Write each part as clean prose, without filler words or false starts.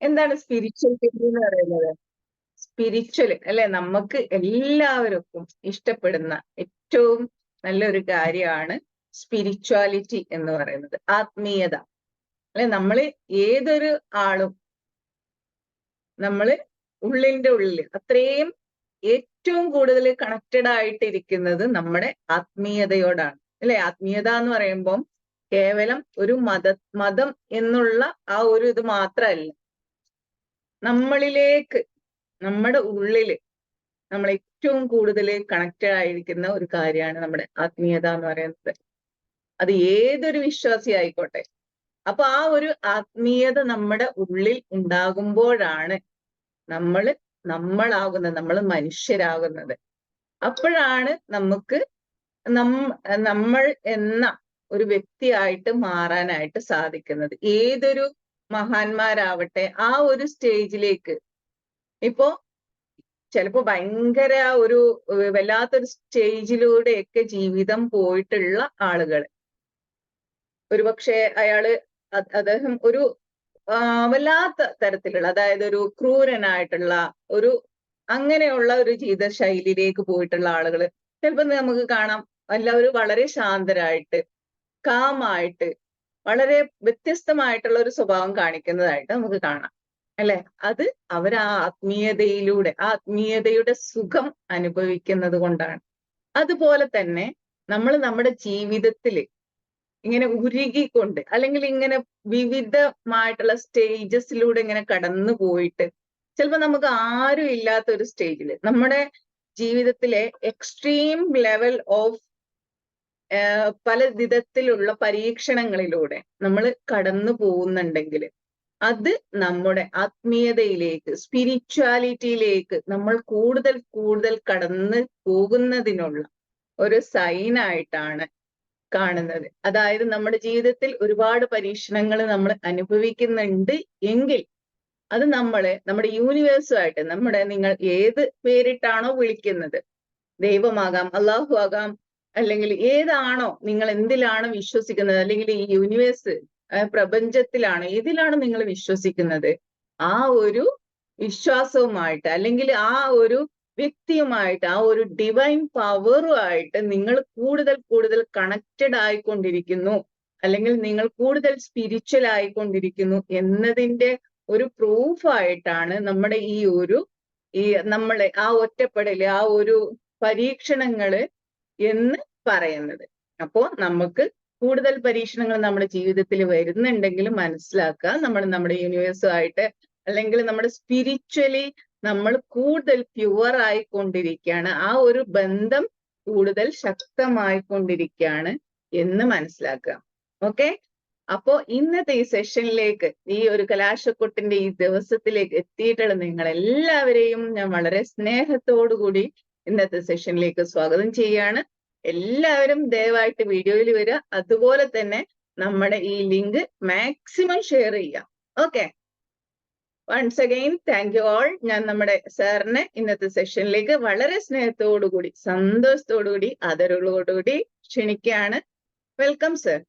എന്താണ് spiritual theory എന്ന് പറയുന്നത്? സ്പിരിച്വൽ അല്ലെ, നമുക്ക് എല്ലാവർക്കും ഇഷ്ടപ്പെടുന്ന ഏറ്റവും നല്ലൊരു കാര്യമാണ് സ്പിരിച്വാലിറ്റി എന്ന് പറയുന്നത്, ആത്മീയത. അല്ലെ, നമ്മള് ഏതൊരു ആളും നമ്മള് ഉള്ളിന്റെ ഉള്ളിൽ അത്രയും ഏറ്റവും കൂടുതൽ കണക്റ്റഡ് ആയിട്ടിരിക്കുന്നത് നമ്മുടെ ആത്മീയതയോടാണ്. അല്ലെ, ആത്മീയത എന്ന് പറയുമ്പം കേവലം ഒരു മതം എന്നുള്ള ആ ഒരു ഇത് മാത്രമല്ല, നമ്മളിലേക്ക്, നമ്മുടെ ഉള്ളില് നമ്മൾ ഏറ്റവും കൂടുതൽ കണക്റ്റഡ് ആയിരിക്കുന്ന ഒരു കാര്യമാണ് നമ്മുടെ ആത്മീയത എന്ന് പറയുന്നത്. അത് ഏതൊരു വിശ്വാസി ആയിക്കോട്ടെ. അപ്പൊ ആ ഒരു ആത്മീയത നമ്മുടെ ഉള്ളിൽ ഉണ്ടാകുമ്പോഴാണ് നമ്മളാകുന്നത്, നമ്മൾ മനുഷ്യരാകുന്നത്. അപ്പോഴാണ് നമുക്ക് നമ്മൾ എന്ന ഒരു വ്യക്തിയായിട്ട് മാറാനായിട്ട് സാധിക്കുന്നത്. ഏതൊരു മഹാന്മാരാവട്ടെ ആ ഒരു സ്റ്റേജിലേക്ക്, ഇപ്പോ ചിലപ്പോ ഭയങ്കര ഒരു വല്ലാത്തൊരു സ്റ്റേജിലൂടെയൊക്കെ ജീവിതം പോയിട്ടുള്ള ആളുകൾ, ഒരുപക്ഷെ അദ്ദേഹം ഒരു വല്ലാത്ത തരത്തിലുള്ള, അതായത് ഒരു ക്രൂരനായിട്ടുള്ള ഒരു അങ്ങനെയുള്ള ഒരു ജീവിത ശൈലിയിലേക്ക് പോയിട്ടുള്ള ആളുകൾ ചിലപ്പോൾ നമുക്ക് കാണാം. എല്ലാവരും വളരെ ശാന്തരായിട്ട്, കാമായിട്ട്, വളരെ വ്യത്യസ്തമായിട്ടുള്ള ഒരു സ്വഭാവം കാണിക്കുന്നതായിട്ട് നമുക്ക് കാണാം. അല്ലെ, അത് അവർ ആ ആത്മീയതയിലൂടെ, ആ ആത്മീയതയുടെ സുഖം അനുഭവിക്കുന്നത് കൊണ്ടാണ്. അതുപോലെ തന്നെ നമ്മൾ നമ്മുടെ ജീവിതത്തില് ഇങ്ങനെ ഉരുകിക്കൊണ്ട്, അല്ലെങ്കിൽ ഇങ്ങനെ വിവിധമായിട്ടുള്ള സ്റ്റേജസിലൂടെ ഇങ്ങനെ കടന്നു പോയിട്ട്, ചിലപ്പോ നമുക്ക് ആരും ഇല്ലാത്ത ഒരു സ്റ്റേജില്, നമ്മുടെ ജീവിതത്തിലെ എക്സ്ട്രീം ലെവൽ ഓഫ് പല വിധത്തിലുള്ള പരീക്ഷണങ്ങളിലൂടെ നമ്മൾ കടന്നു പോകുന്നുണ്ടെങ്കിൽ, അത് നമ്മുടെ ആത്മീയതയിലേക്ക്, സ്പിരിച്വാലിറ്റിയിലേക്ക് നമ്മൾ കൂടുതൽ കൂടുതൽ കടന്നു പോകുന്നതിനുള്ള ഒരു സൈനായിട്ടാണ് കാണുന്നത്. അതായത് നമ്മുടെ ജീവിതത്തിൽ ഒരുപാട് പരീക്ഷണങ്ങൾ നമ്മൾ അനുഭവിക്കുന്നുണ്ട് എങ്കിൽ, അത് നമ്മുടെ യൂണിവേഴ്സുമായിട്ട്, നിങ്ങൾ ഏത് പേരിട്ടാണോ വിളിക്കുന്നത്, ദൈവമാകാം, അള്ളാഹു ആകാം, അല്ലെങ്കിൽ ഏതാണോ നിങ്ങൾ എന്തിലാണ് വിശ്വസിക്കുന്നത്, അല്ലെങ്കിൽ ഈ യൂണിവേഴ്സ് പ്രപഞ്ചത്തിലാണ്, ഏതിലാണ് നിങ്ങൾ വിശ്വസിക്കുന്നത്, ആ ഒരു വിശ്വാസവുമായിട്ട്, അല്ലെങ്കിൽ ആ ഒരു വ്യക്തിയുമായിട്ട്, ആ ഒരു ഡിവൈൻ പവറുമായിട്ട് നിങ്ങൾ കൂടുതൽ കൂടുതൽ കണക്റ്റഡ് ആയിക്കൊണ്ടിരിക്കുന്നു, അല്ലെങ്കിൽ നിങ്ങൾ കൂടുതൽ സ്പിരിച്വൽ ആയിക്കൊണ്ടിരിക്കുന്നു എന്നതിന്റെ ഒരു പ്രൂഫായിട്ടാണ് നമ്മുടെ നമ്മളെ ആ ഒറ്റപ്പെടല്, ആ ഒരു പരീക്ഷണങ്ങള് എന്ന് പറയുന്നത്. അപ്പോ നമുക്ക് കൂടുതൽ പരീക്ഷണങ്ങൾ നമ്മുടെ ജീവിതത്തിൽ വരുന്നുണ്ടെങ്കിൽ മനസ്സിലാക്കുക, നമ്മുടെ യൂണിവേഴ്സുമായിട്ട്, അല്ലെങ്കിൽ നമ്മുടെ സ്പിരിച്വലി നമ്മൾ കൂടുതൽ പ്യുവർ ആയിക്കൊണ്ടിരിക്കുകയാണ്, ആ ഒരു ബന്ധം കൂടുതൽ ശക്തമായിക്കൊണ്ടിരിക്കുകയാണ് എന്ന് മനസ്സിലാക്കുക. ഓക്കെ, അപ്പോ ഇന്നത്തെ ഈ സെഷനിലേക്ക്, ഈ ഒരു കലാശക്കൊട്ടിന്റെ ഈ ദിവസത്തിലേക്ക് എത്തിയിട്ടുള്ള നിങ്ങൾ എല്ലാവരെയും ഞാൻ വളരെ സ്നേഹത്തോടു കൂടി ഇന്നത്തെ സെഷനിലേക്ക് സ്വാഗതം ചെയ്യാണ്. എല്ലാവരും ദയവായിട്ട് വീഡിയോയിൽ വരിക, അതുപോലെ തന്നെ നമ്മുടെ ഈ ലിങ്ക് മാക്സിമം ഷെയർ ചെയ്യാം. Okay, once again thank you all. ഞാൻ നമ്മുടെ സാറിനെ ഇന്നത്തെ സെഷനിലേക്ക് വളരെ സ്നേഹത്തോടുകൂടി, സന്തോഷത്തോടുകൂടി, ആദരവോടുകൂടി ക്ഷണിക്കുകയാണ്. Welcome sir.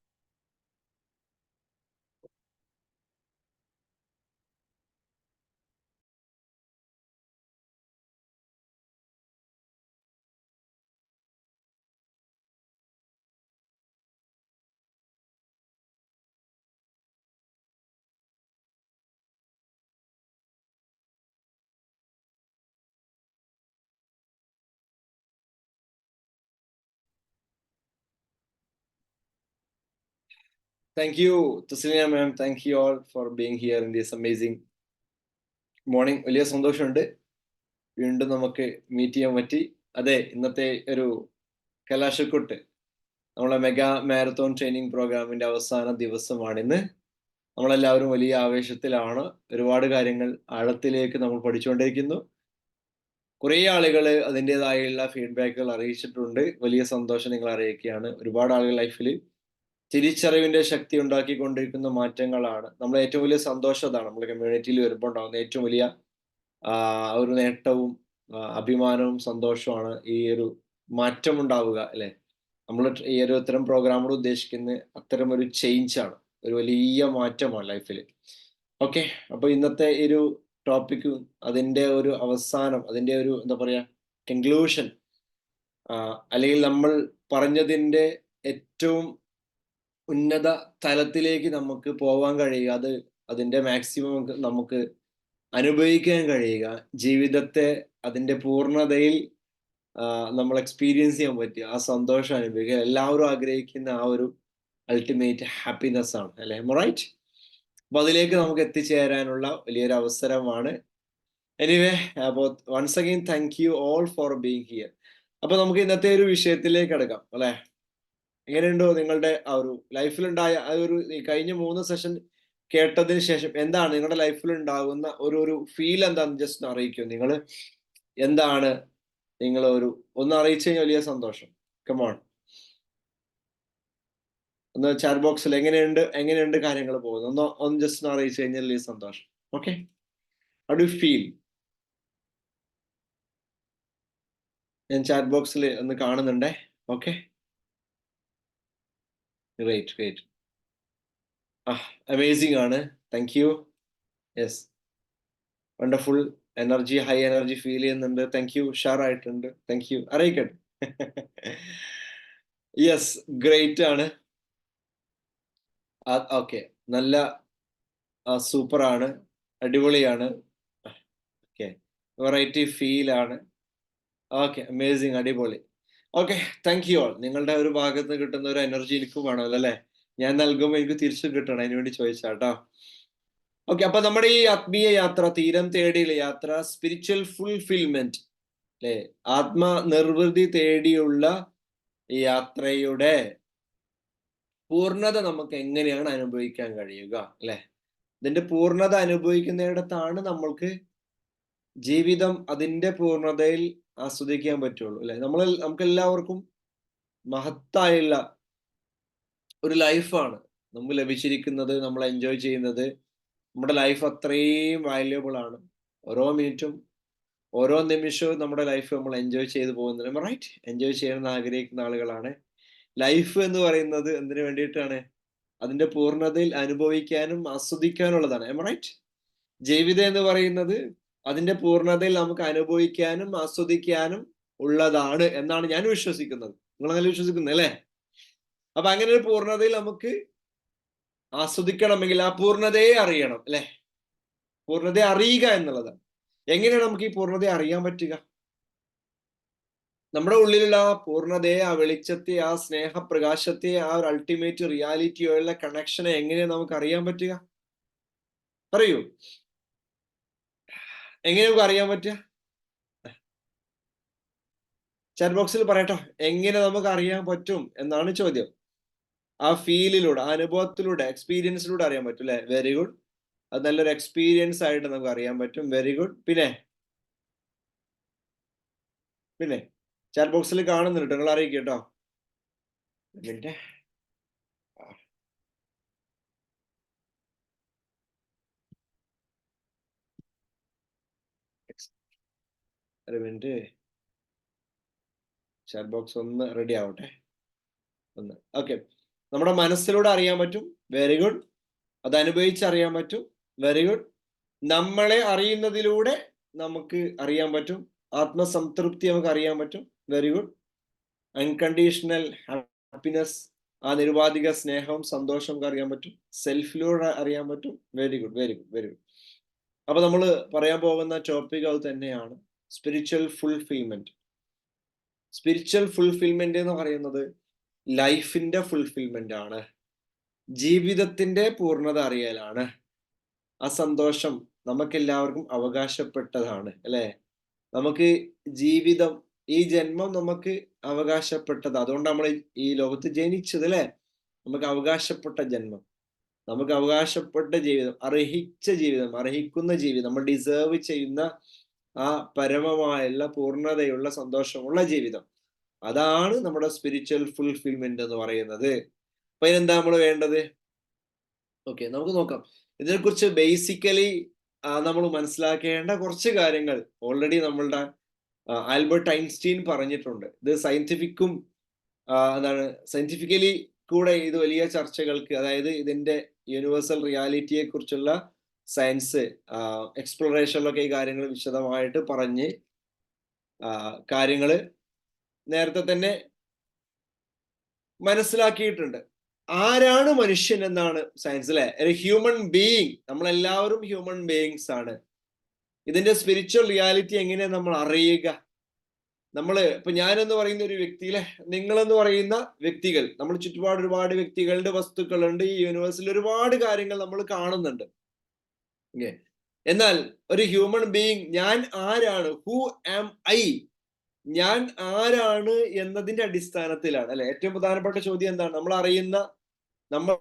Thank you, Tasliya ma'am. Thank you all for being here in this amazing morning. വലിയ സന്തോഷമുണ്ട് വീണ്ടും നമുക്ക് മീറ്റ് ചെയ്യാൻ പറ്റി. അതെ, ഇന്നത്തെ ഒരു കലാശക്കൊട്ട്, നമ്മളെ മെഗാ മാരത്തോൺ ട്രെയിനിങ് പ്രോഗ്രാമിന്റെ അവസാന ദിവസമാണിന്ന്. നമ്മളെല്ലാവരും വലിയ ആവേശത്തിലാണ്. ഒരുപാട് കാര്യങ്ങൾ ആഴത്തിലേക്ക് നമ്മൾ പഠിച്ചുകൊണ്ടിരിക്കുന്നു. കുറേ ആളുകൾ അതിൻ്റെതായുള്ള ഫീഡ്ബാക്കുകൾ അറിയിച്ചിട്ടുണ്ട്. വലിയ സന്തോഷം നിങ്ങൾ അറിയിക്കുകയാണ്. ഒരുപാട് ആളുകൾ ലൈഫിൽ തിരിച്ചറിവിന്റെ ശക്തി ഉണ്ടാക്കിക്കൊണ്ടിരിക്കുന്ന മാറ്റങ്ങളാണ്. നമ്മളെ ഏറ്റവും വലിയ സന്തോഷം അതാണ്. നമ്മുടെ കമ്മ്യൂണിറ്റിയിൽ വരുമ്പോൾ ഉണ്ടാകുന്ന ഏറ്റവും വലിയ ഒരു നേട്ടവും അഭിമാനവും സന്തോഷമാണ് ഈ ഒരു മാറ്റം ഉണ്ടാവുക, അല്ലെ? നമ്മൾ ഈ ഒരു ഇത്തരം പ്രോഗ്രാമോട് ഉദ്ദേശിക്കുന്ന അത്തരം ഒരു ചേഞ്ച് ആണ്, ഒരു വലിയ മാറ്റമാണ് ലൈഫിൽ. ഓക്കെ, അപ്പൊ ഇന്നത്തെ ഈ ഒരു ടോപ്പിക്കും അതിന്റെ ഒരു അവസാനം, അതിന്റെ ഒരു എന്താ പറയാ കൺക്ലൂഷൻ, അല്ലെങ്കിൽ നമ്മൾ പറഞ്ഞതിന്റെ ഏറ്റവും ഉന്നത തലത്തിലേക്ക് നമുക്ക് പോവാൻ കഴിയുക, അതിന്റെ മാക്സിമം നമുക്ക് അനുഭവിക്കാൻ കഴിയുക, ജീവിതത്തെ അതിന്റെ പൂർണ്ണതയിൽ നമ്മൾ എക്സ്പീരിയൻസ് ചെയ്യാൻ പറ്റുക, ആ സന്തോഷം അനുഭവിക്കുക, എല്ലാവരും ആഗ്രഹിക്കുന്ന ആ ഒരു അൾട്ടിമേറ്റ് ഹാപ്പിനെസ് ആണ്, അല്ലെ? റൈറ്റ്. അപ്പൊ അതിലേക്ക് നമുക്ക് എത്തിച്ചേരാനുള്ള വലിയൊരു അവസരമാണ്. എനിവേ, അപ്പോൾ once again thank you all for being here. അപ്പൊ നമുക്ക് ഇന്നത്തെ ഒരു വിഷയത്തിലേക്ക് കിടക്കാം, അല്ലെ? എങ്ങനെയുണ്ടോ നിങ്ങളുടെ ആ ഒരു ലൈഫിലുണ്ടായ ആ ഒരു കഴിഞ്ഞ 3 സെഷൻ കേട്ടതിന് ശേഷം എന്താണ് നിങ്ങളുടെ ലൈഫിൽ ഉണ്ടാകുന്ന ഒരു ഫീൽ എന്താണെന്ന് ജസ്റ്റ് അറിയിക്കൂ. നിങ്ങൾ എന്താണ് നിങ്ങൾ ഒന്ന് അറിയിച്ചു കഴിഞ്ഞാൽ വലിയ സന്തോഷം. കമോൺ, ഒന്ന് ചാറ്റ് ബോക്സിൽ എങ്ങനെയുണ്ട് കാര്യങ്ങൾ പോകുന്നത് ഒന്ന് ജസ്റ്റ് അറിയിച്ചു കഴിഞ്ഞാൽ വലിയ സന്തോഷം. Okay, how do you feel? ഞാൻ ചാറ്റ് ബോക്സിൽ ഒന്ന് കാണുന്നുണ്ടേ. Okay, great. അമേസിംഗ് ആണ്. Thank you. Yes, wonderful. Energy, high energy feel ചെയ്യുന്നുണ്ട്. Thank you. ഉഷാറായിട്ടുണ്ട്. Thank you. അറിയിക്കട്ടെ. യെസ്, ഗ്രേറ്റ് ആണ്. ഓക്കെ, നല്ല സൂപ്പർ ആണ്, അടിപൊളിയാണ്. ഓക്കെ, വെറൈറ്റി ഫീൽ ആണ്. ഓക്കെ, അമേസിങ്, അടിപൊളി. Okay, thank you all. നിങ്ങളുടെ ഒരു ഭാഗത്ത് കിട്ടുന്ന ഒരു എനർജി എനിക്കും വേണമല്ലോ, അല്ലെ? ഞാൻ നൽകുമ്പോൾ എനിക്ക് തിരിച്ചു കിട്ടണം, അതിനുവേണ്ടി ചോദിച്ചാട്ടോ. ഓക്കെ, അപ്പൊ നമ്മുടെ ഈ ആത്മീയ യാത്ര, തീരം തേടിയുള്ള യാത്ര, സ്പിരിച്വൽ ഫുൾഫിൽമെന്റ്, അല്ലെ? ആത്മനിർവൃതി തേടിയുള്ള ഈ യാത്രയുടെ പൂർണ്ണത നമുക്ക് എങ്ങനെയാണ് അനുഭവിക്കാൻ കഴിയുക, അല്ലെ? ഇതിന്റെ പൂർണ്ണത അനുഭവിക്കുന്നിടത്താണ് നമ്മൾക്ക് ജീവിതം അതിന്റെ പൂർണ്ണതയിൽ ആസ്വദിക്കാൻ പറ്റുള്ളൂ, അല്ലെ? നമുക്ക് എല്ലാവർക്കും മഹത്തായുള്ള ഒരു ലൈഫാണ് നമുക്ക് ലഭിച്ചിരിക്കുന്നത്, നമ്മൾ എൻജോയ് ചെയ്യുന്നത്. നമ്മുടെ ലൈഫ് അത്രയും വാല്യുബിൾ ആണ്. ഓരോ മിനിറ്റും ഓരോ നിമിഷവും നമ്മുടെ ലൈഫ് നമ്മൾ എൻജോയ് ചെയ്ത് പോകുന്നത്, റൈറ്റ്? എൻജോയ് ചെയ്യണമെന്ന് ആഗ്രഹിക്കുന്ന ആളുകളാണ്. ലൈഫ് എന്ന് പറയുന്നത് എന്തിനു വേണ്ടിയിട്ടാണ്? അതിന്റെ പൂർണ്ണതയിൽ അനുഭവിക്കാനും ആസ്വദിക്കാനുള്ളതാണ്, റൈറ്റ്? ജീവിതം എന്ന് പറയുന്നത് അതിന്റെ പൂർണ്ണതയിൽ നമുക്ക് അനുഭവിക്കാനും ആസ്വദിക്കാനും ഉള്ളതാണ് എന്നാണ് ഞാൻ വിശ്വസിക്കുന്നത്. നിങ്ങൾ അങ്ങനെ വിശ്വസിക്കുന്നത്, അല്ലേ? അപ്പൊ അങ്ങനെ ഒരു പൂർണ്ണതയിൽ നമുക്ക് ആസ്വദിക്കണമെങ്കിൽ ആ പൂർണ്ണതയെ അറിയണം, അല്ലെ? പൂർണ്ണതയെ അറിയുക എന്നുള്ളതാണ്. എങ്ങനെയാണ് നമുക്ക് ഈ പൂർണ്ണതയെ അറിയാൻ പറ്റുക? നമ്മുടെ ഉള്ളിലുള്ള ആ പൂർണ്ണതയെ, ആ വെളിച്ചത്തെ, ആ സ്നേഹപ്രകാശത്തെ, ആ ഒരു അൾട്ടിമേറ്റ് റിയാലിറ്റിയുള്ള കണക്ഷനെ എങ്ങനെയാണ് നമുക്ക് അറിയാൻ പറ്റുക? പറയൂ, എങ്ങനെ നമുക്ക് അറിയാൻ പറ്റുക? ചാറ്റ് ബോക്സിൽ പറയട്ടോ, എങ്ങനെ നമുക്ക് അറിയാൻ പറ്റും എന്നാണ് ചോദ്യം. ആ ഫീലിലൂടെ, ആ അനുഭവത്തിലൂടെ, എക്സ്പീരിയൻസിലൂടെ അറിയാൻ പറ്റും, അല്ലെ? Very good. അത് നല്ലൊരു എക്സ്പീരിയൻസ് ആയിട്ട് നമുക്ക് അറിയാൻ പറ്റും. Very good. പിന്നെ ചാറ്റ് ബോക്സിൽ കാണുന്നുണ്ട്, നിങ്ങൾ അറിയിക്കും കേട്ടോ. മിനിറ്റ്, ഒരു മിനിറ്റ്, ചാറ്റ് ബോക്സ് ഒന്ന് റെഡി ആവട്ടെ. ഓക്കെ, നമ്മുടെ മനസ്സിലൂടെ അറിയാൻ പറ്റും. Very good. അത് അനുഭവിച്ചറിയാൻ പറ്റും. Very good. നമ്മളെ അറിയുന്നതിലൂടെ നമുക്ക് അറിയാൻ പറ്റും. ആത്മസംതൃപ്തി നമുക്ക് അറിയാൻ പറ്റും. Very good. അൺകണ്ടീഷണൽ ഹാപ്പിനെസ്, ആ നിരുപാധിക സ്നേഹവും സന്തോഷവും നമുക്ക് അറിയാൻ പറ്റും. സെൽഫിലൂടെ അറിയാൻ പറ്റും. Very good. അപ്പൊ നമ്മൾ പറയാൻ പോകുന്ന ടോപ്പിക് അത് തന്നെയാണ്, സ്പിരിച്വൽ ഫുൾഫിൽമെന്റ്. സ്പിരിച്വൽ ഫുൾഫിൽമെന്റ് എന്ന് പറയുന്നത് ലൈഫിന്റെ ഫുൾഫിൽമെന്റ് ആണ്, ജീവിതത്തിന്റെ പൂർണ്ണത അറിയലാണ്. ആ സന്തോഷം നമുക്കെല്ലാവർക്കും അവകാശപ്പെട്ടതാണ്, അല്ലെ? നമുക്ക് ജീവിതം, ഈ ജന്മം നമുക്ക് അവകാശപ്പെട്ടത്. അതുകൊണ്ട് നമ്മൾ ഈ ലോകത്ത് ജനിച്ചത്, അല്ലെ? നമുക്ക് അവകാശപ്പെട്ട ജന്മം, നമുക്ക് അവകാശപ്പെട്ട ജീവിതം, അർഹിച്ച ജീവിതം, അർഹിക്കുന്ന ജീവിതം, നമ്മൾ ഡിസേർവ് ചെയ്യുന്ന ആ പരമമായുള്ള പൂർണ്ണതയുള്ള സന്തോഷമുള്ള ജീവിതം, അതാണ് നമ്മുടെ സ്പിരിച്വൽ ഫുൾഫിൽമെന്റ് എന്ന് പറയുന്നത്. അപ്പൊ ഇതിനെന്താ നമ്മൾ വേണ്ടത്? ഓക്കെ, നമുക്ക് നോക്കാം. ഇതിനെക്കുറിച്ച് ബേസിക്കലി നമ്മൾ മനസ്സിലാക്കേണ്ട കുറച്ച് കാര്യങ്ങൾ ഓൾറെഡി നമ്മളുടെ ആൽബർട്ട് ഐൻസ്റ്റീൻ പറഞ്ഞിട്ടുണ്ട്. ഇത് സയന്റിഫിക്കലി കൂടെ ഇത് വലിയ ചർച്ചകൾക്ക്, അതായത് ഇതിന്റെ യൂണിവേഴ്സൽ റിയാലിറ്റിയെ കുറിച്ചുള്ള സയൻസ് എക്സ്പ്ലോറേഷനിലൊക്കെ ഈ കാര്യങ്ങൾ വിശദമായിട്ട് പറഞ്ഞ് കാര്യങ്ങള് നേരത്തെ തന്നെ മനസ്സിലാക്കിയിട്ടുണ്ട്. ആരാണ് മനുഷ്യൻ എന്നാണ് സയൻസ്, അല്ലെ? ഒരു ഹ്യൂമൻ ബീയിങ്, നമ്മളെല്ലാവരും ഹ്യൂമൻ ബീയിങ്സ് ആണ്. ഇതിന്റെ സ്പിരിച്വൽ റിയാലിറ്റി എങ്ങനെ നമ്മൾ അറിയുക? ഇപ്പൊ ഞാനെന്ന് പറയുന്ന ഒരു വ്യക്തി, അല്ലെ, നിങ്ങളെന്ന് പറയുന്ന വ്യക്തികൾ, നമ്മൾ ചുറ്റുപാട് ഒരുപാട് വ്യക്തികളുടെ വസ്തുക്കളുണ്ട്. ഈ യൂണിവേഴ്സിൽ ഒരുപാട് കാര്യങ്ങൾ നമ്മൾ കാണുന്നുണ്ട്. എന്നാൽ ഒരു ഹ്യൂമൻ ബീയിങ്, ഞാൻ ആരാണ്, ഹു ആം ഐ, ഞാൻ ആരാണ് എന്നതിന്റെ അടിസ്ഥാനത്തിലാണ്, അല്ലെ? ഏറ്റവും പ്രധാനപ്പെട്ട ചോദ്യം എന്താണ്? നമ്മൾ അറിയുന്ന, നമ്മൾ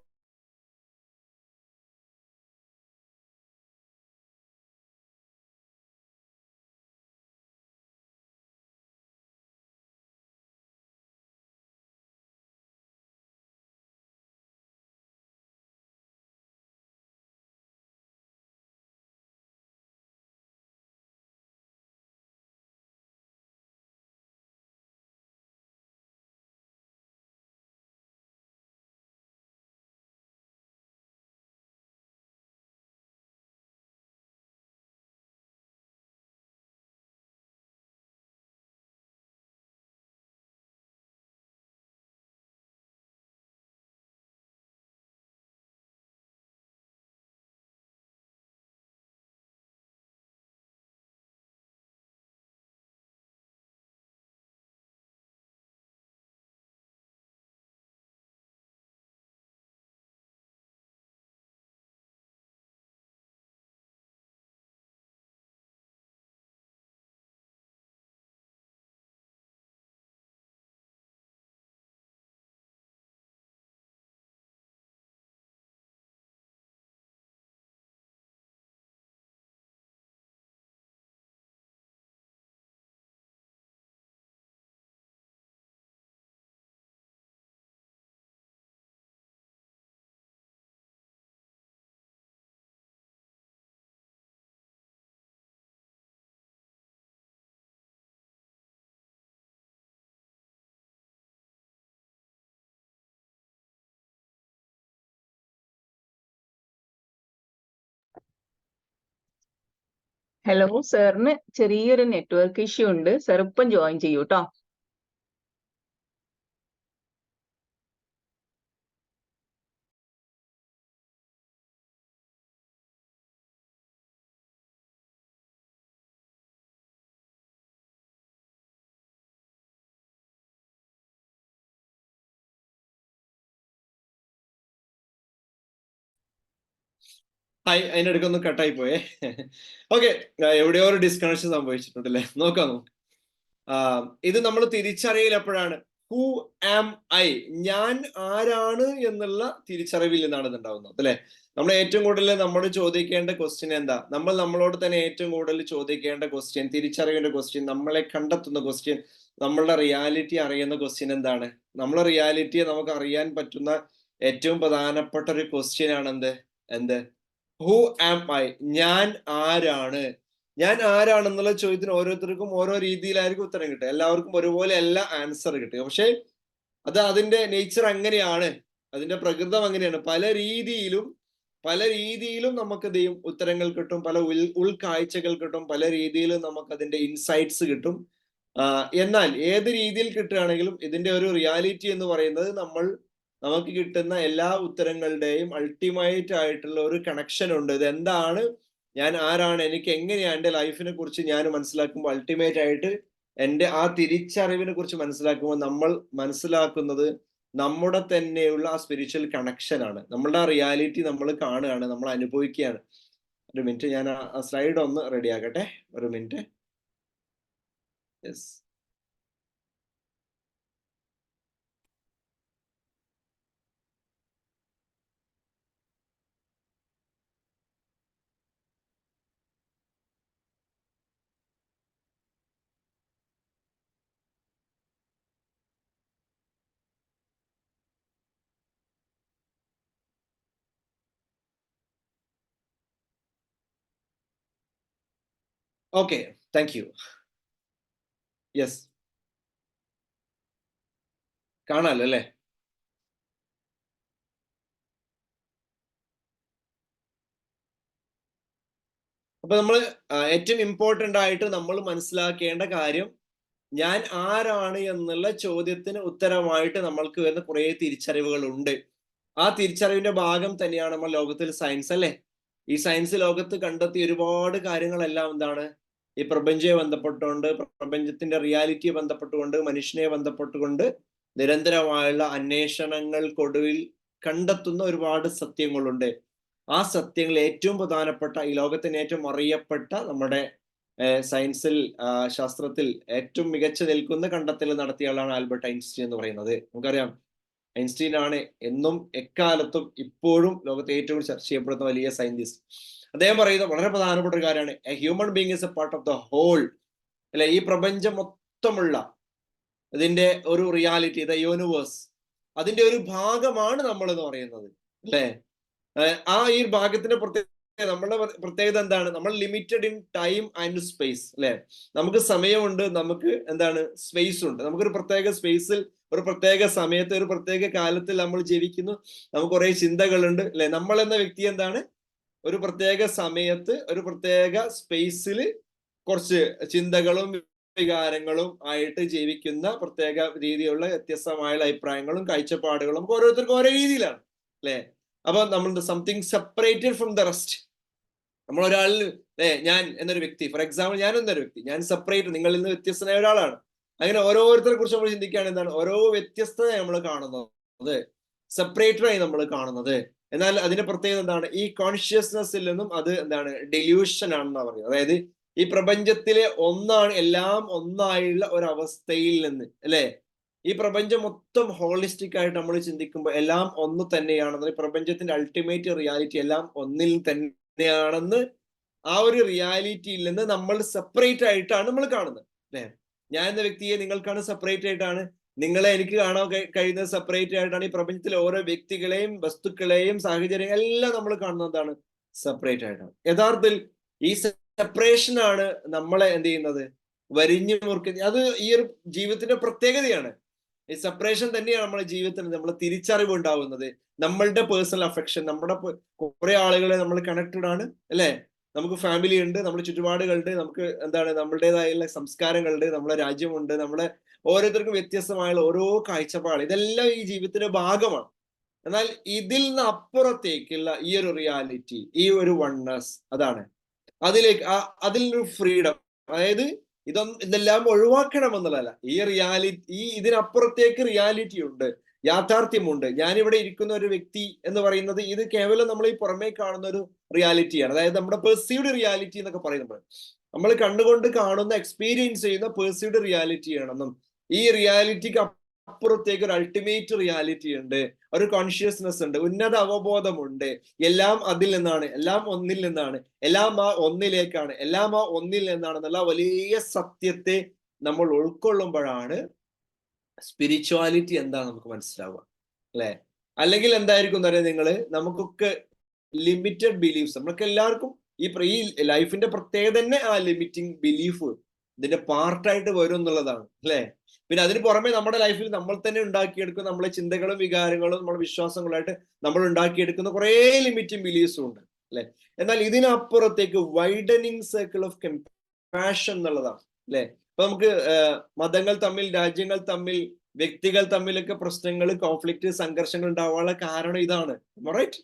ഹലോ, സാറിന് ചെറിയൊരു നെറ്റ്വർക്ക് ഇഷ്യൂ ഉണ്ട്. സാർ ഇപ്പം ജോയിൻ ചെയ്യൂ കേട്ടോ. ഹായ്, അതിനിടയ്ക്ക് ഒന്ന് കട്ടായി പോയേ. ഓക്കെ, എവിടെയോ ഒരു ഡിസ്കണക്ഷൻ സംഭവിച്ചിട്ടുണ്ടല്ലേ? നോക്കാം. ഇത് നമ്മൾ തിരിച്ചറിയൽ എപ്പോഴാണ്? ഹു ആം ഐ, ഞാൻ ആരാണ് എന്നുള്ള തിരിച്ചറിവിൽ നിന്നാണ് ഇത് ഉണ്ടാവുന്നത്, അല്ലെ? നമ്മൾ ഏറ്റവും കൂടുതൽ നമ്മൾ ചോദിക്കേണ്ട ക്വസ്റ്റ്യൻ എന്താ? നമ്മൾ നമ്മളോട് തന്നെ ഏറ്റവും കൂടുതൽ ചോദിക്കേണ്ട ക്വസ്റ്റ്യൻ, തിരിച്ചറിവിന്റെ ക്വസ്റ്റ്യൻ, നമ്മളെ കണ്ടെത്തുന്ന ക്വസ്റ്റ്യൻ, നമ്മളുടെ റിയാലിറ്റി അറിയുന്ന ക്വസ്റ്റ്യൻ എന്താണ്? നമ്മളെ റിയാലിറ്റിയെ നമുക്ക് അറിയാൻ പറ്റുന്ന ഏറ്റവും പ്രധാനപ്പെട്ട ഒരു ക്വസ്റ്റ്യൻ ആണ് എന്ത്? ഹു ആം ഐ, ഞാൻ ആരാണ്? ഞാൻ ആരാണെന്നുള്ള ചോദ്യത്തിന് ഓരോരുത്തർക്കും ഓരോ രീതിയിലായിരിക്കും ഉത്തരം കിട്ടുക. എല്ലാവർക്കും ഒരുപോലെ അല്ല ആൻസർ കിട്ടുക. പക്ഷെ അതിന്റെ നേച്ചർ അങ്ങനെയാണ്, അതിന്റെ പ്രകൃതം അങ്ങനെയാണ്. പല രീതിയിലും നമുക്ക് എന്ത് ചെയ്യും? ഉത്തരങ്ങൾ കിട്ടും, പല ഉൾക്കാഴ്ചകൾ കിട്ടും, പല രീതിയിലും നമുക്ക് അതിന്റെ ഇൻസൈറ്റ്സ് കിട്ടും. എന്നാൽ ഏത് രീതിയിൽ കിട്ടുകയാണെങ്കിലും ഇതിന്റെ ഒരു റിയാലിറ്റി എന്ന് പറയുന്നത് നമുക്ക് കിട്ടുന്ന എല്ലാ ഉത്തരങ്ങളുടെയും അൾട്ടിമേറ്റ് ആയിട്ടുള്ള ഒരു കണക്ഷൻ ഉണ്ട്. ഇത് എന്താണ്, ഞാൻ ആരാണ്, എനിക്ക് എങ്ങനെയാണ് എൻ്റെ ലൈഫിനെ കുറിച്ച് ഞാൻ മനസ്സിലാക്കുമ്പോൾ, അൾട്ടിമേറ്റ് ആയിട്ട് എൻ്റെ ആ തിരിച്ചറിവിനെ കുറിച്ച് മനസ്സിലാക്കുമ്പോൾ നമ്മൾ മനസ്സിലാക്കുന്നത് നമ്മുടെ തന്നെയുള്ള ആ സ്പിരിച്വൽ കണക്ഷൻ ആണ്. നമ്മളുടെ ആ റിയാലിറ്റി നമ്മൾ കാണുകയാണ്, നമ്മൾ അനുഭവിക്കുകയാണ്. ഒരു മിനിറ്റ്, ഞാൻ ആ സ്ലൈഡ് ഒന്ന് റെഡി ആക്കട്ടെ. ഒരു minute. Yes. Okay, thank you. Yes, കാണാലോ അല്ലേ? അപ്പൊ നമ്മൾ ഏറ്റവും ഇമ്പോർട്ടന്റ് ആയിട്ട് നമ്മൾ മനസ്സിലാക്കേണ്ട കാര്യം, ഞാൻ ആരാണ് എന്നുള്ള ചോദ്യത്തിന് ഉത്തരമായിട്ട് നമ്മൾക്ക് വരുന്ന കുറെ തിരിച്ചറിവുകൾ ഉണ്ട്. ആ തിരിച്ചറിവിന്റെ ഭാഗം തന്നെയാണ് നമ്മൾ ലോകത്തിൽ സയൻസ്, അല്ലേ? ഈ സയൻസ് ലോകത്ത് കണ്ടെത്തിയ ഒരുപാട് കാര്യങ്ങളെല്ലാം എന്താണ്, ഈ പ്രപഞ്ചയെ ബന്ധപ്പെട്ടുകൊണ്ട്, പ്രപഞ്ചത്തിന്റെ റിയാലിറ്റിയെ ബന്ധപ്പെട്ടുകൊണ്ട്, മനുഷ്യനെ ബന്ധപ്പെട്ടുകൊണ്ട് നിരന്തരമായുള്ള അന്വേഷണങ്ങൾക്കൊടുവിൽ കണ്ടെത്തുന്ന ഒരുപാട് സത്യങ്ങളുണ്ട്. ആ സത്യങ്ങളിൽ ഏറ്റവും പ്രധാനപ്പെട്ട, ഈ ലോകത്തിന് ഏറ്റവും അറിയപ്പെട്ട, നമ്മുടെ സയൻസിൽ, ശാസ്ത്രത്തിൽ ഏറ്റവും മികച്ചു നിൽക്കുന്ന കണ്ടെത്തൽ നടത്തിയ ആളാണ് ആൽബർട്ട് ഐൻസ്റ്റീൻ എന്ന് പറയുന്നത്. നമുക്കറിയാം, ഐൻസ്റ്റീൻ ആണ് എന്നും എക്കാലത്തും ഇപ്പോഴും ലോകത്തെ ഏറ്റവും ചർച്ച ചെയ്യപ്പെടുന്ന വലിയ സയന്റിസ്റ്റ്. അദ്ദേഹം പറയുന്ന വളരെ പ്രധാനപ്പെട്ട ഒരു കാര്യമാണ്, a human being is a part of the whole. അല്ലെ, ഈ പ്രപഞ്ചം മൊത്തമുള്ള ഇതിന്റെ ഒരു റിയാലിറ്റി, ദ യൂണിവേഴ്സ്, അതിന്റെ ഒരു ഭാഗമാണ് നമ്മൾ എന്ന് പറയുന്നത്, അല്ലെ? ആ ഈ ഭാഗത്തിന്റെ നമ്മളുടെ പ്രത്യേകത എന്താണ്? നമ്മൾ limited in time and space, അല്ലെ? നമുക്ക് സമയമുണ്ട്, നമുക്ക് എന്താണ്, സ്പേസ് ഉണ്ട്. നമുക്കൊരു പ്രത്യേക സ്പേസിൽ, ഒരു പ്രത്യേക സമയത്ത്, ഒരു പ്രത്യേക കാലത്തിൽ നമ്മൾ ജീവിക്കുന്നു. നമുക്ക് കുറെ ചിന്തകളുണ്ട്, അല്ലെ? നമ്മൾ എന്ന വ്യക്തി എന്താണ്, ഒരു പ്രത്യേക സമയത്ത്, ഒരു പ്രത്യേക സ്പേസിൽ കുറച്ച് ചിന്തകളും വികാരങ്ങളും ആയിട്ട് ജീവിക്കുന്ന പ്രത്യേക രീതിയിലുള്ള വ്യത്യസ്തമായ അഭിപ്രായങ്ങളും കാഴ്ചപ്പാടുകളും നമുക്ക് ഓരോരുത്തർക്കും ഓരോ രീതിയിലാണ്, അല്ലെ? അപ്പൊ നമ്മൾ something separated from the rest. നമ്മൾ ഒരാളിൽ, ഞാൻ എന്നൊരു വ്യക്തി, ഫോർ എക്സാമ്പിൾ ഞാൻ എന്നൊരു വ്യക്തി, ഞാൻ സെപ്പറേറ്റ്, നിങ്ങളിൽ നിന്ന് വ്യത്യസ്തനായ ഒരാളാണ്. അങ്ങനെ ഓരോരുത്തരെ കുറിച്ച് നമ്മൾ ചിന്തിക്കുകയാണ്, എന്താണ്, ഓരോ വ്യത്യസ്തത നമ്മൾ കാണുന്നത്, സെപ്പറേറ്റഡ് ആയി നമ്മൾ കാണുന്നത്. എന്നാൽ അതിന്റെ പ്രത്യേകത എന്താണ്? ഈ കോൺഷ്യസ്നെസ്സിൽ നിന്നും അത് എന്താണ്, ഡെല്യൂഷൻ ആണെന്നാണ് പറയുന്നത്. അതായത് ഈ പ്രപഞ്ചത്തിലെ ഒന്നാണ്, എല്ലാം ഒന്നായുള്ള ഒരവസ്ഥയിൽ നിന്ന്, അല്ലെ? ഈ പ്രപഞ്ചം മൊത്തം ഹോളിസ്റ്റിക് ആയിട്ട് നമ്മൾ ചിന്തിക്കുമ്പോൾ എല്ലാം ഒന്ന് തന്നെയാണെന്ന്, ഈ പ്രപഞ്ചത്തിന്റെ അൾട്ടിമേറ്റ് റിയാലിറ്റി എല്ലാം ഒന്നിൽ തന്നെയാണെന്ന്, ആ ഒരു റിയാലിറ്റിയിൽ നിന്ന് നമ്മൾ സെപ്പറേറ്റ് ആയിട്ടാണ് നമ്മൾ കാണുന്നത്, അല്ലെ? ഞാൻ എന്ന വ്യക്തിയെ നിങ്ങൾക്കാണ് സെപ്പറേറ്റ് ആയിട്ടാണ്, നിങ്ങളെ എനിക്ക് കാണാൻ കഴിയുന്നത് സെപ്പറേറ്റ് ആയിട്ടാണ്. ഈ പ്രപഞ്ചത്തിലെ ഓരോ വ്യക്തികളെയും, വസ്തുക്കളെയും, സാഹചര്യങ്ങളെയും എല്ലാം നമ്മൾ കാണുന്നത് എന്താണ്, സെപ്പറേറ്റ് ആയിട്ടാണ്. യഥാർത്ഥത്തിൽ ഈ സെപ്പറേഷൻ ആണ് നമ്മളെ എന്ത് ചെയ്യുന്നത്, വരിഞ്ഞു മുറുക്കുന്നത്. അത് ഈ ഒരു ജീവിതത്തിന്റെ പ്രത്യേകതയാണ്. ഈ സെപ്പറേഷൻ തന്നെയാണ് നമ്മുടെ ജീവിതത്തിൽ നമ്മളെ തിരിച്ചറിവ് ഉണ്ടാവുന്നത്. നമ്മളുടെ പേഴ്സണൽ അഫെക്ഷൻ, നമ്മുടെ കുറെ ആളുകളെ നമ്മൾ കണക്റ്റഡ് ആണ്, അല്ലെ? നമുക്ക് ഫാമിലി ഉണ്ട്, നമ്മുടെ ചുറ്റുപാടുകളുണ്ട്, നമുക്ക് എന്താണ്, നമ്മളുടേതായുള്ള സംസ്കാരങ്ങളുണ്ട്, നമ്മുടെ രാജ്യമുണ്ട്, നമ്മളെ ഓരോരുത്തർക്കും വ്യത്യസ്തമായുള്ള ഓരോ കാഴ്ചപ്പാട്, ഇതെല്ലാം ഈ ജീവിതത്തിന്റെ ഭാഗമാണ്. എന്നാൽ ഇതിൽ നിന്ന് അപ്പുറത്തേക്കുള്ള ഈ ഒരു റിയാലിറ്റി, ഈ ഒരു വൺനെസ്, അതാണ് അതിലേക്ക്, അതിലൊരു ഫ്രീഡം. അതായത് ഇതെല്ലാം ഒഴിവാക്കണം എന്നുള്ളതല്ല, ഈ റിയാലിറ്റി, ഇതിനപ്പുറത്തേക്ക് റിയാലിറ്റി ഉണ്ട്, യാഥാർത്ഥ്യമുണ്ട്. ഞാനിവിടെ ഇരിക്കുന്ന ഒരു വ്യക്തി എന്ന് പറയുന്നത് ഇത് കേവലം നമ്മൾ ഈ പുറമേ കാണുന്ന ഒരു റിയാലിറ്റിയാണ്. അതായത് നമ്മുടെ പെർസീവ്ഡ് റിയാലിറ്റി എന്നൊക്കെ പറയുന്നത്, നമ്മൾ കണ്ടുകൊണ്ട് കാണുന്ന, എക്സ്പീരിയൻസ് ചെയ്യുന്ന പെർസീവ്ഡ് റിയാലിറ്റി ആണെന്നും, ഈ റിയാലിറ്റിക്ക് അപ്പുറത്തേക്ക് ഒരു അൾട്ടിമേറ്റ് റിയാലിറ്റി ഉണ്ട്, ഒരു കോൺഷ്യസ്നെസ് ഉണ്ട്, ഉന്നത അവബോധമുണ്ട്. എല്ലാം അതിൽ നിന്നാണ്, എല്ലാം ഒന്നിൽ നിന്നാണ്, എല്ലാം ആ ഒന്നിലേക്കാണ്, എല്ലാം ആ ഒന്നിൽ നിന്നാണെന്നുള്ള വലിയ സത്യത്തെ നമ്മൾ ഉൾക്കൊള്ളുമ്പോഴാണ് സ്പിരിച്വാലിറ്റി എന്താ നമുക്ക് മനസ്സിലാവുക, അല്ലെ? അല്ലെങ്കിൽ എന്തായിരിക്കും എന്ന് പറയാം, നിങ്ങള്, നമുക്കൊക്കെ ലിമിറ്റഡ് ബിലീഫ്സ്, നമ്മൾക്ക് എല്ലാവർക്കും ഈ ലൈഫിന്റെ പ്രത്യേകത തന്നെ ആ ലിമിറ്റിംഗ് ബിലീഫ് ഇതിന്റെ പാർട്ടായിട്ട് വരും എന്നുള്ളതാണ്, അല്ലെ? പിന്നെ അതിന് പുറമെ നമ്മുടെ ലൈഫിൽ നമ്മൾ തന്നെ ഉണ്ടാക്കിയെടുക്കുന്ന നമ്മളെ ചിന്തകളും വികാരങ്ങളും നമ്മുടെ വിശ്വാസങ്ങളായിട്ട് നമ്മൾ ഉണ്ടാക്കിയെടുക്കുന്ന കുറെ ലിമിറ്റിംഗ് ബിലീഫ്സും ഉണ്ട്, അല്ലെ? എന്നാൽ ഇതിനപ്പുറത്തേക്ക് വൈഡനിങ് സർക്കിൾ ഓഫ് കമ്പാഷൻ എന്നുള്ളതാണ്, അല്ലെ? അപ്പൊ നമുക്ക് മതങ്ങൾ തമ്മിൽ, രാജ്യങ്ങൾ തമ്മിൽ, വ്യക്തികൾ തമ്മിലൊക്കെ പ്രശ്നങ്ങൾ, കോൺഫ്ലിക്റ്റ്, സംഘർഷങ്ങൾ ഉണ്ടാവാനുള്ള കാരണം ഇതാണ്, റൈറ്റ്?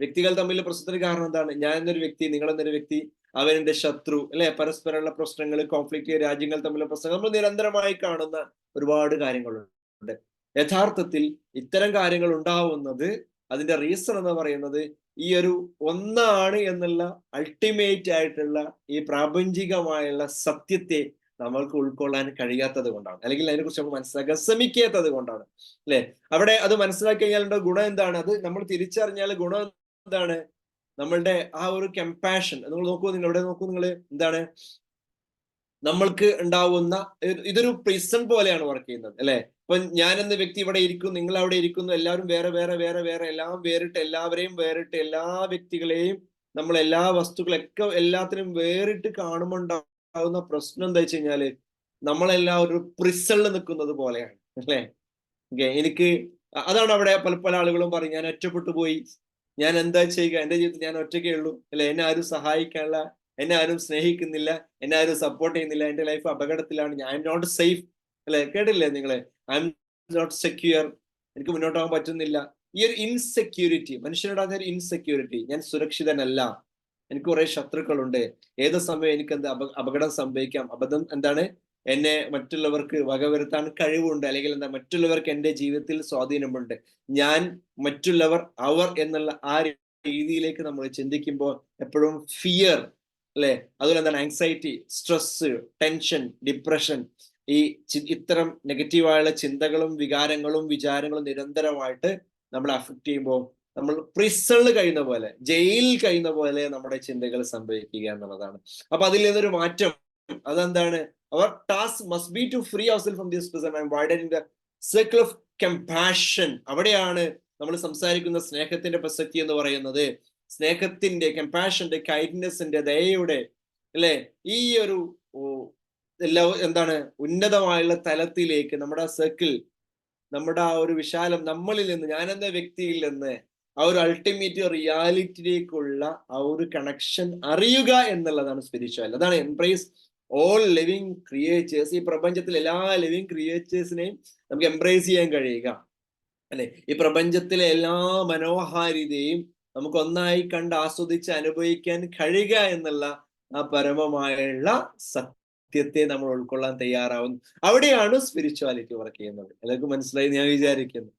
വ്യക്തികൾ തമ്മിൽ പ്രശ്നത്തിന് കാരണം എന്താണ്? ഞാൻ എന്നൊരു വ്യക്തി, നിങ്ങൾ എന്നൊരു വ്യക്തി, അവന്റെ ശത്രു, അല്ലെ? പരസ്പരമുള്ള പ്രശ്നങ്ങൾ, കോൺഫ്ലിക്റ്റ്, രാജ്യങ്ങൾ തമ്മിലുള്ള പ്രശ്നങ്ങൾ നമ്മൾ നിരന്തരമായി കാണുന്ന ഒരുപാട് കാര്യങ്ങളുണ്ട്. യഥാർത്ഥത്തിൽ ഇത്തരം കാര്യങ്ങൾ ഉണ്ടാവുന്നത്, അതിന്റെ റീസൺ എന്ന് പറയുന്നത് ഈ ഒരു ഒന്നാണ് എന്നുള്ള അൾട്ടിമേറ്റ് ആയിട്ടുള്ള ഈ പ്രാപഞ്ചികമായുള്ള സത്യത്തെ നമ്മൾക്ക് ഉൾക്കൊള്ളാൻ കഴിയാത്തത് കൊണ്ടാണ്, അല്ലെങ്കിൽ അതിനെക്കുറിച്ച് നമ്മൾ മനസ്സിലാക്കാൻ ശ്രമിക്കാത്തത് കൊണ്ടാണ്, അല്ലെ? അവിടെ അത് മനസ്സിലാക്കി കഴിഞ്ഞാൽ ഗുണം എന്താണ്? അത് നമ്മൾ തിരിച്ചറിഞ്ഞാൽ ഗുണം എന്താണ്? നമ്മളുടെ ആ ഒരു കമ്പാഷൻ നിങ്ങൾ നോക്കൂ, നിങ്ങൾ എവിടെ നോക്കൂ, നിങ്ങൾ എന്താണ് നമ്മൾക്ക് ഉണ്ടാവുന്ന, ഇതൊരു പ്രിസൺ പോലെയാണ് വർക്ക് ചെയ്യുന്നത്, അല്ലെ? ഇപ്പൊ ഞാൻ എന്ന വ്യക്തി ഇവിടെ ഇരിക്കുന്നു, നിങ്ങൾ അവിടെ ഇരിക്കുന്നു, എല്ലാവരും വേറെ വേറെ വേറെ വേറെ, എല്ലാം വേറിട്ട്, എല്ലാവരെയും വേറിട്ട്, എല്ലാ വ്യക്തികളെയും, നമ്മൾ എല്ലാ വസ്തുക്കളൊക്കെ എല്ലാത്തിനും വേറിട്ട് കാണുമ്പോൾ ഉണ്ടാവുന്ന പ്രശ്നം എന്താ വെച്ച് കഴിഞ്ഞാല്, നമ്മളെല്ലാം ഒരു പ്രിസണിൽ നിൽക്കുന്നത് പോലെയാണ്, അല്ലെ? എനിക്ക് അതാണ് അവിടെ പല ആളുകളും പറയും, ഞാൻ ഒറ്റപ്പെട്ടു പോയി, ഞാൻ എന്താ ചെയ്യുക, എന്റെ ജീവിതത്തിൽ ഞാൻ ഒറ്റയ്ക്കേ ഉള്ളൂ, അല്ലെ? എന്നെ ആരും സഹായിക്കാനുള്ള എന്നെ ആരും സ്നേഹിക്കുന്നില്ല, എന്നെ ആരും സപ്പോർട്ട് ചെയ്യുന്നില്ല, എന്റെ ലൈഫ് അപകടത്തിലാണ്, ഐ എം നോട്ട് സേഫ്, അല്ലെ? കേട്ടില്ലേ നിങ്ങളെ? ഐ എം നോട്ട് സെക്യൂർ, എനിക്ക് മുന്നോട്ട് പോകാൻ പറ്റുന്നില്ല. ഈ ഒരു ഇൻസെക്യൂരിറ്റി, മനുഷ്യനുണ്ടാകുന്ന ഒരു ഇൻസെക്യൂരിറ്റി, ഞാൻ സുരക്ഷിതനല്ല, എനിക്ക് കുറെ ശത്രുക്കളുണ്ട്, ഏത് സമയം എനിക്ക് എന്ത് അപകടം സംഭവിക്കാം, എന്താണ് എന്നെ മറ്റുള്ളവർക്ക് വകവരുത്താൻ കഴിവുണ്ട്, അല്ലെങ്കിൽ എന്താ മറ്റുള്ളവർക്ക് എന്റെ ജീവിതത്തിൽ സ്വാധീനമുണ്ട്, ഞാൻ മറ്റുള്ളവർ അവർ എന്നുള്ള ആ രീതിയിലേക്ക് നമ്മൾ ചിന്തിക്കുമ്പോൾ എപ്പോഴും ഫിയർ, അല്ലെ? അതുപോലെ എന്താണ് ആങ്സൈറ്റി, സ്ട്രെസ്, ടെൻഷൻ, ഡിപ്രഷൻ, ഈ ഇത്തരം നെഗറ്റീവായുള്ള ചിന്തകളും വികാരങ്ങളും വിചാരങ്ങളും നിരന്തരമായിട്ട് നമ്മളെ അഫക്ട് ചെയ്യുമ്പോൾ നമ്മൾ പ്രിസണിൽ കഴിയുന്ന പോലെ, ജയിലിൽ കഴിയുന്ന പോലെ നമ്മുടെ ചിന്തകൾ സംഭവിക്കുക എന്നുള്ളതാണ്. അപ്പൊ അതിൽ നിന്നൊരു മാറ്റം, അതെന്താണ്? Our task must be to free ourselves from this prison and widen the circle of compassion. അവിടെയാണ് നമ്മൾ സംസാരിക്കുന്ന സ്നേഹത്തിന്റെ പ്രസക്തി എന്ന് പറയുന്നത്. സ്നേഹത്തിന്റെ, കമ്പാഷന്റെ, കൈൻഡ്നെസിന്റെ, ദയയുടെ, അല്ലെ, ഈ ഒരു എന്താണ് ഉന്നതമായുള്ള തലത്തിലേക്ക് നമ്മുടെ സർക്കിൾ, നമ്മുടെ ആ ഒരു വിശാലം, നമ്മളിൽ നിന്ന്, ഞാനെന്ന വ്യക്തിയിൽ നിന്ന് ആ ഒരു അൾട്ടിമേറ്റ് റിയാലിറ്റിയിലേക്കുള്ള ആ ഒരു കണക്ഷൻ അറിയുക എന്നുള്ളതാണ് സ്പിരിച്വാലിറ്റി. അതാണ് എംബ്രേസ് ഓൾ ലിവിങ് ക്രിയേച്ചേഴ്സ്. ഈ പ്രപഞ്ചത്തിൽ എല്ലാ ലിവിങ് ക്രിയേച്ചേഴ്സിനെയും നമുക്ക് എംബ്രേസ് ചെയ്യാൻ കഴിയുക, അല്ലെ? ഈ പ്രപഞ്ചത്തിലെ എല്ലാ മനോഹാരിതയും നമുക്ക് ഒന്നായി കണ്ട് ആസ്വദിച്ച് അനുഭവിക്കാൻ കഴിയുക എന്നുള്ള ആ പരമമായുള്ള സത്യത്തെ നമ്മൾ ഉൾക്കൊള്ളാൻ തയ്യാറാവുന്നു. അവിടെയാണ് സ്പിരിച്വാലിറ്റി വർക്ക് ചെയ്യുന്നത്. എല്ലാവർക്കും മനസ്സിലായി ഞാൻ വിചാരിക്കുന്നു.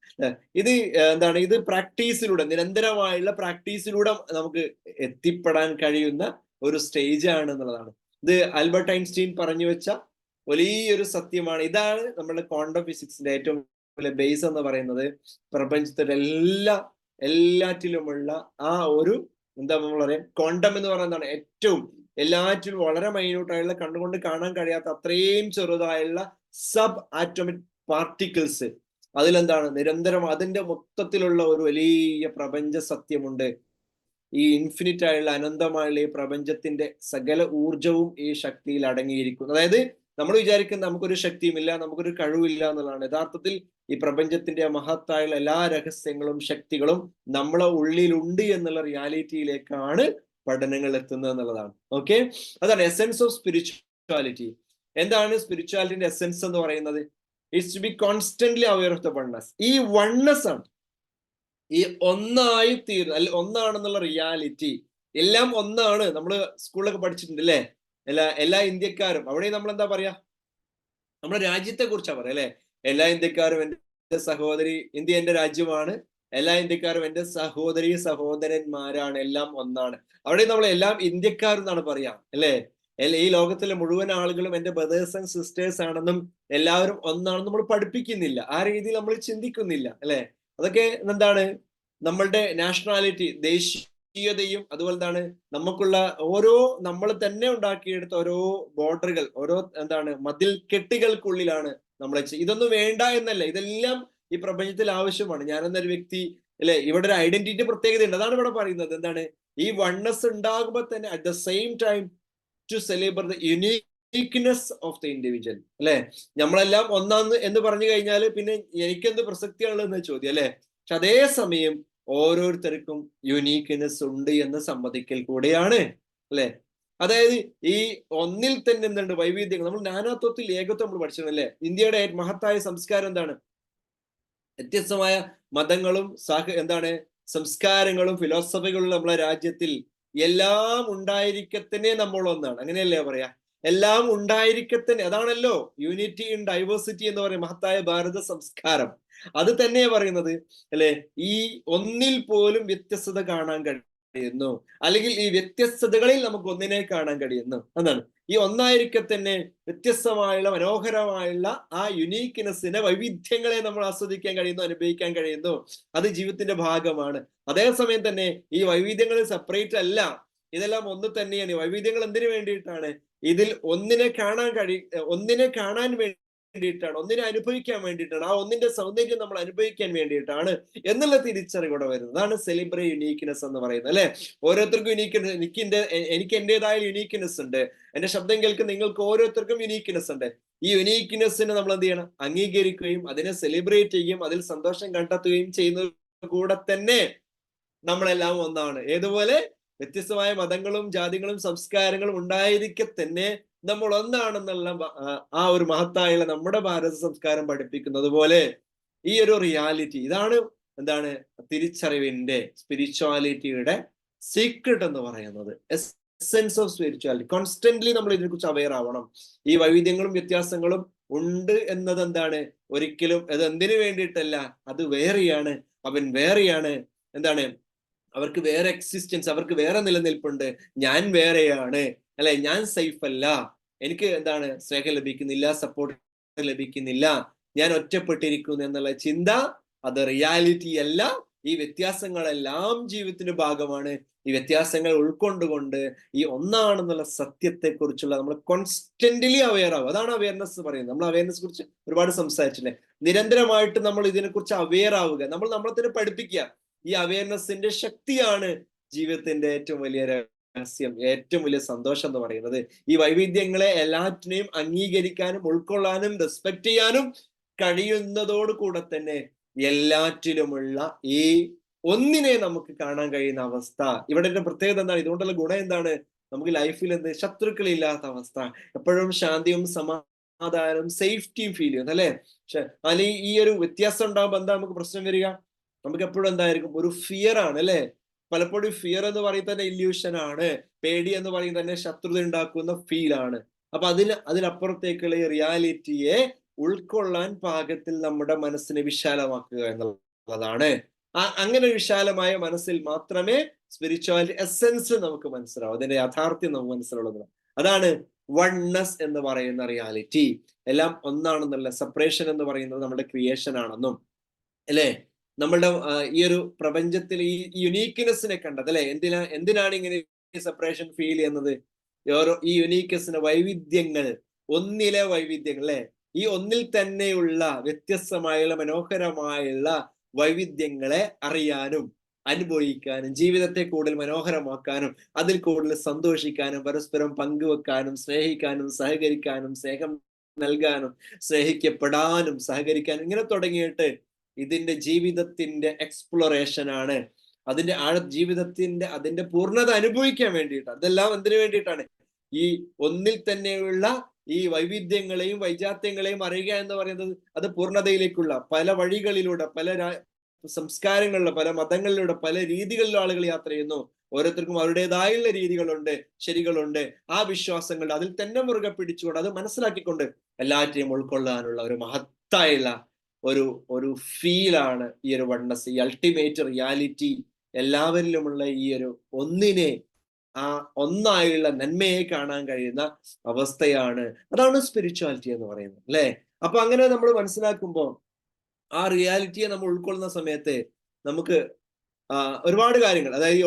ഇത് എന്താണ്, ഇത് പ്രാക്ടീസിലൂടെ, നിരന്തരമായുള്ള പ്രാക്ടീസിലൂടെ നമുക്ക് എത്തിപ്പെടാൻ കഴിയുന്ന ഒരു സ്റ്റേജ് ആണ് എന്നുള്ളതാണ്. ഇത് ആൽബർട്ട് ഐൻസ്റ്റീൻ പറഞ്ഞു വെച്ച വലിയൊരു സത്യമാണ്. ഇതാണ് നമ്മുടെ ക്വാണ്ടം ഫിസിക്സിന്റെ ഏറ്റവും വലിയ ബേസ് എന്ന് പറയുന്നത്. പ്രപഞ്ചത്തിലെ എല്ലാറ്റിലുമുള്ള ആ ഒരു എന്താ നമ്മൾ പറയാം, ക്വാണ്ടം എന്ന് പറയുന്നതാണ് ഏറ്റവും എല്ലാറ്റിലും വളരെ മൈന്യൂട്ടായുള്ള, കണ്ടുകൊണ്ട് കാണാൻ കഴിയാത്ത അത്രയും ചെറുതായുള്ള സബ് ആറ്റോമിക് പാർട്ടിക്കിൾസ്, അതിലെന്താണ് നിരന്തരം അതിന്റെ മൊത്തത്തിലുള്ള ഒരു വലിയ പ്രപഞ്ച സത്യമുണ്ട്. ഈ ഇൻഫിനിറ്റ് ആയുള്ള, അനന്തമായുള്ള ഈ പ്രപഞ്ചത്തിന്റെ സകല ഊർജവും ഈ ശക്തിയിൽ അടങ്ങിയിരിക്കുന്നു. അതായത് നമ്മൾ വിചാരിക്കുന്ന നമുക്കൊരു ശക്തിയുമില്ല, നമുക്കൊരു കഴിവില്ല എന്നുള്ളതാണ്. യഥാർത്ഥത്തിൽ ഈ പ്രപഞ്ചത്തിന്റെ മഹത്തായുള്ള എല്ലാ രഹസ്യങ്ങളും ശക്തികളും നമ്മളെ ഉള്ളിലുണ്ട് എന്നുള്ള റിയാലിറ്റിയിലേക്കാണ് പഠനങ്ങൾ എത്തുന്നത് എന്നുള്ളതാണ്. ഓക്കെ, അതാണ് എസെൻസ് ഓഫ് സ്പിരിച്വാലിറ്റി. എന്താണ് സ്പിരിച്വാലിറ്റിന്റെ എസെൻസ് എന്ന് പറയുന്നത്? It's to be constantly aware of the oneness. ഈ വൺനെസ് ആണ്, ഈ ഒന്നായി തീർന്ന്, അല്ലെ, ഒന്നാണെന്നുള്ള റിയാലിറ്റി. എല്ലാം ഒന്നാണ്. നമ്മള് സ്കൂളിലൊക്കെ പഠിച്ചിട്ടുണ്ട്, അല്ലെ? എല്ലാ ഇന്ത്യക്കാരും, അവിടെ നമ്മൾ എന്താ പറയാ, നമ്മുടെ രാജ്യത്തെ കുറിച്ചാ പറയാ, അല്ലെ? എല്ലാ ഇന്ത്യക്കാരും എന്റെ സഹോദരി, ഇന്ത്യ എന്റെ രാജ്യമാണ്, എല്ലാ ഇന്ത്യക്കാരും എന്റെ സഹോദരി സഹോദരന്മാരാണ്, എല്ലാം ഒന്നാണ്. അവിടെ നമ്മൾ എല്ലാം ഇന്ത്യക്കാരെന്നാണ് പറയാ, അല്ലെ? ഈ ലോകത്തിലെ മുഴുവൻ ആളുകളും എന്റെ ബ്രദേഴ്സ് ആൻഡ് സിസ്റ്റേഴ്സ് ആണെന്നും എല്ലാവരും ഒന്നാണെന്നും നമ്മൾ പഠിപ്പിക്കുന്നില്ല, ആ രീതിയിൽ നമ്മൾ ചിന്തിക്കുന്നില്ല, അല്ലെ? അതൊക്കെ എന്താണ്, നമ്മളുടെ നാഷണാലിറ്റി, ദേശീയതയും അതുപോലെ എന്താണ് നമുക്കുള്ള ഓരോ, നമ്മൾ തന്നെ ഉണ്ടാക്കിയെടുത്ത ഓരോ ബോർഡറുകൾ, ഓരോ എന്താണ് മതിൽ കെട്ടുകൾക്കുള്ളിലാണ് നമ്മളെ. ഇതൊന്നും വേണ്ട എന്നല്ല, ഇതെല്ലാം ഈ പ്രപഞ്ചത്തിൽ ആവശ്യമാണ്. ഞാനെന്നൊരു വ്യക്തി, അല്ലെ, ഇവിടെ ഒരു ഐഡന്റിറ്റി പ്രത്യേകത ഉണ്ട്. അതാണ് ഇവിടെ പറയുന്നത്. എന്താണ്, ഈ വൺനെസ് ഉണ്ടാകുമ്പോൾ തന്നെ at the same time to celebrate the uniqueness of the individual, അല്ലെ? നമ്മളെല്ലാം ഒന്നാന്ന് എന്ന് പറഞ്ഞു കഴിഞ്ഞാൽ പിന്നെ എനിക്കെന്ത് പ്രസക്തിയാണുള്ളതെന്ന് ചോദ്യം, അല്ലെ? പക്ഷെ അതേസമയം ഓരോരുത്തർക്കും യുണീക്നെസ് ഉണ്ട് എന്ന് സമ്മതിക്കൽ കൂടെയാണ്, അല്ലെ? അതായത് ഈ ഒന്നിൽ തന്നെ എന്തുണ്ട്, വൈവിധ്യങ്ങൾ. നമ്മൾ നാനാത്വത്തിൽ ഏകത്വം നമ്മൾ പഠിച്ചിട്ടുണ്ട്, അല്ലെ? ഇന്ത്യയുടെ മഹത്തായ സംസ്കാരം എന്താണ്? വ്യത്യസ്തമായ മതങ്ങളും എന്താണ് സംസ്കാരങ്ങളും ഫിലോസഫികളും നമ്മളെ രാജ്യത്തിൽ എല്ലാം ഉണ്ടായിരിക്കത്തന്നെ നമ്മൾ ഒന്നാണ്, അങ്ങനെയല്ലേ പറയാ? എല്ലാം ഉണ്ടായിരിക്കത്തന്നെ, അതാണല്ലോ യൂണിറ്റി ഇൻ ഡൈവേഴ്സിറ്റി എന്ന് പറയുന്ന മഹത്തായ ഭാരത സംസ്കാരം. അത് തന്നെ പറയുന്നത്, അല്ലെ? ഈ ഒന്നിൽ പോലും വ്യത്യസ്തത കാണാൻ കഴിയുന്നു, അല്ലെങ്കിൽ ഈ വ്യത്യസ്തതകളിൽ നമുക്ക് ഒന്നിനെ കാണാൻ കഴിയുന്നു. എന്നാണ് ഈ ഒന്നായിരിക്കത്തന്നെ വ്യത്യസ്തമായുള്ള മനോഹരമായുള്ള ആ യുണീക്നെസ്സിനെ, വൈവിധ്യങ്ങളെ നമ്മൾ ആസ്വദിക്കാൻ കഴിയുന്നു, അനുഭവിക്കാൻ കഴിയുന്നു. അത് ജീവിതത്തിന്റെ ഭാഗമാണ്. അതേസമയം തന്നെ ഈ വൈവിധ്യങ്ങൾ സെപ്പറേറ്റ് അല്ല, ഇതെല്ലാം ഒന്ന് തന്നെയാണ്. വൈവിധ്യങ്ങൾ എന്തിനു വേണ്ടിയിട്ടാണ്? ഇതിൽ ഒന്നിനെ കാണാൻ വേണ്ടിയിട്ടാണ്, ഒന്നിനെ അനുഭവിക്കാൻ വേണ്ടിയിട്ടാണ്, ആ ഒന്നിന്റെ സൗന്ദര്യം നമ്മൾ അനുഭവിക്കാൻ വേണ്ടിയിട്ടാണ് എന്നുള്ള തിരിച്ചറിവോടെ വരുന്നത്. അതാണ് സെലിബ്രേറ്റ് യുണീക്നെസ് എന്ന് പറയുന്നത്, അല്ലെ? ഓരോരുത്തർക്കും യുണീക്നെസ്, എനിക്ക് എന്റേതായ യുണീക്നെസ് ഉണ്ട്, എന്റെ ശബ്ദം കേൾക്കുന്ന നിങ്ങൾക്ക് ഓരോരുത്തർക്കും യുണീക്നെസ് ഉണ്ട്. ഈ യുണീക്നെസ്സിനെ നമ്മൾ എന്ത് ചെയ്യണം? അംഗീകരിക്കുകയും അതിനെ സെലിബ്രേറ്റ് ചെയ്യുകയും അതിൽ സന്തോഷം കണ്ടെത്തുകയും ചെയ്യുന്നത് കൂടെ തന്നെ നമ്മളെല്ലാം ഒന്നാണ്. ഏതുപോലെ വ്യത്യസ്തമായ മതങ്ങളും ജാതികളും സംസ്കാരങ്ങളും ഉണ്ടായിരിക്കെ തന്നെ നമ്മൾ ഒന്നാണെന്നുള്ള ആ ഒരു മഹത്തായുള്ള നമ്മുടെ ഭാരത സംസ്കാരം പഠിപ്പിക്കുന്നത് പോലെ ഈ ഒരു റിയാലിറ്റി, ഇതാണ് എന്താണ് തിരിച്ചറിവിന്റെ, സ്പിരിച്വാലിറ്റിയുടെ സീക്രട്ട് എന്ന് പറയുന്നത്. Essence of spirituality. കോൺസ്റ്റന്റ്ലി നമ്മൾ ഇതിനെക്കുറിച്ച് അവെയർ ആവണം. ഈ വൈവിധ്യങ്ങളും വ്യത്യാസങ്ങളും ഉണ്ട് എന്നത് എന്താണ്, ഒരിക്കലും അത് എന്തിനു വേണ്ടിയിട്ടല്ല, അത് വേറെയാണ്, അവൻ വേറെയാണ്, എന്താണ് അവർക്ക് വേറെ എക്സിസ്റ്റൻസ്, അവർക്ക് വേറെ നിലനിൽപ്പുണ്ട്, ഞാൻ വേറെയാണ്, അല്ലെ, ഞാൻ സേഫ് അല്ല, എനിക്ക് എന്താണ് സ്നേഹം ലഭിക്കുന്നില്ല, സപ്പോർട്ട് ലഭിക്കുന്നില്ല, ഞാൻ ഒറ്റപ്പെട്ടിരിക്കുന്നു എന്നുള്ള ചിന്ത അത് റിയാലിറ്റി അല്ല. ഈ വ്യത്യാസങ്ങളെല്ലാം ജീവിതത്തിന്റെ ഭാഗമാണ്. ഈ വ്യത്യാസങ്ങൾ ഉൾക്കൊണ്ടുകൊണ്ട് ഈ ഒന്നാണെന്നുള്ള സത്യത്തെ കുറിച്ചുള്ള നമ്മൾ കോൺസ്റ്റന്റ്ലി അവെയർ ആവും. അതാണ് അവെയർനെസ് പറയുന്നത്. നമ്മൾ അവെയർനെസ് കുറിച്ച് ഒരുപാട് സംസാരിച്ചില്ലേ. നിരന്തരമായിട്ട് നമ്മൾ ഇതിനെക്കുറിച്ച് അവെയർ ആവുക, നമ്മൾ നമ്മളെ തന്നെ പഠിപ്പിക്കുക. ഈ അവെയർനെസിന്റെ ശക്തിയാണ് ജീവിതത്തിന്റെ ഏറ്റവും വലിയ രഹസ്യം, ഏറ്റവും വലിയ സന്തോഷം എന്ന് പറയുന്നത്. ഈ വൈവിധ്യങ്ങളെ എല്ലാറ്റിനെയും അംഗീകരിക്കാനും ഉൾക്കൊള്ളാനും റെസ്പെക്ട് ചെയ്യാനും കഴിയുന്നതോട് കൂടെ തന്നെ എല്ലാറ്റിലുമുള്ള ഈ ഒന്നിനെ നമുക്ക് കാണാൻ കഴിയുന്ന അവസ്ഥ. ഇവിടെ ഒരു പ്രത്യേകത എന്താണ്, ഇതുകൊണ്ടുള്ള ഗുണം എന്താണ്, നമുക്ക് ലൈഫിൽ എന്ത് ശത്രുക്കളില്ലാത്ത അവസ്ഥ, എപ്പോഴും ശാന്തിയും സമാധാനവും സേഫ്റ്റിയും ഫീൽ ചെയ്യുന്നത്, അല്ലെ. പക്ഷെ അല്ലെങ്കിൽ ഈ ഒരു വ്യത്യാസം ഉണ്ടാകുമ്പോൾ എന്താ നമുക്ക് പ്രശ്നം വരിക, നമുക്ക് എപ്പോഴും എന്തായിരിക്കും, ഒരു ഫിയർ ആണ്, അല്ലെ. പലപ്പോഴും ഫിയർ എന്ന് പറയുന്നത് തന്നെ ഇല്യൂഷൻ ആണ്. പേടി എന്ന് പറയുന്നത് തന്നെ ശത്രുത ഉണ്ടാക്കുന്ന ഫീൽ ആണ്. അപ്പൊ അതിനപ്പുറത്തേക്കുള്ള ഈ റിയാലിറ്റിയെ ഉൾക്കൊള്ളാൻ പാകത്തിൽ നമ്മുടെ മനസ്സിനെ വിശാലമാക്കുക എന്നുള്ളതാണ്. അങ്ങനെ ഒരു വിശാലമായ മനസ്സിൽ മാത്രമേ സ്പിരിച്വാലിറ്റി എസെൻസ് നമുക്ക് മനസ്സിലാവും, അതിന്റെ യാഥാർത്ഥ്യം നമുക്ക് മനസ്സിലുള്ളത്. അതാണ് വൺനെസ് എന്ന് പറയുന്ന റിയാലിറ്റി. എല്ലാം ഒന്നാണെന്നുള്ള സെപ്പറേഷൻ എന്ന് പറയുന്നത് നമ്മുടെ ക്രിയേഷൻ ആണെന്നും, അല്ലെ, നമ്മളുടെ ഈ ഒരു പ്രപഞ്ചത്തിൽ ഈ യുണീക്ക്നെസ്സിനെ കണ്ടത്, അല്ലെ. എന്തിനാണ് ഇങ്ങനെ സെപ്പറേഷൻ ഫീൽ ചെയ്യുന്നത്? ഈ യുണീക്നെസ്സിന്റെ വൈവിധ്യങ്ങൾ, ഒന്നിലെ വൈവിധ്യങ്ങൾ, അല്ലെ, ഈ ഒന്നിൽ തന്നെയുള്ള വ്യത്യസ്തമായുള്ള മനോഹരമായുള്ള വൈവിധ്യങ്ങളെ അറിയാനും അനുഭവിക്കാനും ജീവിതത്തെ കൂടുതൽ മനോഹരമാക്കാനും അതിൽ കൂടുതൽ സന്തോഷിക്കാനും പരസ്പരം പങ്കുവെക്കാനും സ്നേഹിക്കാനും സഹകരിക്കാനും സ്നേഹം നൽകാനും സ്നേഹിക്കപ്പെടാനും സഹകരിക്കാനും ഇങ്ങനെ തുടങ്ങിയിട്ട് ഇതിന്റെ ജീവിതത്തിന്റെ എക്സ്പ്ലോറേഷൻ ആണ്. അതിന്റെ ജീവിതത്തിന്റെ അതിന്റെ പൂർണ്ണത അനുഭവിക്കാൻ വേണ്ടിയിട്ടാണ്. അതെല്ലാം എന്തിനു വേണ്ടിയിട്ടാണ്? ഈ ഒന്നിൽ തന്നെയുള്ള ഈ വൈവിധ്യങ്ങളെയും വൈജാത്യങ്ങളെയും അറിയുക എന്ന് പറയുന്നത് അത് പൂർണ്ണതയിലേക്കുള്ള പല വഴികളിലൂടെ, പല സംസ്കാരങ്ങളിലൂടെ, പല മതങ്ങളിലൂടെ, പല രീതികളിലും ആളുകൾ യാത്ര ചെയ്യുന്നു. ഓരോരുത്തർക്കും അവരുടേതായുള്ള രീതികളുണ്ട്, ശരികളുണ്ട്. ആ വിശ്വാസങ്ങളുടെ അതിൽ തന്നെ മുറുകെ പിടിച്ചുകൊണ്ട് അത് മനസ്സിലാക്കിക്കൊണ്ട് എല്ലാറ്റിനെയും ഉൾക്കൊള്ളാനുള്ള ഒരു മഹത്തായുള്ള ഒരു ഫീലാണ് ഈ ഒരു വൺനെസ്, ഈ അൾട്ടിമേറ്റ് റിയാലിറ്റി. എല്ലാവരിലുമുള്ള ഈ ഒരു ഒന്നിനെ, ആ ഒന്നായുള്ള നന്മയെ കാണാൻ കഴിയുന്ന അവസ്ഥയാണ്. അതാണ് സ്പിരിച്വാലിറ്റി എന്ന് പറയുന്നത്, അല്ലെ. അപ്പൊ അങ്ങനെ നമ്മൾ മനസ്സിലാക്കുമ്പോൾ ആ റിയാലിറ്റിയെ നമ്മൾ ഉൾക്കൊള്ളുന്ന സമയത്ത് നമുക്ക് ഒരുപാട് കാര്യങ്ങൾ, അതായത്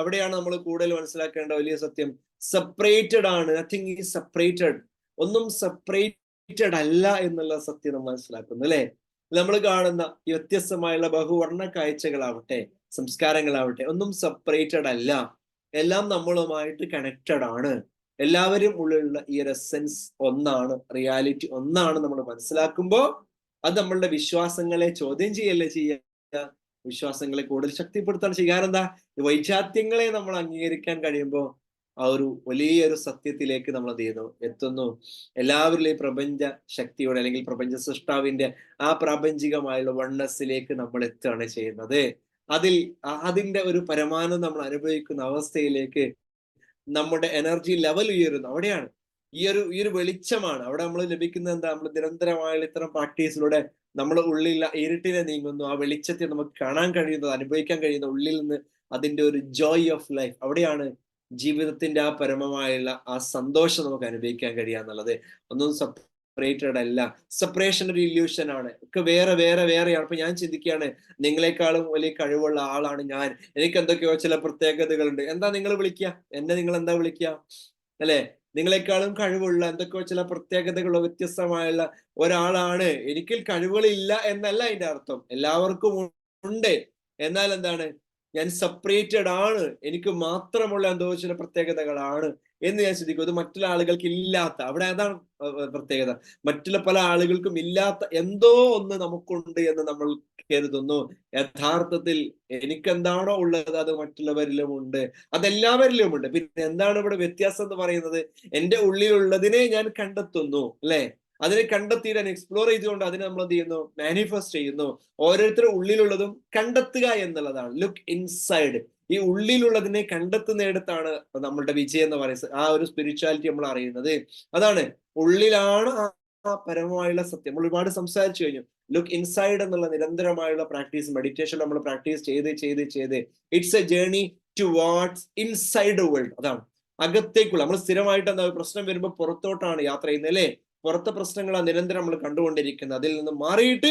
അവിടെയാണ് നമ്മൾ കൂടുതൽ മനസ്സിലാക്കേണ്ട വലിയ സത്യം. സെപ്പറേറ്റഡ് ആണ്, നത്തിങ് ഈസ് സെപ്പറേറ്റഡ്. ഒന്നും സെപ്പറേറ്റഡ് അല്ല എന്നുള്ള സത്യം നമ്മൾ മനസ്സിലാക്കുന്നു, അല്ലെ. നമ്മൾ കാണുന്ന ഈ വ്യത്യസ്തമായുള്ള ബഹുവർണ്ണ കാഴ്ചകളാവട്ടെ, സംസ്കാരങ്ങളാവട്ടെ, ഒന്നും സെപ്പറേറ്റഡ് അല്ല. എല്ലാം നമ്മളുമായിട്ട് കണക്റ്റഡ് ആണ്. എല്ലാവരും ഉള്ളിലുള്ള ഈ ഒരു എസെൻസ് ഒന്നാണ്, റിയാലിറ്റി ഒന്നാണ്. നമ്മൾ മനസ്സിലാക്കുമ്പോൾ അത് നമ്മളുടെ വിശ്വാസങ്ങളെ ചോദ്യം ചെയ്യല്ലേ ചെയ്യുക, വിശ്വാസങ്ങളെ കൂടുതൽ ശക്തിപ്പെടുത്താണ് ചെയ്യുക. കാരണം എന്താ, വൈജാത്യങ്ങളെ നമ്മൾ അംഗീകരിക്കാൻ കഴിയുമ്പോൾ ആ ഒരു വലിയൊരു സത്യത്തിലേക്ക് നമ്മൾ എന്ത് ചെയ്യുന്നു, എത്തുന്നു. എല്ലാവരിലും പ്രപഞ്ച ശക്തിയുടെ അല്ലെങ്കിൽ പ്രപഞ്ച സൃഷ്ടാവിന്റെ ആ പ്രാപഞ്ചികമായുള്ള വൺനെസ്സിലേക്ക് നമ്മൾ എത്തുകയാണ് ചെയ്യുന്നത്. അതിന്റെ ഒരു പരമാനന്ദം നമ്മൾ അനുഭവിക്കുന്ന അവസ്ഥയിലേക്ക് നമ്മുടെ എനർജി ലെവൽ ഉയരുന്നു. അവിടെയാണ് ഈ ഒരു വെളിച്ചമാണ് അവിടെ നമ്മൾ ലഭിക്കുന്നത്. എന്താ, നമ്മൾ നിരന്തരമായ ഇത്തരം പ്രാക്ടീസിലൂടെ നമ്മുടെ ഉള്ളിൽ ഇരുട്ടിനെ നീങ്ങുന്നു, ആ വെളിച്ചത്തെ നമുക്ക് കാണാൻ കഴിയുന്നത്, അനുഭവിക്കാൻ കഴിയുന്ന ഉള്ളിൽ നിന്ന് അതിന്റെ ഒരു ജോയ് ഓഫ് ലൈഫ്. അവിടെയാണ് ജീവിതത്തിന്റെ ആ പരമമായുള്ള ആ സന്തോഷം നമുക്ക് അനുഭവിക്കാൻ കഴിയുക എന്നുള്ളത്. ഒന്നും സെപ്പറേറ്റഡ് അല്ല. സെപ്പറേഷൻ ഒരു ഇല്യൂഷൻ ആണ്. ഒക്കെ വേറെ വേറെ വേറെയാണ്. അപ്പൊ ഞാൻ ചിന്തിക്കുകയാണ്, നിങ്ങളെക്കാളും വലിയ കഴിവുള്ള ആളാണ് ഞാൻ, എനിക്ക് എന്തൊക്കെയോ ചില പ്രത്യേകതകളുണ്ട്. എന്താ നിങ്ങൾ വിളിക്കുക എന്നെ? നിങ്ങൾ എന്താ വിളിക്കുക, അല്ലെ? നിങ്ങളെക്കാളും കഴിവുള്ള എന്തൊക്കെയോ ചില പ്രത്യേകതകളോ വ്യത്യസ്തമായുള്ള ഒരാളാണ്. എനിക്ക് കഴിവുകളില്ല എന്നല്ല അതിന്റെ അർത്ഥം, എല്ലാവർക്കും ഉണ്ട്. എന്നാൽ എന്താണ്, ഞാൻ സെപ്പറേറ്റഡ് ആണ്, എനിക്ക് മാത്രമുള്ള എന്തോ ചില പ്രത്യേകതകളാണ് എന്ന് ഞാൻ ചിന്തിക്കും. ഇത് മറ്റുള്ള ആളുകൾക്ക് ഇല്ലാത്ത, അവിടെ അതാണ് പ്രത്യേകത. മറ്റുള്ള പല ആളുകൾക്കും ഇല്ലാത്ത എന്തോ ഒന്ന് നമുക്കുണ്ട് എന്ന് നമ്മൾ കരുതുന്നു. യഥാർത്ഥത്തിൽ എനിക്കെന്താണോ ഉള്ളത് അത് മറ്റുള്ളവരിലും ഉണ്ട്, അതെല്ലാവരിലും ഉണ്ട്. പിന്നെ എന്താണ് ഇവിടെ വ്യത്യാസം എന്ന് പറയുന്നത്? എന്റെ ഉള്ളിലുള്ളതിനെ ഞാൻ കണ്ടെത്തുന്നു, അല്ലെ? അതിനെ കണ്ടെത്തിയിട്ട് എക്സ്പ്ലോർ ചെയ്തുകൊണ്ട് അതിനെ നമ്മൾ എന്ത് ചെയ്യുന്നു? മാനിഫെസ്റ്റ് ചെയ്യുന്നു. ഓരോരുത്തരുടെ ഉള്ളിലുള്ളതും കണ്ടെത്തുക എന്നുള്ളതാണ്. Look inside. ഈ ഉള്ളിലുള്ളതിനെ കണ്ടെത്തുന്നിടത്താണ് നമ്മളുടെ വിജയം എന്ന് പറയുന്നത്. ആ ഒരു സ്പിരിച്വാലിറ്റി നമ്മൾ അറിയുന്നത് അതാണ്. ഉള്ളിലാണ് ആ പരമമായുള്ള സത്യം. നമ്മൾ ഒരുപാട് സംസാരിച്ചു കഴിഞ്ഞു. ലുക്ക് ഇൻസൈഡ് എന്നുള്ള നിരന്തരമായുള്ള പ്രാക്ടീസ്, മെഡിറ്റേഷൻ നമ്മൾ പ്രാക്ടീസ് ചെയ്ത് it's A journey towards inside world. അതാണ് അകത്തേക്കുള്ള. നമ്മൾ സ്ഥിരമായിട്ട് എന്താ പ്രശ്നം വരുമ്പോൾ പുറത്തോട്ടാണ് യാത്ര ചെയ്യുന്നത്, അല്ലേ? പുറത്തെ പ്രശ്നങ്ങളാണ് നിരന്തരം നമ്മൾ കണ്ടുകൊണ്ടിരിക്കുന്നത്. അതിൽ നിന്ന് മാറിയിട്ട്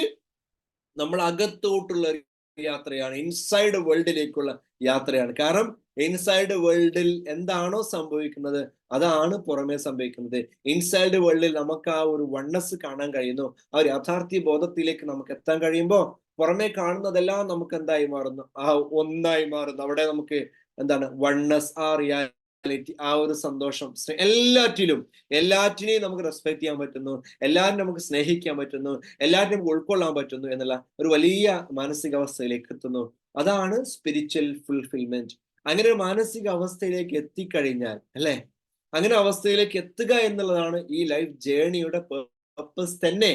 നമ്മൾ അകത്തോട്ടുള്ള ഒരു യാത്രയാണ്, ഇൻസൈഡ് വേൾഡിലേക്കുള്ള യാത്രയാണ്. കാരണം ഇൻസൈഡ് വേൾഡിൽ എന്താണോ സംഭവിക്കുന്നത് അതാണ് പുറമേ സംഭവിക്കുന്നത്. ഇൻസൈഡ് വേൾഡിൽ നമുക്ക് ആ ഒരു വണ്ണസ് കാണാൻ കഴിയുന്നു. ആ ഒരു യാഥാർത്ഥ്യ ബോധത്തിലേക്ക് നമുക്ക് എത്താൻ കഴിയുമ്പോൾ പുറമേ കാണുന്നതെല്ലാം നമുക്ക് എന്തായി മാറുന്നു? ആ ഒന്നായി മാറുന്നു. അവിടെ നമുക്ക് എന്താണ് വണ്ണസ്, ആ റിയാലിറ്റി, ആ ഒരു സന്തോഷം, എല്ലാറ്റിനെയും നമുക്ക് റെസ്പെക്ട് ചെയ്യാൻ പറ്റുന്നു, എല്ലാവരും നമുക്ക് സ്നേഹിക്കാൻ പറ്റുന്നു, എല്ലാവരും നമുക്ക് ഉൾക്കൊള്ളാൻ പറ്റുന്നു എന്നുള്ള ഒരു വലിയ മാനസികാവസ്ഥയിലേക്ക് എത്തുന്നു. അതാണ് സ്പിരിച്വൽ ഫുൾഫിൽമെന്റ്. അങ്ങനെ ഒരു മാനസിക അവസ്ഥയിലേക്ക് എത്തിക്കഴിഞ്ഞാൽ, അല്ലെ, അങ്ങനെ അവസ്ഥയിലേക്ക് എത്തുക എന്നുള്ളതാണ് ഈ ലൈഫ് ജേർണിയുടെ പർപ്പസ് തന്നെ.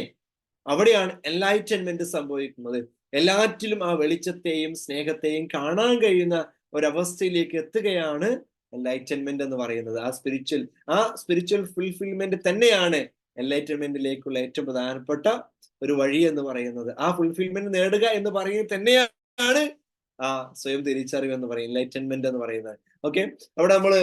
അവിടെയാണ് എൻലൈറ്റൻമെന്റ് സംഭവിക്കുന്നത്. എല്ലാറ്റിലും ആ വെളിച്ചത്തെയും സ്നേഹത്തെയും കാണാൻ കഴിയുന്ന ഒരവസ്ഥയിലേക്ക് എത്തുകയാണ് എൻലൈറ്റൻമെന്റ് എന്ന് പറയുന്നത്. ആ സ്പിരിച്വൽ ഫുൾഫിൽമെന്റ് തന്നെയാണ് എൻലൈറ്റൻമെന്റിലേക്കുള്ള ഏറ്റവും പ്രധാനപ്പെട്ട ഒരു വഴി എന്ന് പറയുന്നത്. ആ ഫുൾഫിൽമെന്റ് നേടുക എന്ന് പറയുന്നത് തന്നെയാണ് ആ സ്വയം തിരിച്ചറിവ് എന്ന് പറയും, എൻലൈറ്റൻമെന്റ് എന്ന് പറയുന്നത്. ഓക്കെ, അവിടെ നമ്മള്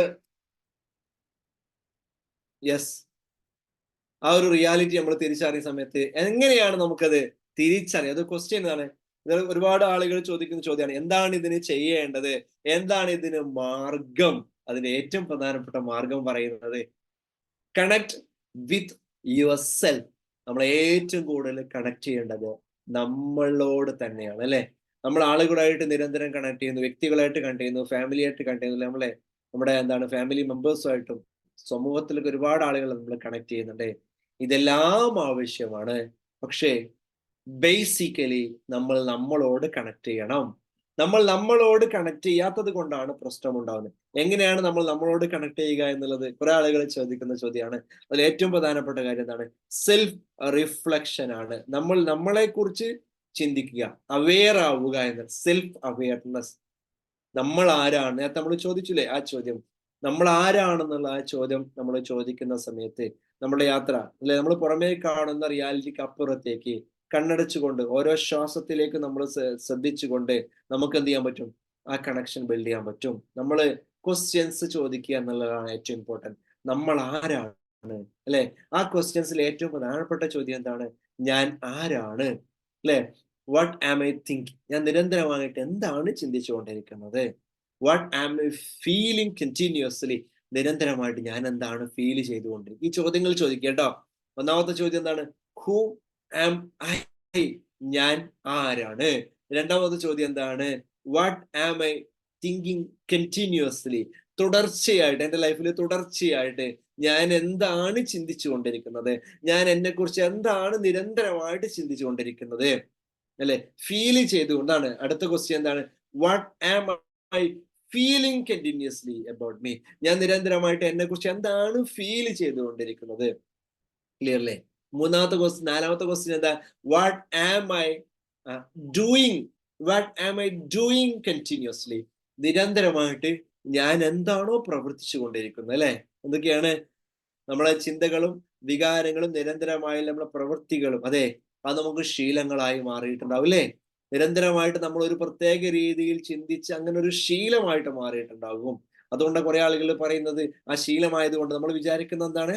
ആ ഒരു റിയാലിറ്റി നമ്മൾ തിരിച്ചറിയുന്ന സമയത്ത് എങ്ങനെയാണ് നമുക്കത് തിരിച്ചറിയാം? അത് ക്വസ്റ്റ്യൻ ആണ്. ഇത് ഒരുപാട് ആളുകൾ ചോദിക്കുന്ന ചോദ്യമാണ്, എന്താണ് ഇതിന് ചെയ്യേണ്ടത്, എന്താണ് ഇതിന് മാർഗം? അതിന്റെ ഏറ്റവും പ്രധാനപ്പെട്ട മാർഗം പറയുന്നത് കണക്ട് വിത്ത് യുവർ സെൽഫ്. നമ്മൾ ഏറ്റവും കൂടുതൽ കണക്ട് ചെയ്യേണ്ടത് നമ്മളോട് തന്നെയാണ്, അല്ലെ? നമ്മൾ ആളുകളായിട്ട് നിരന്തരം കണക്ട് ചെയ്യുന്നു, വ്യക്തികളായിട്ട് കണക്ട് ചെയ്യുന്നു, ഫാമിലിയായിട്ട് കണക്ട് ചെയ്യുന്നു, നമ്മുടെ എന്താണ് ഫാമിലി മെമ്പേഴ്സുമായിട്ടും സമൂഹത്തിലൊക്കെ ഒരുപാട് ആളുകൾ നമ്മൾ കണക്ട് ചെയ്യുന്നുണ്ട്. ഇതെല്ലാം ആവശ്യമാണ്. പക്ഷേ ബേസിക്കലി നമ്മൾ നമ്മളോട് കണക്ട് ചെയ്യണം. നമ്മൾ നമ്മളോട് കണക്ട് ചെയ്യാത്തത് കൊണ്ടാണ് പ്രശ്നം ഉണ്ടാവുന്നത്. എങ്ങനെയാണ് നമ്മൾ നമ്മളോട് കണക്ട് ചെയ്യുക എന്നുള്ളത് കുറെ ആളുകൾ ചോദിക്കുന്ന ചോദ്യമാണ്. അതിൽ ഏറ്റവും പ്രധാനപ്പെട്ട കാര്യം എന്താണ്? സെൽഫ് റിഫ്ലക്ഷൻ ആണ്. നമ്മൾ നമ്മളെ കുറിച്ച് ചിന്തിക്കുക, അവെയർ ആവുക എന്നത്, സെൽഫ് അവെയർനെസ്. നമ്മൾ ആരാണ്? നേരത്തെ നമ്മൾ ചോദിച്ചില്ലേ ആ ചോദ്യം, നമ്മൾ ആരാണെന്നുള്ള ആ ചോദ്യം നമ്മൾ ചോദിക്കുന്ന സമയത്ത് നമ്മുടെ യാത്ര, അല്ലെ, നമ്മൾ പുറമേ കാണുന്ന റിയാലിറ്റിക്ക് അപ്പുറത്തേക്ക് കണ്ണടച്ചുകൊണ്ട് ഓരോ ശ്വാസത്തിലേക്ക് നമ്മൾ ശ്രദ്ധിച്ചുകൊണ്ട് നമുക്ക് എന്ത് ചെയ്യാൻ പറ്റും? ആ കണക്ഷൻ ബിൽഡ് ചെയ്യാൻ പറ്റും. നമ്മൾ ക്വസ്റ്റ്യൻസ് ചോദിക്കുക എന്നുള്ളതാണ് ഏറ്റവും ഇമ്പോർട്ടൻറ്റ്. നമ്മൾ ആരാണ്, അല്ലെ? ആ ക്വസ്റ്റ്യൻസിൽ ഏറ്റവും പ്രധാനപ്പെട്ട ചോദ്യം എന്താണ്? ഞാൻ ആരാണ്, അല്ലെ? What am I think? ഞാൻ നിരന്തരമായിട്ട് എന്താണ് ചിന്തിച്ചുകൊണ്ടിരിക്കുന്നത്? What am I feeling continuously? നിരന്തരമായിട്ട് ഞാൻ എന്താണ് ഫീൽ ചെയ്തുകൊണ്ടിരിക്കുന്നത്? ഈ ചോദ്യങ്ങൾ ചോദിക്കുക കേട്ടോ. ഒന്നാമത്തെ ചോദ്യം എന്താണ്? Who am I? ഞാൻ ആരാണ്. രണ്ടാമത്തെ ചോദ്യം എന്താണ്? What am I thinking continuously? തുടർച്ചയായിട്ട് എൻ്റെ ലൈഫിൽ തുടർച്ചയായിട്ട് ഞാൻ എന്താണ് ചിന്തിച്ചുകൊണ്ടിരിക്കുന്നത്? ഞാൻ എന്നെ കുറിച്ച് എന്താണ് നിരന്തരമായിട്ട് ചിന്തിച്ചുകൊണ്ടിരിക്കുന്നത്, അല്ലെ? ഫീൽ ചെയ്തുകൊണ്ടാണ്. അടുത്ത ക്വസ്റ്റ്യൻ എന്താണ്? What am I feeling continuously about me? ഞാൻ നിരന്തരമായിട്ട് എന്നെ കുറിച്ച് എന്താണ് ഫീൽ ചെയ്തുകൊണ്ടിരിക്കുന്നത്? ക്ലിയർ അല്ലേ? നാലാമത്തെ ക്വസ്റ്റ്യൻ എന്താ? What am I doing? What am I doing continuously? നിരന്തരമായിട്ട് ഞാൻ എന്താണോ പ്രവർത്തിച്ചു കൊണ്ടിരിക്കുന്നത്, അല്ലെ? എന്തൊക്കെയാണ് നമ്മളെ ചിന്തകളും വികാരങ്ങളും നിരന്തരമായ നമ്മളെ പ്രവൃത്തികളും, അതെ, അത് നമുക്ക് ശീലങ്ങളായി മാറിയിട്ടുണ്ടാവും, അല്ലേ? നിരന്തരമായിട്ട് നമ്മൾ ഒരു പ്രത്യേക രീതിയിൽ ചിന്തിച്ച് അങ്ങനെ ഒരു ശീലമായിട്ട് മാറിയിട്ടുണ്ടാകും. അതുകൊണ്ട് കുറെ ആളുകൾ പറയുന്നത് ആ ശീലമായത് കൊണ്ട് നമ്മൾ വിചാരിക്കുന്ന എന്താണ്?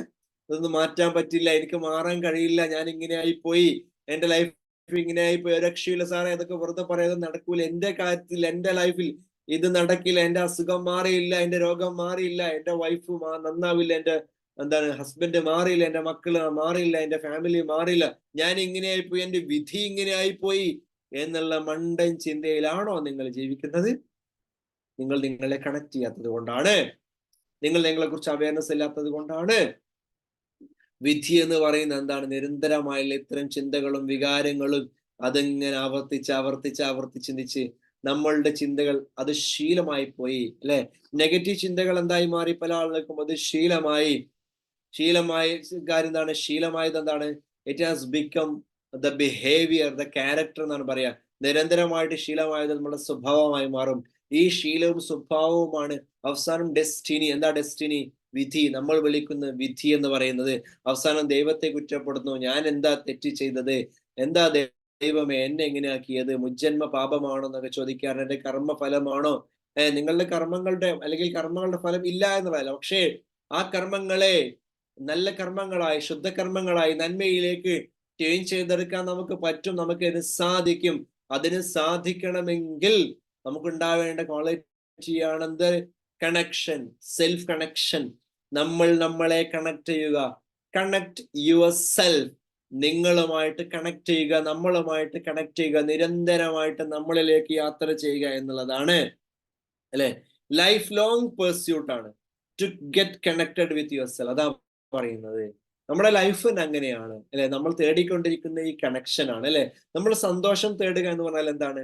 ഇതൊന്നും മാറ്റാൻ പറ്റില്ല, എനിക്ക് മാറാൻ കഴിയില്ല, ഞാൻ ഇങ്ങനെ ആയിപ്പോയി, എന്റെ ലൈഫ് ഇങ്ങനെ ആയിപ്പോയി, രക്ഷയില്ല സാറേ, അതൊക്കെ വെറുതെ പറയാതെ നടക്കൂല, എന്റെ കാര്യത്തിൽ, എന്റെ ലൈഫിൽ ഇത് നടക്കില്ല, എന്റെ അസുഖം മാറിയില്ല, എന്റെ രോഗം മാറിയില്ല, എന്റെ വൈഫ് നന്നാവില്ല, എന്റെ എന്താണ് ഹസ്ബൻഡ് മാറിയില്ല, എന്റെ മക്കള് മാറിയില്ല, എന്റെ ഫാമിലി മാറിയില്ല, ഞാൻ ഇങ്ങനെ ആയിപ്പോയി, എന്റെ വിധി ഇങ്ങനെ ആയിപ്പോയി എന്നുള്ള മണ്ടൻ ചിന്തയിലാണോ നിങ്ങൾ ജീവിക്കുന്നത്? നിങ്ങൾ നിങ്ങളെ കണക്ട് ചെയ്യാത്തത് കൊണ്ടാണ്. നിങ്ങളെ കുറിച്ച് അവയർനെസ് ഇല്ലാത്തത് കൊണ്ടാണ്. വിധി എന്ന് പറയുന്നത് എന്താണ്? നിരന്തരമായുള്ള ഇത്തരം ചിന്തകളും വികാരങ്ങളും അതിങ്ങനെ ആവർത്തിച്ച് ചിന്തിച്ച് നമ്മളുടെ ചിന്തകൾ അത് ശീലമായി പോയി അല്ലെ. നെഗറ്റീവ് ചിന്തകൾ എന്തായി മാറി? പല ആളുകൾക്കും അത് ശീലമായി കാര്യം എന്താണ്? ശീലമായത് എന്താണ്? It has become the behaviour, the character എന്നാണ് പറയാ. നിരന്തരമായിട്ട് ശീലമായത് നമ്മുടെ സ്വഭാവമായി മാറും. ഈ ശീലവും സ്വഭാവവുമാണ് അവസാനം ഡെസ്റ്റിനി. എന്താ ഡെസ്റ്റിനി? വിധി. നമ്മൾ വിളിക്കുന്ന വിധി എന്ന് പറയുന്നത് അവസാനം ദൈവത്തെ കുറ്റപ്പെടുന്നു. ഞാൻ എന്താ തെറ്റ് ചെയ്തത്? എന്താ ദൈവമേ എന്നെ എങ്ങനെയാക്കിയത്? മുജ്ജന്മ പാപമാണോ എന്നൊക്കെ ചോദിക്കാറുണ്ട്. എന്റെ കർമ്മഫലമാണോ? നിങ്ങളുടെ കർമ്മങ്ങളുടെ അല്ലെങ്കിൽ കർമ്മങ്ങളുടെ ഫലം ഇല്ല എന്നുള്ളതല്ല, പക്ഷേ ആ കർമ്മങ്ങളെ നല്ല കർമ്മങ്ങളായി, ശുദ്ധകർമ്മങ്ങളായി, നന്മയിലേക്ക് ചേഞ്ച് ചെയ്തെടുക്കാൻ നമുക്ക് പറ്റും. നമുക്ക് ഇത് സാധിക്കും. അതിന് സാധിക്കണമെങ്കിൽ നമുക്കുണ്ടാവേണ്ട ക്വാളിറ്റിയാണ് എന്ത്? Connection, self connection. നമ്മളെ കണക്ട് ചെയ്യുക. Connect your self. നിങ്ങളുമായിട്ട് കണക്ട് ചെയ്യുക, നമ്മളുമായിട്ട് കണക്ട് ചെയ്യുക, നിരന്തരമായിട്ട് നമ്മളിലേക്ക് യാത്ര ചെയ്യുക എന്നുള്ളതാണ് അല്ലെ. ലൈഫ് ലോങ് പെർസ്യൂട്ട് ആണ് to get connected with your self. അതാ പറയുന്നത്. നമ്മുടെ ലൈഫ് അങ്ങനെയാണ് അല്ലെ. നമ്മൾ തേടിക്കൊണ്ടിരിക്കുന്ന ഈ കണക്ഷൻ ആണ് അല്ലെ. നമ്മൾ സന്തോഷം തേടുക എന്ന് പറഞ്ഞാൽ എന്താണ്?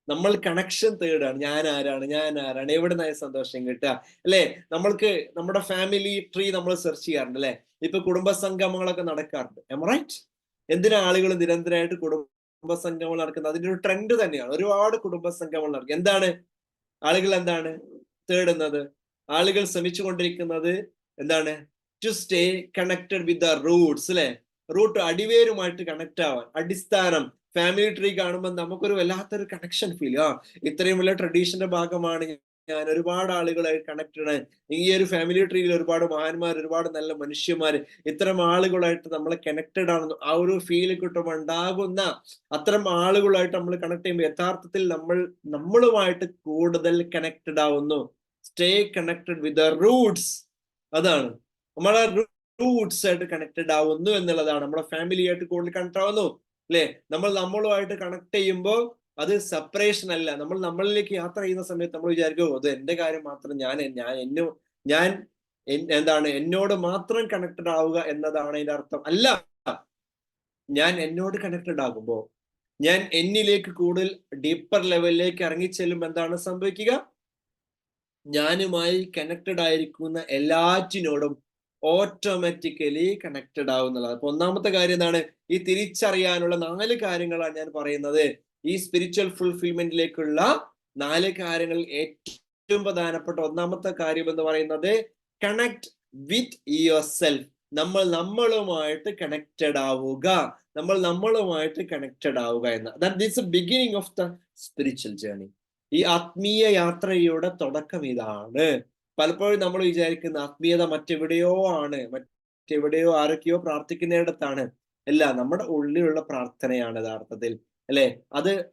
നമ്മൾ കണക്ഷൻ തേടുകയാണ്. ഞാൻ ആരാണ്, എവിടെ നിന്നായ സന്തോഷം കിട്ടുക അല്ലെ. നമ്മൾക്ക് നമ്മുടെ ഫാമിലി ട്രീ നമ്മൾ സെർച്ച് ചെയ്യാറുണ്ട് അല്ലെ. ഇപ്പൊ കുടുംബ സംഗമങ്ങളൊക്കെ നടക്കാറുണ്ട്. റൈറ്റ്? എന്തിനാ ആളുകൾ നിരന്തരമായിട്ട് കുടുംബ സംഗമങ്ങൾ നടക്കുന്നത്? അതിന്റെ ഒരു ട്രെൻഡ് തന്നെയാണ്. ഒരുപാട് കുടുംബ സംഗമങ്ങൾ നടക്കും. എന്താണ് ആളുകൾ എന്താണ് തേടുന്നത്? ആളുകൾ ശ്രമിച്ചുകൊണ്ടിരിക്കുന്നത് എന്താണ്? To stay connected with the roots അല്ലെ. റൂട്ട്, അടിവേരുമായിട്ട് കണക്ട് ആവാൻ. അടിസ്ഥാനം. ഫാമിലി ട്രീ കാണുമ്പോൾ നമുക്കൊരു വല്ലാത്തൊരു കണക്ഷൻ ഫീൽ. ഇത്രയും വലിയ ട്രഡീഷന്റെ ഭാഗമാണ് ഞാൻ. ഒരുപാട് ആളുകളായി കണക്റ്റഡ് ആണ്. ഈ ഒരു ഫാമിലി ട്രീയിൽ ഒരുപാട് മഹാന്മാർ, ഒരുപാട് നല്ല മനുഷ്യന്മാർ, ഇത്തരം ആളുകളായിട്ട് നമ്മൾ കണക്റ്റഡ് ആണെന്ന് ആ ഒരു ഫീൽ കിട്ടുമ്പോൾ ഉണ്ടാകുന്ന അത്തരം ആളുകളായിട്ട് നമ്മൾ കണക്ട് ചെയ്യുമ്പോൾ യഥാർത്ഥത്തിൽ നമ്മളുമായിട്ട് കൂടുതൽ കണക്റ്റഡ് ആവുന്നു. Stay connected with the Roots. അതാണ് നമ്മളെ റൂട്ട്സ് ആയിട്ട് കണക്റ്റഡ് ആവുന്നു എന്നുള്ളതാണ്. നമ്മുടെ ഫാമിലി ആയിട്ട് കൂടുതൽ കണക്ട് ആവുന്നു അല്ലെ. നമ്മളുമായിട്ട് കണക്ട് ചെയ്യുമ്പോൾ അത് സെപ്പറേഷൻ അല്ല. നമ്മളിലേക്ക് യാത്ര ചെയ്യുന്ന സമയത്ത് നമ്മൾ വിചാരിക്കും അത് എന്റെ കാര്യം മാത്രം, ഞാൻ എന്താണ് എന്നോട് മാത്രം കണക്റ്റഡ് ആവുക എന്നതാണ് അതിന്റെ അർത്ഥം. അല്ല, ഞാൻ എന്നോട് കണക്റ്റഡ് ആകുമ്പോൾ, ഞാൻ എന്നിലേക്ക് കൂടുതൽ ഡീപ്പർ ലെവലിലേക്ക് ഇറങ്ങിച്ചെല്ലുമ്പോൾ എന്താണ് സംഭവിക്കുക? ഞാനുമായി കണക്റ്റഡ് ആയിരിക്കുന്ന എല്ലാറ്റിനോടും ഓട്ടോമാറ്റിക്കലി കണക്റ്റഡ് ആവുന്നുള്ളത്. അപ്പൊ ഒന്നാമത്തെ കാര്യം എന്താണ്? ഈ തിരിച്ചറിയാനുള്ള 4 കാര്യങ്ങളാണ് ഞാൻ പറയുന്നത്. ഈ സ്പിരിച്വൽ ഫുൾഫിൽമെന്റിലേക്കുള്ള 4 കാര്യങ്ങൾ ഏറ്റവും പ്രധാനപ്പെട്ട ഒന്നാമത്തെ കാര്യം എന്ന് പറയുന്നത് കണക്ട് വിത്ത് യുവർ സെൽഫ്. നമ്മളുമായിട്ട് കണക്റ്റഡ് ആവുക. നമ്മളുമായിട്ട് കണക്റ്റഡ് ആവുക എന്ന this beginning of the spiritual journey. ഈ ആത്മീയ യാത്രയുടെ തുടക്കം ഇതാണ്. പലപ്പോഴും നമ്മൾ വിചാരിക്കുന്ന ആത്മീയത മറ്റെവിടെയോ ആണ്, മറ്റെവിടെയോ ആരൊക്കെയോ പ്രാർത്ഥിക്കുന്നിടത്താണ്. അല്ല, നമ്മുടെ ഉള്ളിലുള്ള പ്രാർത്ഥനയാണ് യഥാർത്ഥത്തിൽ അല്ലെ.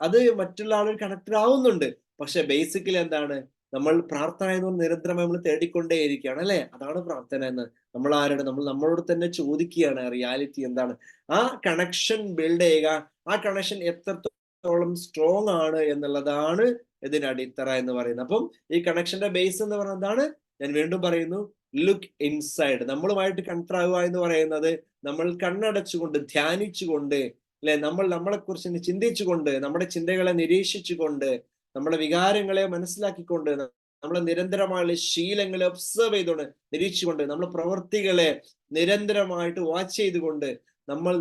അത് മറ്റുള്ള ആളുകൾ കണക്റ്റഡ് ആവുന്നുണ്ട്. പക്ഷെ ബേസിക്കലി എന്താണ്? നമ്മൾ പ്രാർത്ഥന എന്ന് നിരന്തരമായി നമ്മൾ തേടിക്കൊണ്ടേയിരിക്കുകയാണ് അല്ലെ. അതാണ് പ്രാർത്ഥന എന്ന്. നമ്മൾ ആരോട്? നമ്മളോട് തന്നെ ചോദിക്കുകയാണ് റിയാലിറ്റി എന്താണ്. ആ കണക്ഷൻ ബിൽഡ് ചെയ്യുക. ആ കണക്ഷൻ എത്രത്തോളം സ്ട്രോങ് ആണ് എന്നുള്ളതാണ് ഇതിന്റെ അടിത്തറ എന്ന് പറയുന്നത്. അപ്പം ഈ കണക്ഷന്റെ ബേസ് എന്ന് പറയുന്നത് എന്താണ്? ഞാൻ വീണ്ടും പറയുന്നു, ലുക്ക് ഇൻസൈഡ്. നമ്മളുമായിട്ട് കണക്ട് ആവുക എന്ന് പറയുന്നത് നമ്മൾ കണ്ണടച്ചുകൊണ്ട് ധ്യാനിച്ചുകൊണ്ട് അല്ലെ, നമ്മളെ കുറിച്ച് ചിന്തിച്ചുകൊണ്ട്, നമ്മുടെ ചിന്തകളെ നിരീക്ഷിച്ചുകൊണ്ട്, നമ്മുടെ വികാരങ്ങളെ മനസ്സിലാക്കിക്കൊണ്ട്, നമ്മളെ നിരന്തരമായുള്ള ശീലങ്ങളെ ഒബ്സർവ് ചെയ്തുകൊണ്ട്, നിരീക്ഷിച്ചുകൊണ്ട്, നമ്മുടെ പ്രവൃത്തികളെ നിരന്തരമായിട്ട് വാച്ച് ചെയ്തുകൊണ്ട്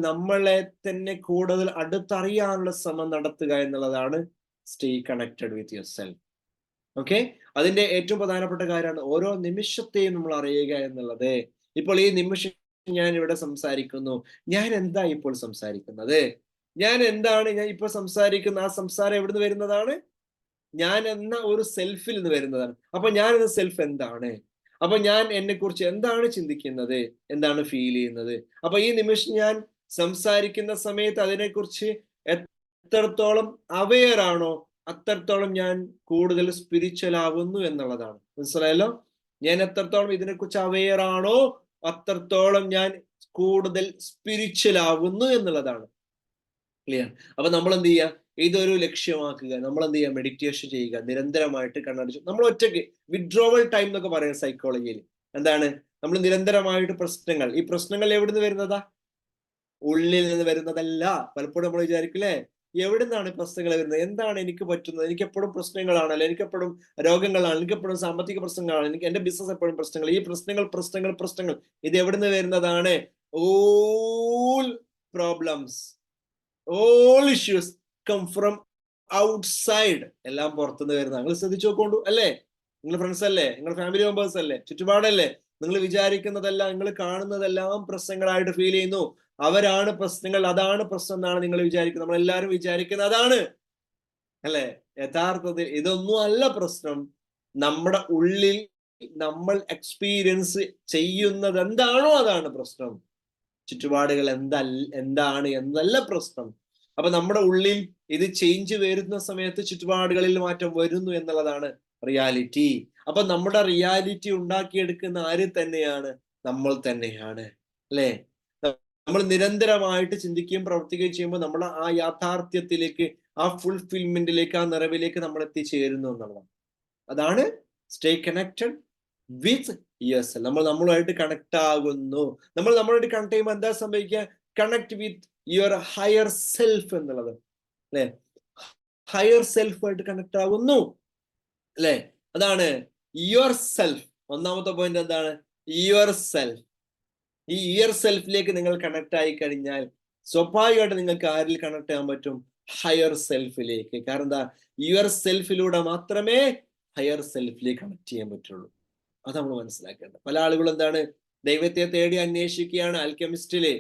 നമ്മളെ തന്നെ കൂടുതൽ അടുത്തറിയാനുള്ള ശ്രമം നടത്തുക എന്നുള്ളതാണ് stay connected with your self. Okay, അതിന്റെ ഏറ്റവും പ്രധാനപ്പെട്ട കാര്യമാണ് ഓരോ നിമിഷത്തെയും നമ്മൾ അറിയുക എന്നുള്ളത്. ഇപ്പോൾ ഈ നിമിഷം ഞാൻ ഇവിടെ സംസാരിക്കുന്നു. ഞാൻ എന്താ ഇപ്പോൾ സംസാരിക്കുന്നത്? ഞാൻ ഇപ്പോൾ സംസാരിക്കുന്ന ആ സംസാരം എവിടുന്ന് വരുന്നതാണ്? ഞാൻ എന്ന ഒരു സെൽഫിൽ നിന്ന് വരുന്നതാണ്. അപ്പൊ ഞാൻ എന്ന സെൽഫ് എന്താണ്? അപ്പൊ ഞാൻ എന്നെ കുറിച്ച് എന്താണ് ചിന്തിക്കുന്നത്? എന്താണ് ഫീൽ ചെയ്യുന്നത്? അപ്പൊ ഈ നിമിഷം ഞാൻ സംസാരിക്കുന്ന സമയത്ത് അതിനെക്കുറിച്ച് എത്രത്തോളം അവെയർ ആണോ അത്രത്തോളം ഞാൻ കൂടുതൽ സ്പിരിച്വൽ ആവുന്നു എന്നുള്ളതാണ്. മനസ്സിലായല്ലോ? ഞാൻ എത്രത്തോളം ഇതിനെക്കുറിച്ച് അവെയർ ആണോ അത്രത്തോളം ഞാൻ കൂടുതൽ സ്പിരിച്വൽ ആവുന്നു എന്നുള്ളതാണ്. ക്ലിയർ? അപ്പൊ നമ്മൾ എന്ത് ചെയ്യുക? ഇതൊരു ലക്ഷ്യമാക്കുക. നമ്മൾ എന്ത് ചെയ്യുക? മെഡിറ്റേഷൻ ചെയ്യുക. നിരന്തരമായിട്ട് കണ്ണടച്ചു നമ്മൾ ഒറ്റയ്ക്ക് വിഡ്രോവൽ ടൈം എന്നൊക്കെ പറയാം സൈക്കോളജിയിൽ. എന്താണ്? നമ്മൾ നിരന്തരമായിട്ട് പ്രശ്നങ്ങൾ, ഈ പ്രശ്നങ്ങൾ എവിടുന്ന് വരുന്നതാ? ഉള്ളിൽ നിന്ന് വരുന്നതല്ല. പലപ്പോഴും നമ്മൾ വിചാരിക്കില്ലേ, എവിടെ നിന്നാണ് പ്രശ്നങ്ങൾ വരുന്നത്? എന്താണ് എനിക്ക് പറ്റുന്നത്? എനിക്ക് എപ്പോഴും പ്രശ്നങ്ങളാണല്ലോ, എനിക്ക് എപ്പോഴും രോഗങ്ങളാണ്, എനിക്ക് എപ്പോഴും സാമ്പത്തിക പ്രശ്നങ്ങളാണ്, എനിക്ക് എന്റെ ബിസിനസ് എപ്പോഴും പ്രശ്നങ്ങൾ, ഈ പ്രശ്നങ്ങൾ ഇത് എവിടുന്ന് വരുന്നതാണ്? All problems, all issues come from outside. എല്ലാം പുറത്തുനിന്ന് വരുന്ന. നിങ്ങൾ ശ്രദ്ധിച്ചു നോക്കൊണ്ടു അല്ലേ? നിങ്ങൾ ഫ്രണ്ട്സ് അല്ലേ, നിങ്ങൾ ഫാമിലി മെമ്പേഴ്സ് അല്ലേ, ചുറ്റുപാടല്ലേ? നിങ്ങൾ വിചാരിക്കുന്നതെല്ലാം, നിങ്ങൾ കാണുന്നതെല്ലാം പ്രശ്നങ്ങളായിട്ട് ഫീൽ ചെയ്യുന്നു. അവരാണ് പ്രശ്നങ്ങൾ, അതാണ് പ്രശ്നം എന്നാണ് നിങ്ങൾ വിചാരിക്കുന്നത്. നമ്മളെല്ലാവരും വിചാരിക്കുന്നത് അതാണ് അല്ലെ? യഥാർത്ഥത്തിൽ ഇതൊന്നും അല്ല പ്രശ്നം. നമ്മുടെ ഉള്ളിൽ നമ്മൾ എക്സ്പീരിയൻസ് ചെയ്യുന്നത് എന്താണോ അതാണ് പ്രശ്നം. ചുറ്റുപാടുകൾ എന്താണ് എന്നല്ല പ്രശ്നം. അപ്പൊ നമ്മുടെ ഉള്ളിൽ ഇത് ചേഞ്ച് വരുന്ന സമയത്ത് ചുറ്റുപാടുകളിൽ മാറ്റം വരുന്നു എന്നുള്ളതാണ് റിയാലിറ്റി. അപ്പൊ നമ്മുടെ റിയാലിറ്റി ഉണ്ടാക്കിയെടുക്കുന്ന ആര് തന്നെയാണ്? നമ്മൾ തന്നെയാണ് അല്ലേ? നമ്മൾ നിരന്തരമായിട്ട് ചിന്തിക്കുകയും പ്രവർത്തിക്കുകയും ചെയ്യുമ്പോൾ നമ്മൾ ആ യാഥാർത്ഥ്യത്തിലേക്ക്, ആ ഫുൾഫിൽമെന്റിലേക്ക്, ആ നിറവിലേക്ക് നമ്മൾ എത്തിച്ചേരുന്നു എന്നുള്ളതാണ്. അതാണ് സ്റ്റേ കണക്റ്റഡ് വിത്ത് യുവർസെൽഫ്. നമ്മൾ നമ്മളുമായിട്ട് കണക്ട് ആകുന്നു. നമ്മൾ നമ്മളുമായിട്ട് കണക്ട് ചെയ്യുമ്പോൾ എന്താ സംഭവിക്കുക? Connect with your higher self എന്നുള്ളത് അല്ലെ? ഹയർ സെൽഫുമായിട്ട് കണക്ട് ആകുന്നു അല്ലെ? അതാണ് യുവർ സെൽഫ്. ഒന്നാമത്തെ പോയിന്റ് എന്താണ്? Your self. ഈ ഇയർ സെൽഫിലേക്ക് നിങ്ങൾ കണക്ട് ആയി കഴിഞ്ഞാൽ സ്വാഭാവികമായിട്ട് നിങ്ങൾക്ക് ആരിൽ കണക്ട് ചെയ്യാൻ പറ്റും? ഹയർ സെൽഫിലേക്ക്. കാരണം എന്താ? യുവർ സെൽഫിലൂടെ മാത്രമേ ഹയർ സെൽഫിലേക്ക് കണക്ട് ചെയ്യാൻ പറ്റുള്ളൂ. അത് നമ്മൾ മനസ്സിലാക്കേണ്ടത്. പല ആളുകളും എന്താണ്? ദൈവത്തെ തേടി അന്വേഷിക്കുകയാണ് ആൽക്കെമിസ്റ്റില്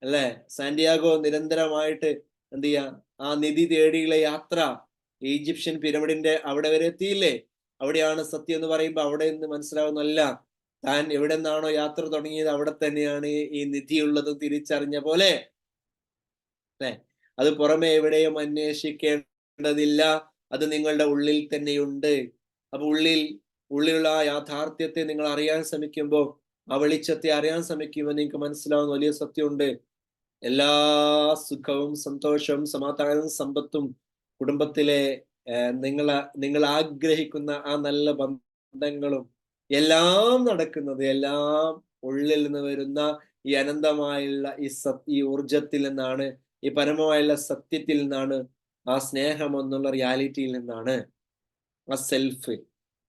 അല്ലെ? സാന്റിയാഗോ നിരന്തരമായിട്ട് എന്ത് ചെയ്യാ? ആ നിധി തേടിയുള്ള യാത്ര, ഈജിപ്ഷ്യൻ പിരമിഡിന്റെ അവിടെ വരെ എത്തിയില്ലേ? അവിടെയാണ് സത്യം എന്ന് പറയുമ്പോൾ അവിടെ നിന്ന് മനസ്സിലാവുന്നല്ല, താൻ എവിടെ നിന്നാണോ യാത്ര തുടങ്ങിയത് അവിടെ തന്നെയാണ് ഈ നിധി ഉള്ളത് തിരിച്ചറിഞ്ഞ പോലെ അല്ലെ? അത് പുറമെ എവിടെയും അന്വേഷിക്കേണ്ടതില്ല, അത് നിങ്ങളുടെ ഉള്ളിൽ തന്നെയുണ്ട്. അപ്പൊ ഉള്ളിലുള്ള ആ യാഥാർത്ഥ്യത്തെ നിങ്ങൾ അറിയാൻ ശ്രമിക്കുമ്പോൾ, ആ വെളിച്ചത്തെ അറിയാൻ ശ്രമിക്കുമ്പോൾ നിങ്ങൾക്ക് മനസ്സിലാവുന്ന വലിയ സത്യമുണ്ട്. എല്ലാ സുഖവും സന്തോഷവും സമാധാനവും സമ്പത്തും കുടുംബത്തിലെ നിങ്ങൾ ആഗ്രഹിക്കുന്ന ആ നല്ല ബന്ധങ്ങളും എല്ലാം നടക്കുന്നത്, എല്ലാം ഉള്ളിൽ നിന്ന് വരുന്ന ഈ അനന്തമായുള്ള ഈ ഊർജത്തിൽ നിന്നാണ്, ഈ പരമമായുള്ള സത്യത്തിൽ നിന്നാണ്, ആ സ്നേഹം എന്നുള്ള റിയാലിറ്റിയിൽ നിന്നാണ്. ആ സെൽഫ്,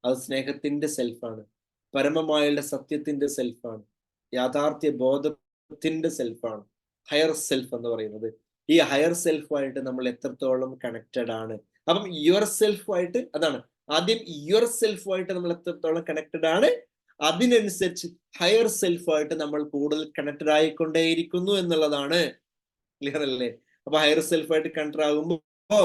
അത് സ്നേഹത്തിന്റെ സെൽഫാണ്, പരമമായുള്ള സത്യത്തിന്റെ സെൽഫാണ്, യാഥാർത്ഥ്യ ബോധത്തിന്റെ സെൽഫാണ് ഹയർ സെൽഫ് എന്ന് പറയുന്നത്. ഈ ഹയർ സെൽഫുമായിട്ട് നമ്മൾ എത്രത്തോളം കണക്റ്റഡ് ആണ്? അപ്പം യുവർ സെൽഫുമായിട്ട്, അതാണ് ആദ്യം യുവർ സെൽഫുമായിട്ട് നമ്മൾ എത്രത്തോളം കണക്റ്റഡ് ആണ്, അതിനനുസരിച്ച് ഹയർ സെൽഫുമായിട്ട് നമ്മൾ കൂടുതൽ കണക്റ്റഡ് ആയിക്കൊണ്ടേയിരിക്കുന്നു എന്നുള്ളതാണ്. ക്ലിയർ അല്ലേ? അപ്പൊ ഹയർ സെൽഫുമായിട്ട് കണക്റ്റഡ് ആകുമ്പോ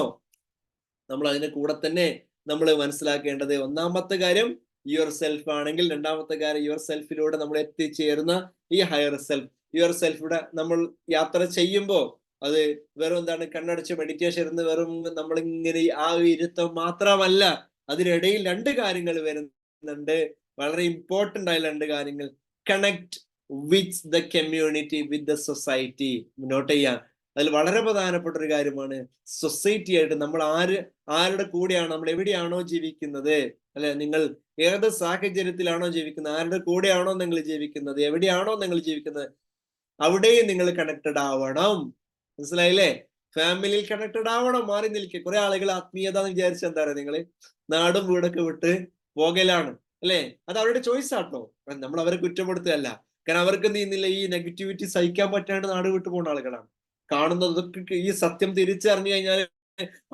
നമ്മൾ അതിന്റെ കൂടെ തന്നെ നമ്മൾ മനസ്സിലാക്കേണ്ടത് ഒന്നാമത്തെ കാര്യം യുവർ സെൽഫ് ആണെങ്കിൽ, രണ്ടാമത്തെ കാര്യം യുവർ സെൽഫിലൂടെ നമ്മൾ എത്തിച്ചേരുന്ന ഈ ഹയർ സെൽഫ്. യുവർ സെൽഫിലൂടെ നമ്മൾ യാത്ര ചെയ്യുമ്പോൾ അത് വെറും എന്താണ്? കണ്ണടച്ച് മെഡിറ്റേഷൻ ഇരുന്ന് വെറും നമ്മളിങ്ങനെ ആ ഇരുത്തം മാത്രമല്ല, അതിനിടയിൽ രണ്ട് കാര്യങ്ങൾ വരുന്നുണ്ട്, വളരെ ഇമ്പോർട്ടന്റ് ആയ രണ്ട് കാര്യങ്ങൾ. Connect with the community, with the society. Note ചെയ്യാം, അതിൽ വളരെ പ്രധാനപ്പെട്ട ഒരു കാര്യമാണ് സൊസൈറ്റി ആയിട്ട് നമ്മൾ ആരുടെ കൂടെയാണ്, നമ്മൾ എവിടെയാണോ ജീവിക്കുന്നത് അല്ലെ? നിങ്ങൾ ഏത് സാഹചര്യത്തിലാണോ ജീവിക്കുന്നത്, ആരുടെ കൂടെയാണോ നിങ്ങൾ ജീവിക്കുന്നത്, എവിടെയാണോ നിങ്ങൾ ജീവിക്കുന്നത്, അവിടെയും നിങ്ങൾ കണക്റ്റഡ് ആവണം. മനസ്സിലായില്ലേ? ഫാമിലിയിൽ കണക്റ്റഡ് ആവണം, മാറി നിൽക്കുക. കുറെ ആളുകൾ ആത്മീയത എന്ന് വിചാരിച്ച എന്താ പറയുക, നിങ്ങള് നാടും വീടൊക്കെ വിട്ട് പോകലാണ് അല്ലെ? അത് അവരുടെ ചോയ്സ് ആട്ടോ, നമ്മൾ അവരെ കുറ്റപ്പെടുത്തുകയല്ല. കാരണം അവർക്ക് എന്ത് ചെയ്യുന്നില്ല, ഈ നെഗറ്റിവിറ്റി സഹിക്കാൻ പറ്റാണ്ട് നാട് വിട്ടു പോകുന്ന ആളുകളാണ്. കാണുന്നതൊക്കെ ഈ സത്യം തിരിച്ചറിഞ്ഞു കഴിഞ്ഞാൽ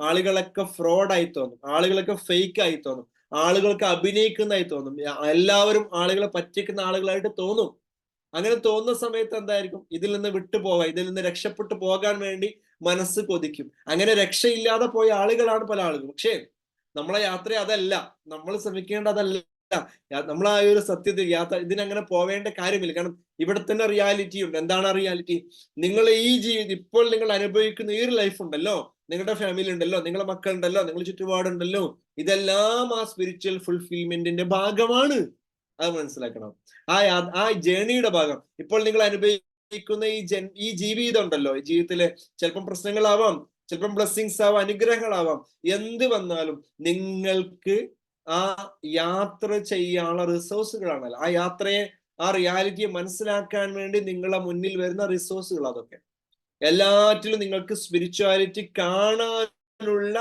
ആളുകളൊക്കെ ഫ്രോഡായി തോന്നും, ആളുകളൊക്കെ ഫേക്ക് ആയി തോന്നും, ആളുകൾക്ക് അഭിനയിക്കുന്നതായി തോന്നും, എല്ലാവരും ആളുകളെ പറ്റിക്കുന്ന ആളുകളായിട്ട് തോന്നും. അങ്ങനെ തോന്നുന്ന സമയത്ത് എന്തായിരിക്കും? ഇതിൽ നിന്ന് വിട്ടുപോകാൻ, ഇതിൽ നിന്ന് രക്ഷപ്പെട്ടു പോകാൻ വേണ്ടി മനസ്സ് കൊതിക്കും. അങ്ങനെ രക്ഷയില്ലാതെ പോയ ആളുകളാണ് പല ആളുകൾ. പക്ഷേ നമ്മളെ യാത്ര അതല്ല, നമ്മൾ ശ്രമിക്കേണ്ട അതല്ല. നമ്മൾ ആ ഒരു സത്യത്തിൽ ഇതിനങ്ങനെ പോവേണ്ട കാര്യമില്ല. കാരണം ഇവിടെ തന്നെ റിയാലിറ്റി ഉണ്ട്. എന്താണ് ആ റിയാലിറ്റി? നിങ്ങൾ ഈ ജീവിതം ഇപ്പോൾ നിങ്ങൾ അനുഭവിക്കുന്ന ഈ ഒരു ലൈഫ് ഉണ്ടല്ലോ, നിങ്ങളുടെ ഫാമിലി ഉണ്ടല്ലോ, നിങ്ങളുടെ മക്കളുണ്ടല്ലോ, നിങ്ങളുടെ ചുറ്റുപാടുണ്ടല്ലോ, ഇതെല്ലാം ആ സ്പിരിച്വൽ ഫുൾഫിൽമെന്റിന്റെ ഭാഗമാണ്. അത് മനസ്സിലാക്കണം. ആ ജേണിയുടെ ഭാഗം. ഇപ്പോൾ നിങ്ങൾ അനുഭവിക്കുന്ന ഈ ജീവിതം ഉണ്ടല്ലോ, ഈ ജീവിതത്തില് ചിലപ്പം പ്രശ്നങ്ങളാവാം, ചിലപ്പം ബ്ലെസ്സിങ്സ് ആവാം, അനുഗ്രഹങ്ങളാവാം. എന്ത് വന്നാലും നിങ്ങൾക്ക് ആ യാത്ര ചെയ്യാനുള്ള റിസോഴ്സുകളാണല്ലോ. ആ യാത്രയെ, ആ റിയാലിറ്റിയെ മനസ്സിലാക്കാൻ വേണ്ടി നിങ്ങളെ മുന്നിൽ വരുന്ന റിസോഴ്സുകൾ അതൊക്കെ. എല്ലാറ്റിലും നിങ്ങൾക്ക് സ്പിരിച്വാലിറ്റി കാണാനുള്ള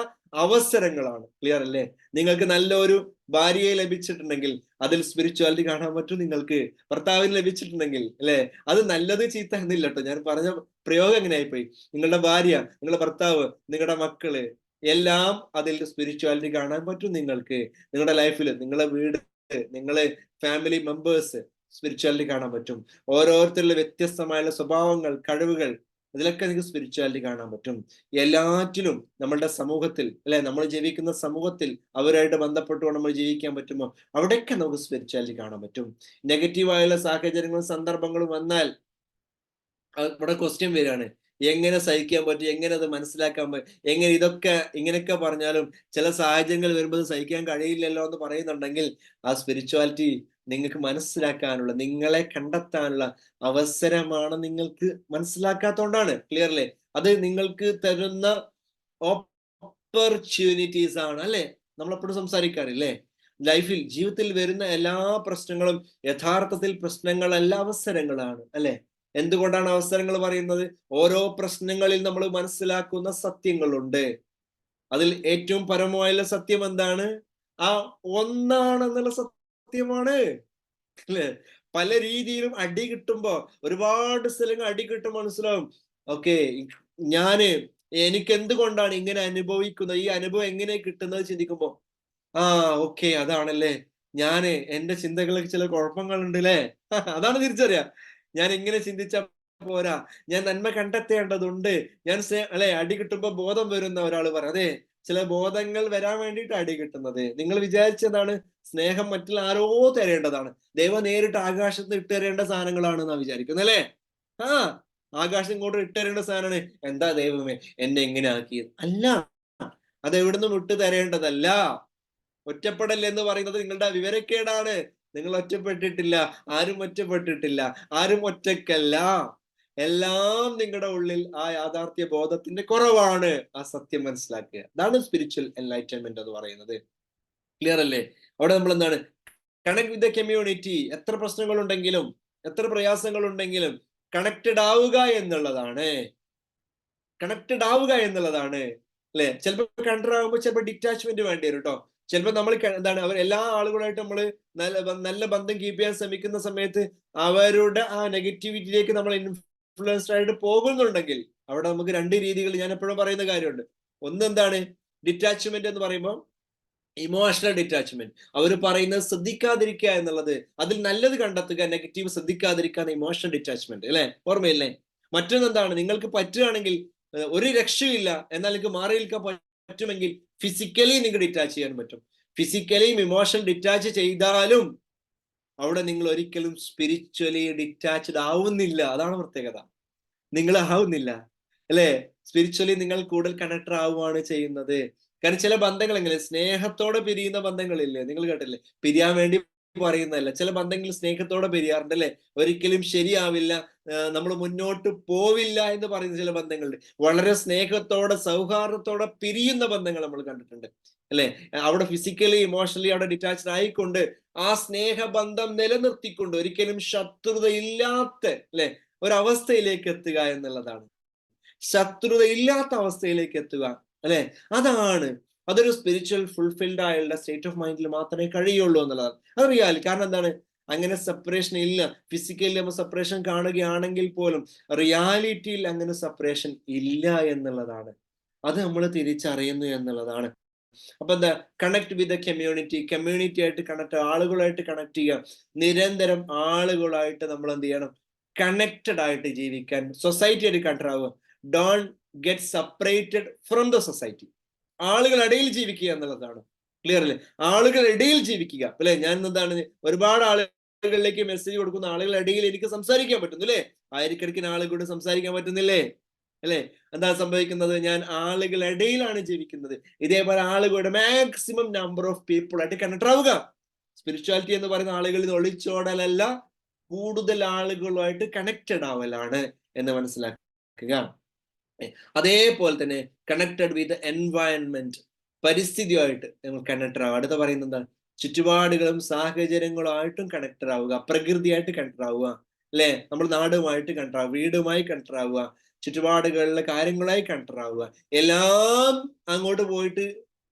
അവസരങ്ങളാണ്. ക്ലിയർ അല്ലേ? നിങ്ങൾക്ക് നല്ലൊരു ഭാര്യയെ ലഭിച്ചിട്ടുണ്ടെങ്കിൽ അതിൽ സ്പിരിച്വാലിറ്റി കാണാൻ പറ്റും. നിങ്ങൾക്ക് ഭർത്താവിന് ലഭിച്ചിട്ടുണ്ടെങ്കിൽ അല്ലെ, അത് നല്ലത് ചീത്ത എന്നില്ല കേട്ടോ, ഞാൻ പറഞ്ഞ പ്രയോഗം എങ്ങനെയായിപ്പോയി. നിങ്ങളുടെ ഭാര്യ, നിങ്ങളുടെ ഭർത്താവ്, നിങ്ങളുടെ മക്കള് എല്ലാം അതിൽ സ്പിരിച്വാലിറ്റി കാണാൻ പറ്റും നിങ്ങൾക്ക്. നിങ്ങളുടെ ലൈഫിൽ, നിങ്ങളുടെ വീട്, നിങ്ങളെ ഫാമിലി മെമ്പേഴ്സ്, സ്പിരിച്വാലിറ്റി കാണാൻ പറ്റും. ഓരോരുത്തരിലെ വ്യത്യസ്തമായ സ്വഭാവങ്ങൾ, കഴിവുകൾ, അതിലൊക്കെ നിങ്ങൾക്ക് സ്പിരിച്വാലിറ്റി കാണാൻ പറ്റും. എല്ലാറ്റിലും നമ്മളുടെ സമൂഹത്തിൽ അല്ലെ, നമ്മൾ ജീവിക്കുന്ന സമൂഹത്തിൽ അവരായിട്ട് ബന്ധപ്പെട്ടുകൊണ്ട് നമ്മൾ ജീവിക്കാൻ പറ്റുമോ, അവിടെയൊക്കെ നമുക്ക് സ്പിരിച്വാലിറ്റി കാണാൻ പറ്റും. നെഗറ്റീവായുള്ള സാഹചര്യങ്ങളും സന്ദർഭങ്ങളും വന്നാൽ ഇവിടെ ക്വസ്റ്റ്യൻ വരികയാണ്, എങ്ങനെ സഹിക്കാൻ പറ്റും, എങ്ങനെ അത് മനസ്സിലാക്കാൻ പറ്റും, എങ്ങനെ ഇതൊക്കെ ഇങ്ങനെയൊക്കെ പറഞ്ഞാലും ചില സാഹചര്യങ്ങൾ വരുമ്പോൾ സഹിക്കാൻ കഴിയില്ലല്ലോ എന്ന് പറയുന്നുണ്ടെങ്കിൽ ആ സ്പിരിച്വാലിറ്റി നിങ്ങൾക്ക് മനസ്സിലാക്കാനുള്ള, നിങ്ങളെ കണ്ടെത്താനുള്ള അവസരമാണ്. നിങ്ങൾക്ക് മനസ്സിലാക്കാത്തോണ്ടാണ്. ക്ലിയർ അല്ലേ? അത് നിങ്ങൾക്ക് തരുന്ന ഓപ്പർച്യൂണിറ്റീസ് ആണ് അല്ലെ. നമ്മളെപ്പോഴും സംസാരിക്കാറില്ലേ, ലൈഫിൽ, ജീവിതത്തിൽ വരുന്ന എല്ലാ പ്രശ്നങ്ങളും യഥാർത്ഥത്തിൽ പ്രശ്നങ്ങളല്ല, അവസരങ്ങളാണ് അല്ലെ. എന്തുകൊണ്ടാണ് അവസരങ്ങൾ പറയുന്നത്? ഓരോ പ്രശ്നങ്ങളിൽ നമ്മൾ മനസ്സിലാക്കുന്ന സത്യങ്ങളുണ്ട്. അതിൽ ഏറ്റവും പരമമായുള്ള സത്യം എന്താണ്? ആ ഒന്നാണെന്നുള്ള സത്യമാണ് അല്ലെ. പല രീതിയിലും അടി കിട്ടുമ്പോ, ഒരുപാട് സ്ഥലങ്ങൾ അടി കിട്ടുമ്പോൾ മനസ്സിലാവും, ഓക്കെ എനിക്ക് എന്തുകൊണ്ടാണ് ഇങ്ങനെ അനുഭവിക്കുന്നത്, ഈ അനുഭവം എങ്ങനെ കിട്ടുന്നത് ചിന്തിക്കുമ്പോ, ഓക്കെ അതാണല്ലേ, എന്റെ ചിന്തകളിൽ ചില കുഴപ്പങ്ങളുണ്ട് അല്ലേ. അതാണ് തിരിച്ചറിയാ. ഞാൻ ഇങ്ങനെ ചിന്തിച്ച പോരാ, ഞാൻ നന്മ കണ്ടെത്തേണ്ടതുണ്ട്. അല്ലെ, അടി കിട്ടുമ്പോ ബോധം വരുന്ന ഒരാൾ പറ, അതെ, ചില ബോധങ്ങൾ വരാൻ വേണ്ടിയിട്ട് അടി കിട്ടുന്നത്. നിങ്ങൾ വിചാരിച്ചതാണ് സ്നേഹം മറ്റുള്ള ആരോ തരേണ്ടതാണ്, ദൈവം നേരിട്ട് ആകാശത്ത് ഇട്ടുതരേണ്ട സാധനങ്ങളാണെന്നാ വിചാരിക്കുന്നത് അല്ലേ. ആകാശം ഇങ്ങോട്ട് ഇട്ടുതരേണ്ട സാധനമാണ്. എന്താ ദൈവമേ എന്നെ എങ്ങനെ ആക്കിയത്? അല്ല, അത് എവിടുന്നും വിട്ടു തരേണ്ടതല്ല. ഒറ്റപ്പെടൽ എന്ന് പറയുന്നത് നിങ്ങളുടെ വിവരക്കേടാണ്. നിങ്ങൾ ഒറ്റപ്പെട്ടിട്ടില്ല, ആരും ഒറ്റപ്പെട്ടിട്ടില്ല, ആരും ഒറ്റക്കല്ല. എല്ലാം നിങ്ങളുടെ ഉള്ളിൽ ആ യാഥാർത്ഥ്യ ബോധത്തിന്റെ കുറവാണ്. ആ സത്യം മനസ്സിലാക്കുക. അതാണ് സ്പിരിച്വൽ എൻലൈറ്റൻമെന്റ് എന്ന് പറയുന്നത്. ക്ലിയർ അല്ലേ? അവിടെ നമ്മൾ എന്താണ്, കണക്ട് വിത്ത് ദ കമ്മ്യൂണിറ്റി. എത്ര പ്രശ്നങ്ങൾ ഉണ്ടെങ്കിലും, എത്ര പ്രയാസങ്ങൾ ഉണ്ടെങ്കിലും കണക്റ്റഡ് ആവുക എന്നുള്ളതാണ്. കണക്റ്റഡ് ആവുക എന്നുള്ളതാണ് അല്ലെ. ചിലപ്പോൾ കണക്റ്റഡ് ആകുമ്പോൾ ചിലപ്പോൾ ഡിറ്റാച്ച്മെന്റ് വേണ്ടി വരും കേട്ടോ. ചിലപ്പോൾ നമ്മൾ എന്താണ്, എല്ലാ ആളുകളായിട്ട് നമ്മൾ നല്ല ബന്ധം കീപ്പ് ചെയ്യാൻ ശ്രമിക്കുന്ന സമയത്ത് അവരുടെ ആ നെഗറ്റിവിറ്റിയിലേക്ക് നമ്മൾ ഇൻഫ്ലുവൻസ്ഡ് ആയിട്ട് പോകുന്നുണ്ടെങ്കിൽ അവിടെ നമുക്ക് രണ്ട് രീതികൾ ഞാൻ എപ്പോഴും പറയുന്ന കാര്യമുണ്ട്. ഒന്ന് എന്താണ്, ഡിറ്റാച്ച്മെന്റ് എന്ന് പറയുമ്പോൾ ഇമോഷണൽ ഡിറ്റാച്ച്മെന്റ്. അവർ പറയുന്നത് ശ്രദ്ധിക്കാതിരിക്കുക എന്നുള്ളത്, അതിൽ നല്ലത് കണ്ടെത്തുക, നെഗറ്റീവ് ശ്രദ്ധിക്കാതിരിക്കുക, ഇമോഷണൽ ഡിറ്റാച്ച്മെന്റ് അല്ലെ, ഓർമ്മയില്ലേ? മറ്റൊന്നെന്താണ്, നിങ്ങൾക്ക് പറ്റുകയാണെങ്കിൽ, ഒരു രക്ഷയില്ല എന്നാൽ നിങ്ങൾക്ക് മാറി നിൽക്കാൻ പറ്റുമെങ്കിൽ ഫിസിക്കലി നിങ്ങൾക്ക് ഡിറ്റാച്ച് ചെയ്യാൻ പറ്റും. ഫിസിക്കലിയും ഇമോഷണൽ ഡിറ്റാച്ച് ചെയ്താലും അവിടെ നിങ്ങൾ ഒരിക്കലും സ്പിരിച്വലി ഡിറ്റാച്ച്ഡ് ആവുന്നില്ല. അതാണ് പ്രത്യേകത. നിങ്ങൾ ആവുന്നില്ല അല്ലെ. സ്പിരിച്വലി നിങ്ങൾ കൂടുതൽ കണക്റ്റഡ് ആവുകയാണ് ചെയ്യുന്നത്. കാരണം ചില ബന്ധങ്ങൾ എങ്ങനെ, സ്നേഹത്തോടെ പിരിയുന്ന ബന്ധങ്ങളില്ലേ, നിങ്ങൾ കേട്ടില്ലേ, പിരിയാൻ വേണ്ടി പറയുന്നതല്ല. ചില ബന്ധങ്ങൾ സ്നേഹത്തോടെ പിരിയാറുണ്ട് അല്ലെ. ഒരിക്കലും ശരിയാവില്ല, നമ്മൾ മുന്നോട്ട് പോവില്ല എന്ന് പറയുന്ന ചില ബന്ധങ്ങളുണ്ട്. വളരെ സ്നേഹത്തോടെ സൗഹാർദ്ദത്തോടെ പിരിയുന്ന ബന്ധങ്ങൾ നമ്മൾ കണ്ടിട്ടുണ്ട് അല്ലെ. അവിടെ ഫിസിക്കലി ഇമോഷണലി അവിടെ ഡിറ്റാച്ച്ഡ് ആയിക്കൊണ്ട് ആ സ്നേഹബന്ധം നിലനിർത്തിക്കൊണ്ട് ഒരിക്കലും ശത്രുതയില്ലാത്ത അല്ലെ ഒരവസ്ഥയിലേക്ക് എത്തുക എന്നുള്ളതാണ്. ശത്രുതയില്ലാത്ത അവസ്ഥയിലേക്ക് എത്തുക അല്ലെ, അതൊരു സ്പിരിച്വൽ ഫുൾഫിൽഡ് ആയുള്ള സ്റ്റേറ്റ് ഓഫ് മൈൻഡിൽ മാത്രമേ കഴിയുള്ളൂ എന്നുള്ളതാണ്. അത് റിയാലിറ്റി. കാരണം എന്താണ്, അങ്ങനെ സെപ്പറേഷൻ ഇല്ല. ഫിസിക്കലി നമ്മൾ സെപ്പറേഷൻ കാണുകയാണെങ്കിൽ പോലും റിയാലിറ്റിയിൽ അങ്ങനെ സെപ്പറേഷൻ ഇല്ല എന്നുള്ളതാണ്. അത് നമ്മൾ തിരിച്ചറിയുന്നു എന്നുള്ളതാണ്. അപ്പൊ എന്താ, കണക്ട് വിത്ത് കമ്മ്യൂണിറ്റി ആയിട്ട് കണക്ട്, ആളുകളായിട്ട് കണക്ട് ചെയ്യുക. നിരന്തരം ആളുകളായിട്ട് നമ്മൾ എന്ത് ചെയ്യണം, കണക്റ്റഡ് ആയിട്ട് ജീവിക്കാൻ, സൊസൈറ്റി ആയിട്ട് കണക്ട് ആവുക. Don't get separated from the society. ആളുകളിടയിൽ ജീവിക്കുക എന്നുള്ളതാണ്. ക്ലിയർ അല്ലേ? ആളുകളിടയിൽ ജീവിക്കുക അല്ലെ. ഞാൻ എന്താണ്, ഒരുപാട് ആളുകളിലേക്ക് മെസ്സേജ് കൊടുക്കുന്ന ആളുകളിടയിൽ എനിക്ക് സംസാരിക്കാൻ പറ്റുന്നു അല്ലെ. ആയിരക്കണക്കിന് ആളുകളോട് സംസാരിക്കാൻ പറ്റുന്നില്ലേ അല്ലെ. എന്താ സംഭവിക്കുന്നത്, ഞാൻ ആളുകളിടയിലാണ് ജീവിക്കുന്നത്. ഇതേപോലെ ആളുകളുടെ മാക്സിമം നമ്പർ ഓഫ് പീപ്പിൾ ആയിട്ട് കണക്ട് ആവുക. സ്പിരിച്വാലിറ്റി എന്ന് പറയുന്ന ആളുകളിൽ ഒളിച്ചോടലല്ല, കൂടുതൽ ആളുകളുമായിട്ട് കണക്റ്റഡ് ആവലാണ് എന്ന് മനസ്സിലാക്കുക. അതേപോലെ തന്നെ കണക്റ്റഡ് വിത്ത് എൻവയൺമെന്റ്, പരിസ്ഥിതിയുമായിട്ട് നമ്മൾ കണക്റ്റഡ് ആവുക. അടുത്ത പറയുന്നത് എന്താണ്, ചുറ്റുപാടുകളും സാഹചര്യങ്ങളുമായിട്ടും കണക്റ്റഡ് ആവുക, പ്രകൃതിയായിട്ട് കണക്റ്റഡ് ആവുക, അല്ലെ? നമ്മൾ നാടുമായിട്ട് കണക്റ്റഡ് ആവുക, വീടുമായി കണക്റ്റഡ് ആവുക, ചുറ്റുപാടുകളിലെ കാര്യങ്ങളായി കണക്റ്റഡ് ആവുക. എല്ലാം അങ്ങോട്ട് പോയിട്ട്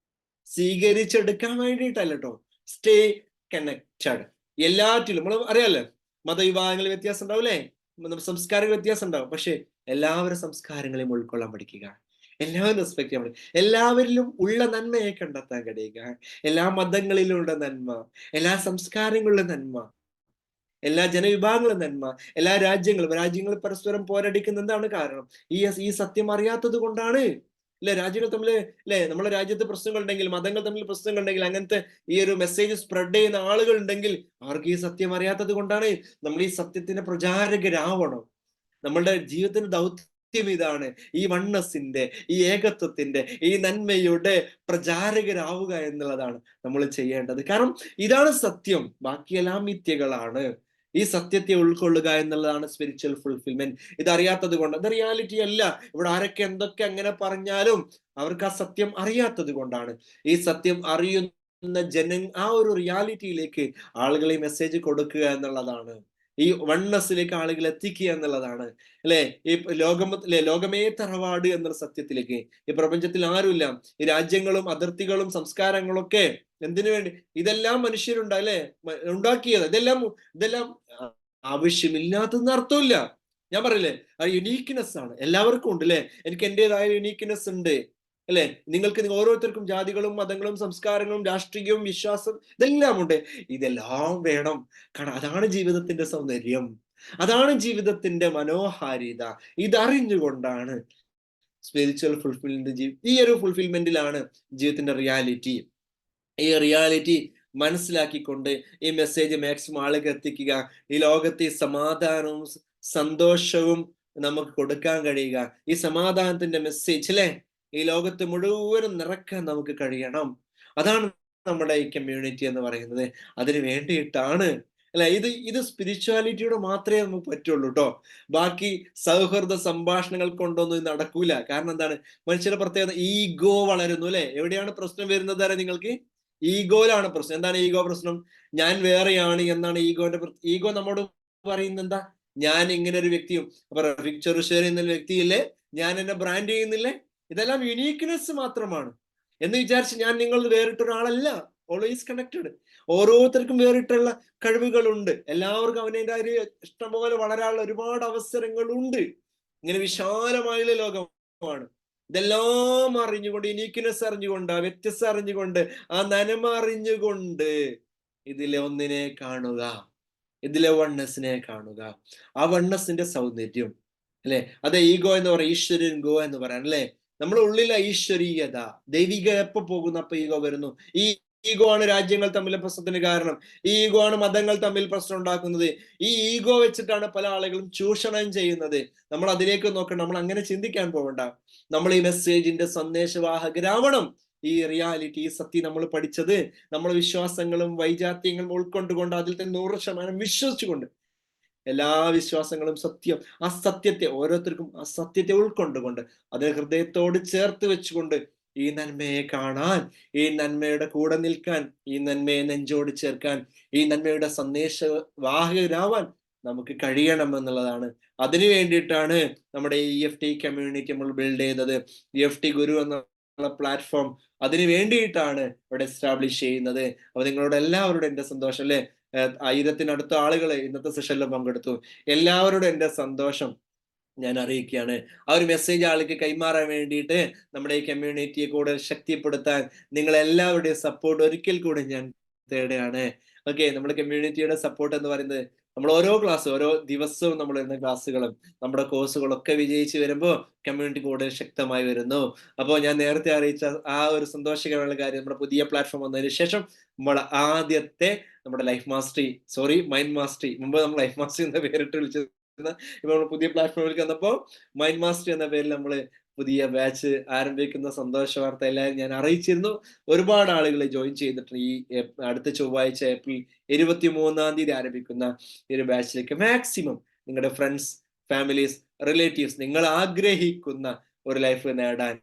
സ്വീകരിച്ചെടുക്കാൻ വേണ്ടിയിട്ടല്ല കേട്ടോ. Stay connected. എല്ലാറ്റിലും നമ്മൾ അറിയാലോ, മതവിഭാഗങ്ങളിൽ വ്യത്യാസം ഉണ്ടാവും, അല്ലേ? സംസ്കാരങ്ങൾ വ്യത്യാസം ഉണ്ടാവും. പക്ഷെ എല്ലാവരും സംസ്കാരങ്ങളെയും ഉൾക്കൊള്ളാൻ പഠിക്കുക, എല്ലാവരും റെസ്പെക്ട് ചെയ്യാൻ പഠിക്കുക, എല്ലാവരിലും ഉള്ള നന്മയെ കണ്ടെത്താൻ കഴിയുക, എല്ലാ മതങ്ങളിലുള്ള നന്മ, എല്ലാ സംസ്കാരങ്ങളിലും നന്മ, എല്ലാ ജനവിഭാഗങ്ങളും നന്മ, എല്ലാ രാജ്യങ്ങൾ പരസ്പരം പോരടിക്കുന്ന എന്താണ് കാരണം? ഈ സത്യം അറിയാത്തത് കൊണ്ടാണ്. അല്ലെ? രാജ്യങ്ങൾ തമ്മിൽ, അല്ലെ, നമ്മുടെ രാജ്യത്ത് പ്രശ്നങ്ങൾ ഉണ്ടെങ്കിൽ, മതങ്ങൾ തമ്മിൽ പ്രശ്നങ്ങൾ ഉണ്ടെങ്കിൽ, അങ്ങനത്തെ ഈ ഒരു മെസ്സേജ് സ്പ്രെഡ് ചെയ്യുന്ന ആളുകൾ ഉണ്ടെങ്കിൽ അവർക്ക് ഈ സത്യം അറിയാത്തത് കൊണ്ടാണ്. നമ്മൾ ഈ സത്യത്തിന്റെ പ്രചാരകരാവണം. നമ്മളുടെ ജീവിതത്തിന്റെ ദൗത്യം ഇതാണ്. ഈ വണ്ണസിന്റെ, ഈ ഏകത്വത്തിന്റെ, ഈ നന്മയുടെ പ്രചാരകരാവുക എന്നുള്ളതാണ് നമ്മൾ ചെയ്യേണ്ടത്. കാരണം ഇതാണ് സത്യം, ബാക്കിയെല്ലാം മിഥ്യകളാണ്. ഈ സത്യത്തെ ഉൾക്കൊള്ളുക എന്നുള്ളതാണ് സ്പിരിച്വൽ ഫുൾഫിൽമെന്റ്. ഇതറിയാത്തത് കൊണ്ട്, അത് റിയാലിറ്റി അല്ല. ഇവിടെ ആരൊക്കെ എന്തൊക്കെ അങ്ങനെ പറഞ്ഞാലും അവർക്ക് ആ സത്യം അറിയാത്തത് കൊണ്ടാണ്. ഈ സത്യം അറിയുന്ന ആ ഒരു റിയാലിറ്റിയിലേക്ക് ആളുകളെ മെസ്സേജ് കൊടുക്കുക എന്നുള്ളതാണ്. ഈ വണ്ണസിലേക്ക് ആളുകൾ എത്തിക്കുക എന്നുള്ളതാണ്, അല്ലെ? ഈ ലോകമേ തറവാട് എന്നുള്ള സത്യത്തിലേക്ക്. ഈ പ്രപഞ്ചത്തിൽ ആരുമില്ല. ഈ രാജ്യങ്ങളും അതിർത്തികളും സംസ്കാരങ്ങളൊക്കെ എന്തിനു വേണ്ടി? ഇതെല്ലാം മനുഷ്യരുണ്ട്, അല്ലെ? ഉണ്ടാക്കിയത്. ഇതെല്ലാം ആവശ്യമില്ലാത്തതെന്ന് അർത്ഥമില്ല. ഞാൻ പറയില്ലേ, ആ യുണീക്ക്നെസ് ആണ്, എല്ലാവർക്കും ഉണ്ട്, അല്ലെ? എനിക്ക് എന്റേതായ യുണീക്ക്നെസ് ഉണ്ട്, അല്ലെ? നിങ്ങൾക്ക് ഓരോരുത്തർക്കും ജാതികളും മതങ്ങളും സംസ്കാരങ്ങളും രാഷ്ട്രീയവും വിശ്വാസം ഇതെല്ലാം ഉണ്ട്. ഇതെല്ലാം വേണം. കാരണം അതാണ് ജീവിതത്തിന്റെ സൗന്ദര്യം, അതാണ് ജീവിതത്തിന്റെ മനോഹാരിത. ഇതറിഞ്ഞുകൊണ്ടാണ് സ്പിരിച്വൽ ഫുൾഫിൽമെന്റ്. ഈ ഒരു ഫുൾഫിൽമെന്റിലാണ് ജീവിതത്തിന്റെ റിയാലിറ്റി. ഈ റിയാലിറ്റി മനസ്സിലാക്കിക്കൊണ്ട് ഈ മെസ്സേജ് മാക്സിമം ആളുകൾ എത്തിക്കുക. ഈ ലോകത്തെ സമാധാനവും സന്തോഷവും നമുക്ക് കൊടുക്കാൻ കഴിയുക. ഈ സമാധാനത്തിന്റെ മെസ്സേജ്, അല്ലെ, ഈ ലോകത്ത് മുഴുവനും നിറക്കാൻ നമുക്ക് കഴിയണം. അതാണ് നമ്മുടെ ഈ കമ്മ്യൂണിറ്റി എന്ന് പറയുന്നത്. അതിന് വേണ്ടിയിട്ടാണ്, അല്ലെ? ഇത് സ്പിരിച്വാലിറ്റിയോട് മാത്രമേ നമുക്ക് പറ്റുള്ളൂ കേട്ടോ. ബാക്കി സൗഹൃദ സംഭാഷണങ്ങൾ കൊണ്ടൊന്നും ഇത് നടക്കൂല. കാരണം എന്താണ്? മനുഷ്യരുടെ പ്രത്യേകത ഈഗോ വളരുന്നു, അല്ലെ? എവിടെയാണ് പ്രശ്നം വരുന്നത് അറിയാം നിങ്ങൾക്ക്? ഈഗോയിലാണ് പ്രശ്നം. എന്താണ് ഈഗോ പ്രശ്നം? ഞാൻ വേറെയാണ് എന്നാണ് ഈഗോന്റെ. ഈഗോ നമ്മോട് പറയുന്നത് എന്താ? ഞാൻ ഇങ്ങനെ ഒരു വ്യക്തിയും, റഫീഖ് ചെറുശ്ശേരി എന്നൊരു വ്യക്തിയില്ലേ, ഞാൻ എന്നെ ബ്രാൻഡ് ചെയ്യുന്നില്ലേ, ഇതെല്ലാം യുണീക്ക്നെസ് മാത്രമാണ് എന്ന് വിചാരിച്ച് ഞാൻ നിങ്ങൾ വേറിട്ടൊരാളല്ല. Always connected. ഓരോരുത്തർക്കും വേറിട്ടുള്ള കഴിവുകളുണ്ട്. എല്ലാവർക്കും അവനേതായ ഇഷ്ടംപോലെ വളരാനുള്ള ഒരുപാട് അവസരങ്ങളുണ്ട്. ഇങ്ങനെ വിശാലമായുള്ള ലോകമാണ്. ഇതെല്ലാം അറിഞ്ഞുകൊണ്ട്, യുണീക്ക്നെസ് അറിഞ്ഞുകൊണ്ട്, ആ വ്യത്യസ്തത അറിഞ്ഞുകൊണ്ട്, ആ നന്മ അറിഞ്ഞുകൊണ്ട് ഇതിലെ ഒന്നിനെ കാണുക, ഇതിലെ വണ്ണസിനെ കാണുക. ആ വണ്ണസിന്റെ സൗന്ദര്യം, അല്ലെ? അത് ഈഗോ എന്ന് പറയാം, ഈശ്വരൻ ഗോ എന്ന് പറയാം, അല്ലെ? നമ്മുടെ ഉള്ളിലെ ഈശ്വരീയത, ദൈവിക എപ്പോ പോകുന്നു അപ്പൊ ഈഗോ വരുന്നു. ഈ ഈഗോ ആണ് രാജ്യങ്ങൾ തമ്മിലെ പ്രശ്നത്തിന് കാരണം. ഈ ഈഗോ ആണ് മതങ്ങൾ തമ്മിൽ പ്രശ്നം ഉണ്ടാക്കുന്നത്. ഈ ഈഗോ വെച്ചിട്ടാണ് പല ആളുകളും ചൂഷണം ചെയ്യുന്നത്. നമ്മൾ അതിലേക്ക് നോക്കണം. നമ്മൾ അങ്ങനെ ചിന്തിക്കാൻ പോകണ്ട. നമ്മൾ ഈ മെസ്സേജിന്റെ സന്ദേശവാഹകരാവണം. ഈ റിയാലിറ്റി, ഈ സത്യം നമ്മൾ പഠിച്ചത്, നമ്മളെ വിശ്വാസങ്ങളും വൈജാത്യങ്ങളും ഉൾക്കൊണ്ടുകൊണ്ട്, അതിൽ തന്നെ 100% വിശ്വസിച്ചുകൊണ്ട്, എല്ലാ വിശ്വാസങ്ങളും സത്യം, ആ സത്യത്തെ ഓരോരുത്തർക്കും ആ സത്യത്തെ ഉൾക്കൊണ്ടുകൊണ്ട്, അത് ഹൃദയത്തോട് ചേർത്ത് വെച്ചുകൊണ്ട് ഈ നന്മയെ കാണാൻ, ഈ നന്മയുടെ കൂടെ നിൽക്കാൻ, ഈ നന്മയെ നെഞ്ചോട് ചേർക്കാൻ, ഈ നന്മയുടെ സന്ദേശവാഹകരാവാൻ നമുക്ക് കഴിയണം എന്നുള്ളതാണ്. അതിനു വേണ്ടിയിട്ടാണ് നമ്മുടെ EFT കമ്മ്യൂണിറ്റി നമ്മൾ ബിൽഡ് ചെയ്തത്. EFT ഗുരു എന്നുള്ള പ്ലാറ്റ്ഫോം അതിനു വേണ്ടിയിട്ടാണ് ഇവിടെ എസ്റ്റാബ്ലിഷ് ചെയ്യുന്നത്. അപ്പൊ നിങ്ങളോട് എല്ലാവരോടും എന്റെ സന്തോഷം, അല്ലെ? 1000-നടുത്ത ആളുകൾ ഇന്നത്തെ സെഷനിൽ പങ്കെടുത്തു. എല്ലാവരോടും എന്റെ സന്തോഷം ഞാൻ അറിയിക്കുകയാണ്. ആ ഒരു മെസ്സേജ് ആൾക്ക് കൈമാറാൻ വേണ്ടിയിട്ട് നമ്മുടെ ഈ കമ്മ്യൂണിറ്റിയെ കൂടുതൽ ശക്തിപ്പെടുത്താൻ നിങ്ങൾ എല്ലാവരുടെയും സപ്പോർട്ട് ഒരിക്കൽ കൂടി ഞാൻ തേടുകയാണ്. ഓക്കെ, നമ്മുടെ കമ്മ്യൂണിറ്റിയുടെ സപ്പോർട്ട് എന്ന് പറയുന്നത്, നമ്മൾ ഓരോ ക്ലാസ്, ഓരോ ദിവസവും നമ്മൾ വരുന്ന ക്ലാസ്സുകളും നമ്മുടെ കോഴ്സുകളൊക്കെ വിജയിച്ച് വരുമ്പോൾ കമ്മ്യൂണിറ്റി കൂടുതൽ ശക്തമായി വരുന്നു. അപ്പോൾ ഞാൻ നേരത്തെ അറിയിച്ച ആ ഒരു സന്തോഷകരമായ കാര്യം, നമ്മുടെ പുതിയ പ്ലാറ്റ്ഫോം വന്നതിന് ശേഷം നമ്മൾ ആദ്യത്തെ നമ്മുടെ മൈൻഡ് മാസ്റ്ററി, മുമ്പ് നമ്മൾ ലൈഫ് മാസ്റ്ററി എന്ന പേരിട്ട് വിളിച്ചത്, ഇപ്പൊ നമ്മൾ പുതിയ പ്ലാറ്റ്ഫോമിലേക്ക് വന്നപ്പോ മൈൻഡ് മാസ്റ്ററി എന്ന പേരിൽ നമ്മൾ പുതിയ ബാച്ച് ആരംഭിക്കുന്ന സന്തോഷ വാർത്ത എല്ലാവരും ഞാൻ അറിയിച്ചിരുന്നു. ഒരുപാട് ആളുകൾ ജോയിൻ ചെയ്തിട്ടുണ്ട്. ഈ അടുത്ത ചൊവ്വാഴ്ച ഏപ്രിൽ 23 ആരംഭിക്കുന്ന ഈ ഒരു ബാച്ചിലേക്ക് മാക്സിമം നിങ്ങളുടെ ഫ്രണ്ട്സ്, ഫാമിലീസ്, റിലേറ്റീവ്സ്, നിങ്ങൾ ആഗ്രഹിക്കുന്ന ഒരു ലൈഫ് നേടാൻ,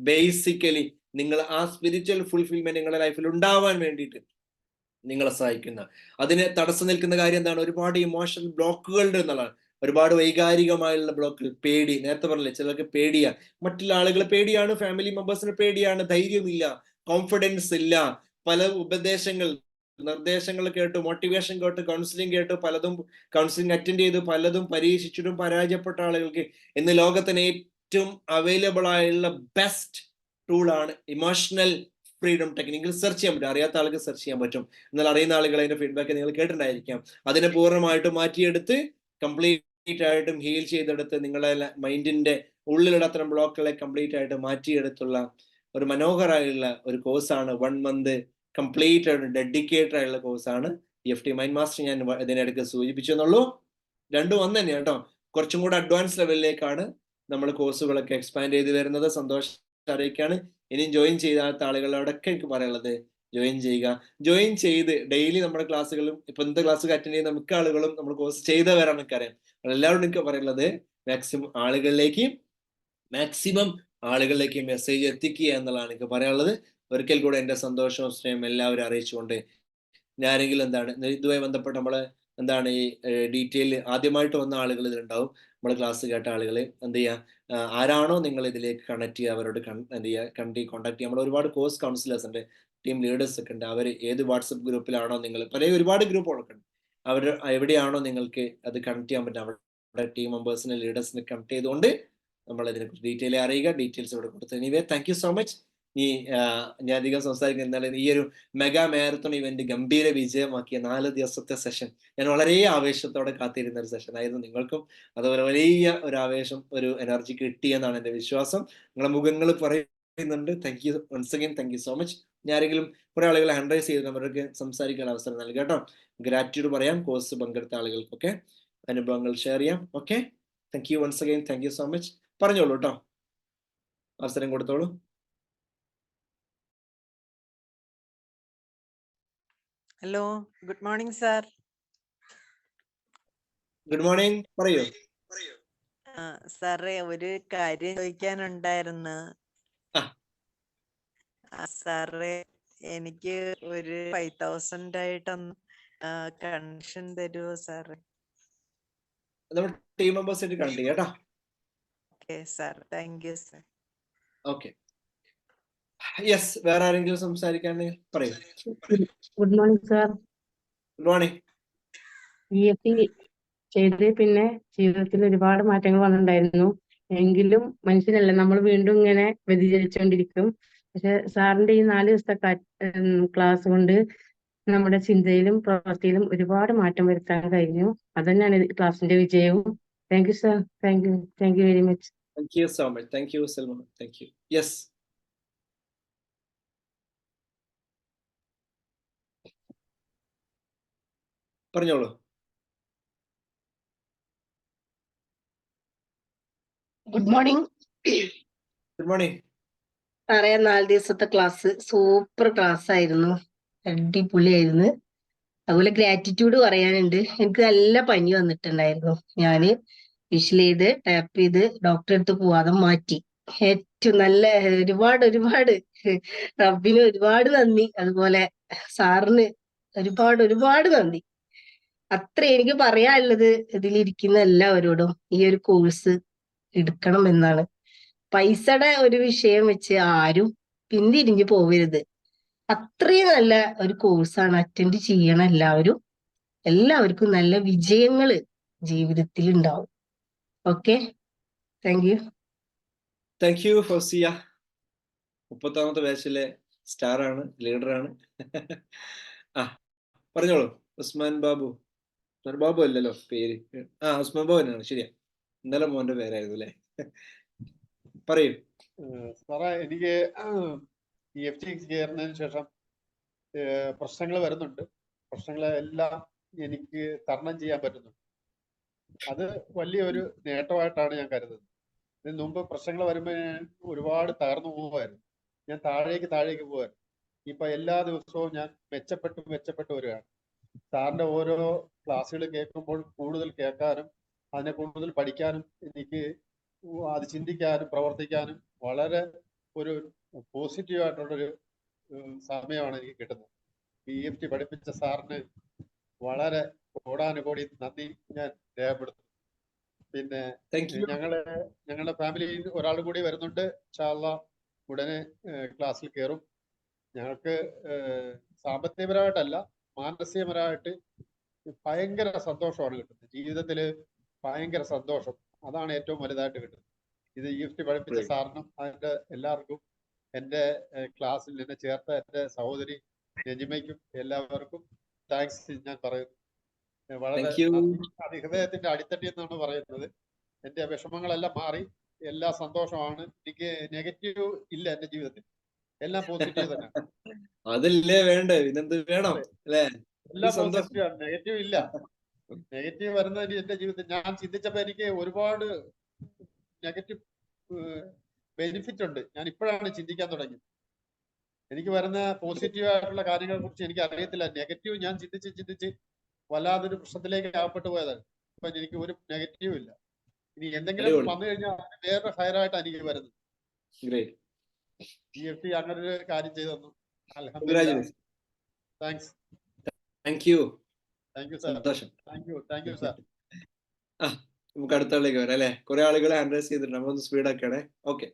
ബേസിക്കലി നിങ്ങൾ ആ സ്പിരിച്വൽ ഫുൾഫിൽമെന്റ് നിങ്ങളുടെ ലൈഫിൽ ഉണ്ടാവാൻ വേണ്ടിയിട്ട് നിങ്ങളെ സഹായിക്കുന്ന. അതിന് തടസ്സം നിൽക്കുന്ന കാര്യം എന്താണ്? ഒരുപാട് ഇമോഷണൽ ബ്ലോക്കുകളുണ്ട് എന്നുള്ളതാണ്. ഒരുപാട് വൈകാരികമായുള്ള ബ്ലോക്കുകൾ, പേടി. നേരത്തെ പറഞ്ഞില്ലേ, ചിലർക്ക് പേടിയാ, മറ്റുള്ള ആളുകളെ പേടിയാണ്, ഫാമിലി മെമ്പേഴ്സിന് പേടിയാണ്, ധൈര്യമില്ല, കോൺഫിഡൻസ് ഇല്ല, പല ഉപദേശങ്ങൾ നിർദ്ദേശങ്ങൾ കേട്ടു, മോട്ടിവേഷൻ കേട്ടു, കൗൺസിലിംഗ് കേട്ടു, പലതും കൗൺസിലിംഗ് അറ്റൻഡ് ചെയ്തു, പലതും പരീക്ഷിച്ചിട്ടും പരാജയപ്പെട്ട ആളുകൾക്ക് ഇന്ന് ലോകത്തിന് ഏറ്റവും അവൈലബിൾ ആയുള്ള ബെസ്റ്റ് ടൂളാണ് ഇമോഷണൽ ഫ്രീഡം ടെക്നിക്കിൽ സെർച്ച് ചെയ്യാൻ പറ്റും. അറിയാത്ത ആൾക്ക് സെർച്ച് ചെയ്യാൻ പറ്റും. എന്നാൽ അറിയുന്ന ആളുകൾ അതിന്റെ ഫീഡ്ബാക്ക് നിങ്ങൾ കേട്ടിട്ടുണ്ടായിരിക്കാം. അതിനെ പൂർണ്ണമായിട്ടും മാറ്റിയെടുത്ത് കംപ്ലീറ്റ് ആയിട്ടും ഹീൽ ചെയ്തെടുത്ത് നിങ്ങളെ മൈൻഡിന്റെ ഉള്ളിലുള്ള അത്തരം ബ്ലോക്കുകളെ കംപ്ലീറ്റ് ആയിട്ട് മാറ്റിയെടുത്തുള്ള ഒരു മനോഹരമായുള്ള ഒരു കോഴ്സാണ് 1 month കംപ്ലീറ്റ് ആയിട്ട് ഡെഡിക്കേറ്റഡ് ആയിട്ടുള്ള കോഴ്സാണ് EFT മൈൻഡ് മാസ്റ്റർ. ഞാൻ ഇതിനിടയ്ക്ക് സൂചിപ്പിച്ചു എന്നുള്ളൂ. രണ്ടും ഒന്ന് തന്നെയാണ് കേട്ടോ. കുറച്ചും കൂടെ അഡ്വാൻസ് ലെവലിലേക്കാണ് നമ്മൾ കോഴ്സുകളൊക്കെ എക്സ്പാൻഡ് ചെയ്ത് വരുന്നത്. സന്തോഷം അറിയിക്കാണ്. ഇനിയും ജോയിൻ ചെയ്താത്ത ആളുകളോടൊക്കെ എനിക്ക് പറയാനുള്ളത്, ജോയിൻ ചെയ്യുക. ജോയിൻ ചെയ്ത് ഡെയിലി നമ്മുടെ ക്ലാസ്സുകളും ഇപ്പൊ എന്ത് ക്ലാസ് അറ്റൻഡ് ചെയ്യുന്ന മിക്ക ആളുകളും നമ്മൾ കോഴ്സ് ചെയ്തവരാണ് എനിക്കറിയാം. എല്ലാവരോടും എനിക്ക് പറയുന്നത് മാക്സിമം ആളുകളിലേക്ക് മെസ്സേജ് എത്തിക്കുക എന്നുള്ളതാണ് എനിക്ക് പറയാനുള്ളത്. ഒരിക്കൽ കൂടെ എന്റെ സന്തോഷവും സ്നേഹം എല്ലാവരും അറിയിച്ചുകൊണ്ട്, ഞാനെങ്കിലും എന്താണ് ഇതുമായി ബന്ധപ്പെട്ട് നമ്മള് എന്താണ് ഈ ഡീറ്റെയിൽ ആദ്യമായിട്ട് വന്ന ആളുകൾ ഇതിലുണ്ടാവും. നമ്മളെ ക്ലാസ് കേട്ട ആളുകൾ എന്ത് ചെയ്യുക, ആരാണോ നിങ്ങൾ ഇതിലേക്ക് കണക്ട് ചെയ്യുക അവരോട് എന്ത് ചെയ്യുക, കോൺടാക്ട് ചെയ്യുക. നമ്മൾ ഒരുപാട് കോഴ്സ് കൗൺസിലേഴ്സ് ഉണ്ട്, ടീം ലീഡേഴ്സ് ഒക്കെ ഉണ്ട്. അവർ ഏത് വാട്സപ്പ് ഗ്രൂപ്പിലാണോ നിങ്ങൾ, പല ഒരുപാട് ഗ്രൂപ്പുകളൊക്കെ ഉണ്ട്, അവർ എവിടെയാണോ നിങ്ങൾക്ക് അത് കണക്ട് ചെയ്യാൻ പറ്റും, അവരുടെ ടീം മെമ്പേഴ്സിനെ ലീഡേഴ്സിനെ കണക്ട് ചെയ്തുകൊണ്ട് നമ്മൾ ഇതിനെക്കുറിച്ച് ഡീറ്റെയിൽ അറിയുക. ഡീറ്റെയിൽസ് ഇവിടെ കൊടുത്തു. Anyway thank you so much. ഈ ഞാൻ അധികം സംസാരിക്കുന്ന എന്താണ്, ഈ ഒരു മെഗാ മാരത്തോൺ ഇവന്റ് ഗംഭീര വിജയമാക്കിയ 4 ദിവസത്തെ സെഷൻ ഞാൻ വളരെ ആവേശത്തോടെ കാത്തിരുന്ന ഒരു സെഷൻ ആയിരുന്നു. നിങ്ങൾക്കും അതുപോലെ വലിയ ഒരു ആവേശം, ഒരു എനർജി കിട്ടിയെന്നാണ് എൻ്റെ വിശ്വാസം. നിങ്ങളുടെ മുഖങ്ങൾ പറയുന്നുണ്ട്. Thank you once again, thank you so much. ഞാനെങ്കിലും കുറെ ആളുകളെ ഹാൻഡ്രൈസ് ചെയ്ത് അവർക്ക് സംസാരിക്കാൻ അവസരം നൽകുക കേട്ടോ. ഗ്രാറ്റ്യൂഡ് പറയാം കോഴ്സ് പങ്കെടുത്ത ആളുകൾക്കൊക്കെ, അനുഭവങ്ങൾ ഷെയർ ചെയ്യാം. Okay, thank you once again, thank you so much. പറഞ്ഞോളൂ കേട്ടോ, അവസരം കൊടുത്തോളൂ. Hello, good morning sir. Good morning, പറയൂ. സാറേ, ഒരു കാര്യം ചോദിക്കാനുണ്ടായിരുന്നു. സാറേ, എനിക്ക് ഒരു 5000 ആയിട്ടൊന്ന് കണക്ഷൻ തരുമോ സാറേ? നമ്മുടെ ടീം മെമ്പേഴ്സ് ആയിട്ട് കണക്ട് ചെയ്യാം കേട്ടോ. Okay sir, thank you sir. Okay, yes, വേറെ ആരെങ്കിലും സംസാരിക്കാൻ പറയൂ. Good morning sir. Good morning. EFT ചെയ്ത് പിന്നെ ജീവിതത്തിൽ ഒരുപാട് മാറ്റങ്ങൾ വന്നിട്ടുണ്ടായിരുന്നു. എങ്കിലും മനുഷ്യനല്ല, നമ്മൾ വീണ്ടും ഇങ്ങനെ വ്യതിചലിച്ചുകൊണ്ടിരിക്കും. പക്ഷെ സാറിന്റെ ഈ 4 ദിവസത്തെ ക്ലാസ് കൊണ്ട് നമ്മുടെ ചിന്തയിലും പ്രവൃത്തിയിലും ഒരുപാട് മാറ്റം വരുത്താൻ കഴിഞ്ഞു. അതന്നെയാണ് ക്ലാസിന്റെ വിജയവും. Thank you sir. Thank you very much. Thank you so much. Thank you Salman. Thank you. Yes, പറഞ്ഞോളൂ. Good morning. Good morning. സാറേ, 4 ദിവസത്തെ ക്ലാസ് സൂപ്പർ ക്ലാസ് ആയിരുന്നു, അടിപൊളിയായിരുന്നു. അതുപോലെ ഗ്രാറ്റിറ്റ്യൂഡ് പറയാനുണ്ട്. എനിക്ക് നല്ല പനി വന്നിട്ടുണ്ടായിരുന്നു. ഞാന് വിഷ്വൽ ചെയ്ത് ടാപ്പ് ചെയ്ത് ഡോക്ടറെ അടുത്ത് പോവാതെ മാറ്റി. ഏറ്റവും നല്ല ഒരുപാട് റബ്ബിന് ഒരുപാട് നന്ദി. അതുപോലെ സാറിന് ഒരുപാട് നന്ദി. അത്ര എനിക്ക് പറയാനുള്ളത് ഇതിലിരിക്കുന്ന എല്ലാവരോടും ഈ ഒരു കോഴ്സ് എടുക്കണം എന്നാണ്. പൈസയുടെ ഒരു വിഷയം വെച്ച് ആരും പിന്തിരിഞ്ഞു പോവരുത്. അത്രയും നല്ല ഒരു കോഴ്സാണ്. അറ്റൻഡ് ചെയ്യണം എല്ലാവരും. എല്ലാവർക്കും നല്ല വിജയങ്ങള് ജീവിതത്തിൽ ഉണ്ടാവും. Okay, thank you. Thank you Fousiya. 30ാമത്തെ ബാച്ചിലെ സ്റ്റാർ ആണ്, ലീഡറാണ്. പറഞ്ഞോളൂ. ഉസ്മാൻ ബാബു. ഉസ്മാൻ ബാബു അല്ലല്ലോ പേര്. ഉസ്മാൻ ബാബു തന്നെയാണ്, ശരിയാ. ഇന്നലെ മോന്റെ പേരായിരുന്നു അല്ലേ? പറയൂ സാറേ. എനിക്ക് EFT ചേർന്നതിന് ശേഷം പ്രശ്നങ്ങൾ വരുന്നുണ്ട്. പ്രശ്നങ്ങളെല്ലാം എനിക്ക് തരണം ചെയ്യാൻ പറ്റുന്നുണ്ട്. അത് വലിയൊരു നേട്ടമായിട്ടാണ് ഞാൻ കരുതുന്നത്. ഇതിന് മുമ്പ് പ്രശ്നങ്ങൾ വരുമ്പോൾ ഒരുപാട് തകർന്നു പോകുമായിരുന്നു. ഞാൻ താഴേക്ക് പോകായിരുന്നു. ഇപ്പൊ എല്ലാ ദിവസവും ഞാൻ മെച്ചപ്പെട്ട് വരികയാണ്. സാറിന്റെ ഓരോ ക്ലാസ്സുകൾ കേൾക്കുമ്പോൾ കൂടുതൽ കേൾക്കാനും അതിനെ കൂടുതൽ പഠിക്കാനും എനിക്ക് അത് ചിന്തിക്കാനും പ്രവർത്തിക്കാനും വളരെ ഒരു പോസിറ്റീവായിട്ടുള്ളൊരു സമയമാണ് എനിക്ക് കിട്ടുന്നത്. EFT പഠിപ്പിച്ച സാറിന് വളരെ കോടാനുകോടി നന്ദി ഞാൻ രേഖപ്പെടുത്തുന്നു. പിന്നെ താങ്ക് യു. ഞങ്ങളുടെ ഫാമിലിയിൽ ഒരാൾ കൂടി വരുന്നുണ്ട്. ഇൻഷാ അല്ലാഹ് ഉടനെ ക്ലാസ്സിൽ കയറും. ഞങ്ങൾക്ക് സാമ്പത്തികപരമായിട്ടല്ല, മാനസികപരമായിട്ട് ഭയങ്കര സന്തോഷമാണ് കിട്ടുന്നത്. ജീവിതത്തിൽ ഭയങ്കര സന്തോഷം, അതാണ് ഏറ്റവും വലുതായിട്ട് കിട്ടുന്നത്. ഇത് EFT പഠിപ്പിച്ച സാറിനും അതിന്റെ എല്ലാവർക്കും, എൻ്റെ ക്ലാസ്സിൽ എന്നെ ചേർത്ത എൻ്റെ സഹോദരി നജിമയ്ക്കും എല്ലാവർക്കും താങ്ക്സ് ഞാൻ പറയുന്നു. വളരെ നന്ദി. ഹൃദയത്തിന്റെ അടിത്തട്ടിൽ നിന്നാണ് പറയുന്നത്. എൻ്റെ വിഷമങ്ങളെല്ലാം മാറി, എല്ലാ സന്തോഷമാണ്. എനിക്ക് നെഗറ്റീവ് ഇല്ല എൻ്റെ ജീവിതത്തിൽ, എല്ലാം പോസിറ്റീവ് തന്നെ. അതല്ലേ വേണ്ടേ, പിന്നെന്ത് വേണം അല്ലേ? എല്ലാം പോസിറ്റീവാണ്, നെഗറ്റീവ് ഇല്ല. നെഗറ്റീവ് വരുന്നത് എന്റെ ജീവിതത്തിൽ ഞാൻ ചിന്തിച്ചപ്പോ എനിക്ക് ഒരുപാട് നെഗറ്റീവ് ബെനിഫിറ്റ് ഉണ്ട്. ഞാൻ ഇപ്പോഴാണ് ചിന്തിക്കാൻ തുടങ്ങിയത്. എനിക്ക് വരുന്ന പോസിറ്റീവ് ആയിട്ടുള്ള കാര്യങ്ങളെ കുറിച്ച് എനിക്ക് അറിയത്തില്ല. നെഗറ്റീവ് ഞാൻ ചിന്തിച്ച് വല്ലാതൊരു പ്രശ്നത്തിലേക്ക് അകപ്പെട്ടു പോയതാണ്. ഇപ്പൊ എനിക്ക് ഒരു നെഗറ്റീവ് ഇല്ല. ഇനി എന്തെങ്കിലും വന്നു കഴിഞ്ഞാൽ വേറെ ഹയറായിട്ടാണ് എനിക്ക് വരുന്നത്. EFT അങ്ങനെ ഒരു കാര്യം ചെയ്തു തന്നു. അൽഹംദുലില്ലാഹ്. താങ്ക്സ്. Thank you sir. സന്തോഷം. Thank you sir. നമുക്ക് അടുത്ത ആളിലേക്ക് വരാം അല്ലെ? കുറെ ആളുകൾ ഹാൻഡ് റൈസ് ചെയ്തിട്ടുണ്ട്, നമ്മളൊന്ന് സ്പീഡ് ആക്കണേ. ഓക്കെ,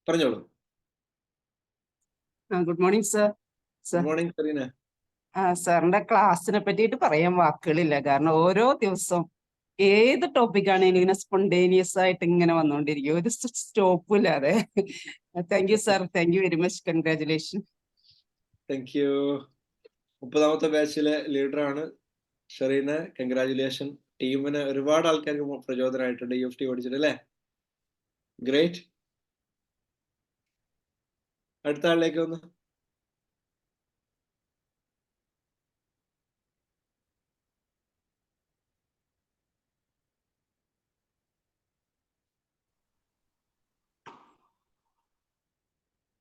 പറഞ്ഞോളൂ. Good morning sir. Good morning Serena. സാറിന്റെ ക്ലാസ്സിനെ പറ്റിയിട്ട് പറയാൻ വാക്കുകളില്ല. കാരണം ഓരോ ദിവസവും ഏത് ടോപ്പിക്കാണെങ്കിലും ഇങ്ങനെ സ്പോണ്ടേനിയസ് ആയിട്ട് ഇങ്ങനെ വന്നുകൊണ്ടിരിക്കും, ഒരു സ്റ്റോപ്പും ഇല്ലാതെ. Thank you sir, thank you very much, congratulation. Thank you. 30ാമത്തെ ബാച്ചിലെ ലീഡറാണ് ഷെറീന. കൺഗ്രാറ്റുലേഷൻ. ടീമിന് ഒരുപാട് ആൾക്കാർക്ക് പ്രചോദനമായിട്ടുണ്ട് EFT പഠിച്ചിട്ട് അല്ലേ? ഗ്രേറ്റ്. അടുത്ത ആളിലേക്ക് ഒന്ന്.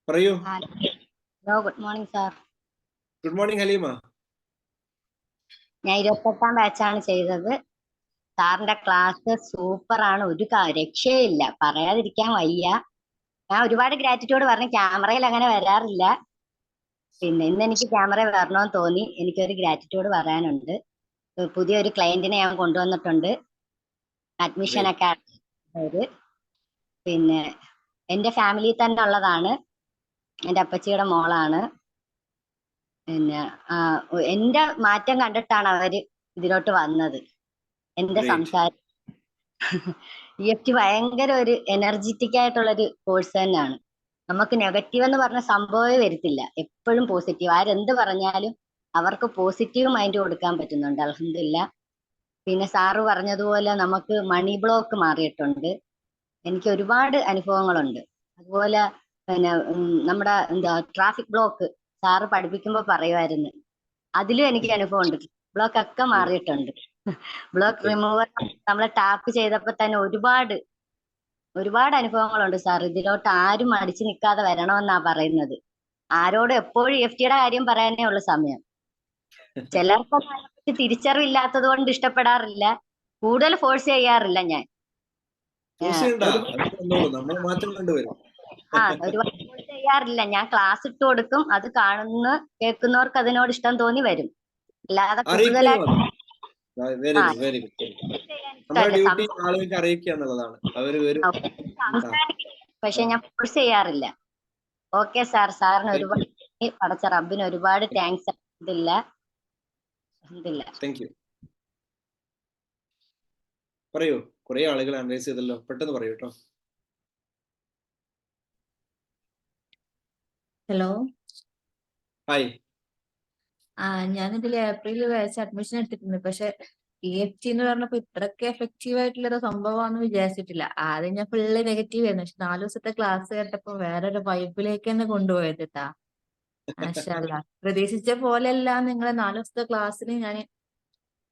പറയൂ. Hello, good morning sir. Good morning Haleema. ഞാൻ 28ാം ബാച്ചാണ് ചെയ്തത്. സാറിന്റെ ക്ലാസ് സൂപ്പർ ആണ്, ഒരു രക്ഷയില്ല, പറയാതിരിക്കാൻ വയ്യ. ഞാൻ ഒരുപാട് ഗ്രാറ്റിറ്റ്യൂഡ് പറഞ്ഞു. ക്യാമറയിൽ അങ്ങനെ വരാറില്ല, പിന്നെ ഇന്ന് എനിക്ക് ക്യാമറ വരണമെന്ന് തോന്നി. എനിക്കൊരു ഗ്രാറ്റിറ്റ്യൂഡ് പറയാനുണ്ട്. പുതിയൊരു ക്ലയന്റിനെ ഞാൻ കൊണ്ടുവന്നിട്ടുണ്ട്, അഡ്മിഷൻ അക്കാഡമി. പിന്നെ എൻ്റെ ഫാമിലിയിൽ തന്നെ ഉള്ളതാണ്, എൻ്റെ അപ്പച്ചിയുടെ മോളാണ്. പിന്നെ എന്റെ മാറ്റം കണ്ടിട്ടാണ് അവര് ഇതിലോട്ട് വന്നത്. എന്റെ സംസാരം EFT ഭയങ്കര ഒരു എനർജറ്റിക് ആയിട്ടുള്ള ഒരു കോഴ്സ് തന്നെയാണ്. നമുക്ക് നെഗറ്റീവ് എന്ന് പറഞ്ഞ സംഭവമേ വരത്തില്ല, എപ്പോഴും പോസിറ്റീവ്. ആരെന്ത് പറഞ്ഞാലും അവർക്ക് പോസിറ്റീവ് മൈൻഡ് കൊടുക്കാൻ പറ്റുന്നുണ്ട്, അൽഹംദുലില്ലാ. പിന്നെ സാറ് പറഞ്ഞതുപോലെ നമുക്ക് മണി ബ്ലോക്ക് മാറിയിട്ടുണ്ട്. എനിക്ക് ഒരുപാട് അനുഭവങ്ങളുണ്ട്. അതുപോലെ പിന്നെ നമ്മുടെ ട്രാഫിക് ബ്ലോക്ക് സാറ് പഠിപ്പിക്കുമ്പോ പറയുമായിരുന്നു, അതിലും എനിക്ക് അനുഭവം ഉണ്ട്. ബ്ലോക്ക് ഒക്കെ മാറിയിട്ടുണ്ട്. ബ്ലോക്ക് റിമൂവർ നമ്മളെ ടാപ്പ് ചെയ്തപ്പോ തന്നെ ഒരുപാട് അനുഭവങ്ങളുണ്ട് സാർ. ഇതിലോട്ട് ആരും അടിച്ചു നിൽക്കാതെ വരണമെന്നാ പറയുന്നത്. ആരോടും എപ്പോഴും EFTയുടെ കാര്യം പറയാനേ ഉള്ളു സമയം. ചിലർക്ക് തിരിച്ചറിവില്ലാത്തത് കൊണ്ട് ഇഷ്ടപ്പെടാറില്ല, കൂടുതൽ ഫോഴ്സ് ചെയ്യാറില്ല ഞാൻ. ഒരുപാട് ഫോഴ്സ് ചെയ്യാറില്ല. ഞാൻ ക്ലാസ് ഇട്ട് കൊടുക്കും, അത് കേൾക്കുന്നവർക്ക് അതിനോട് ഇഷ്ടം തോന്നി വരും. അല്ലാതെ കൂടുതലായിട്ട് പക്ഷെ ഞാൻ ഫോഴ്സ് ചെയ്യാറില്ല. ഓക്കെ സാർ, സാറിന് ഒരുപാട് പടച്ച റബ്ബിന് ഒരുപാട് താങ്ക്സ്. പറയൂ. കുറെ ആളുകൾ അനലൈസ് ചെയ്തല്ലോ, പെട്ടെന്ന് പറയൂ കേട്ടോ. Hello, hi. ഞാനിതിൽ ഏപ്രിലിൽ ബാച്ച് അഡ്മിഷൻ എടുത്തിട്ടുണ്ട്. പക്ഷെ EFT എന്ന് പറഞ്ഞപ്പോ ഇത്രയൊക്കെ എഫക്റ്റീവ് ആയിട്ടുള്ള സംഭവമാണെന്ന് വിചാരിച്ചിട്ടില്ല. ആദ്യം ഞാൻ ഫുള്ള് നെഗറ്റീവ് ആയിരുന്നു. പക്ഷെ 4 ദിവസത്തെ ക്ലാസ് കേട്ടപ്പോ വേറൊരു വൈബിലേക്ക് തന്നെ കൊണ്ടുപോയത് കേട്ടാ. മാഷാഅല്ലാ, പ്രതീക്ഷിച്ച പോലെയല്ല. നിങ്ങളെ 4 ദിവസത്തെ ക്ലാസ്സിന് ഞാൻ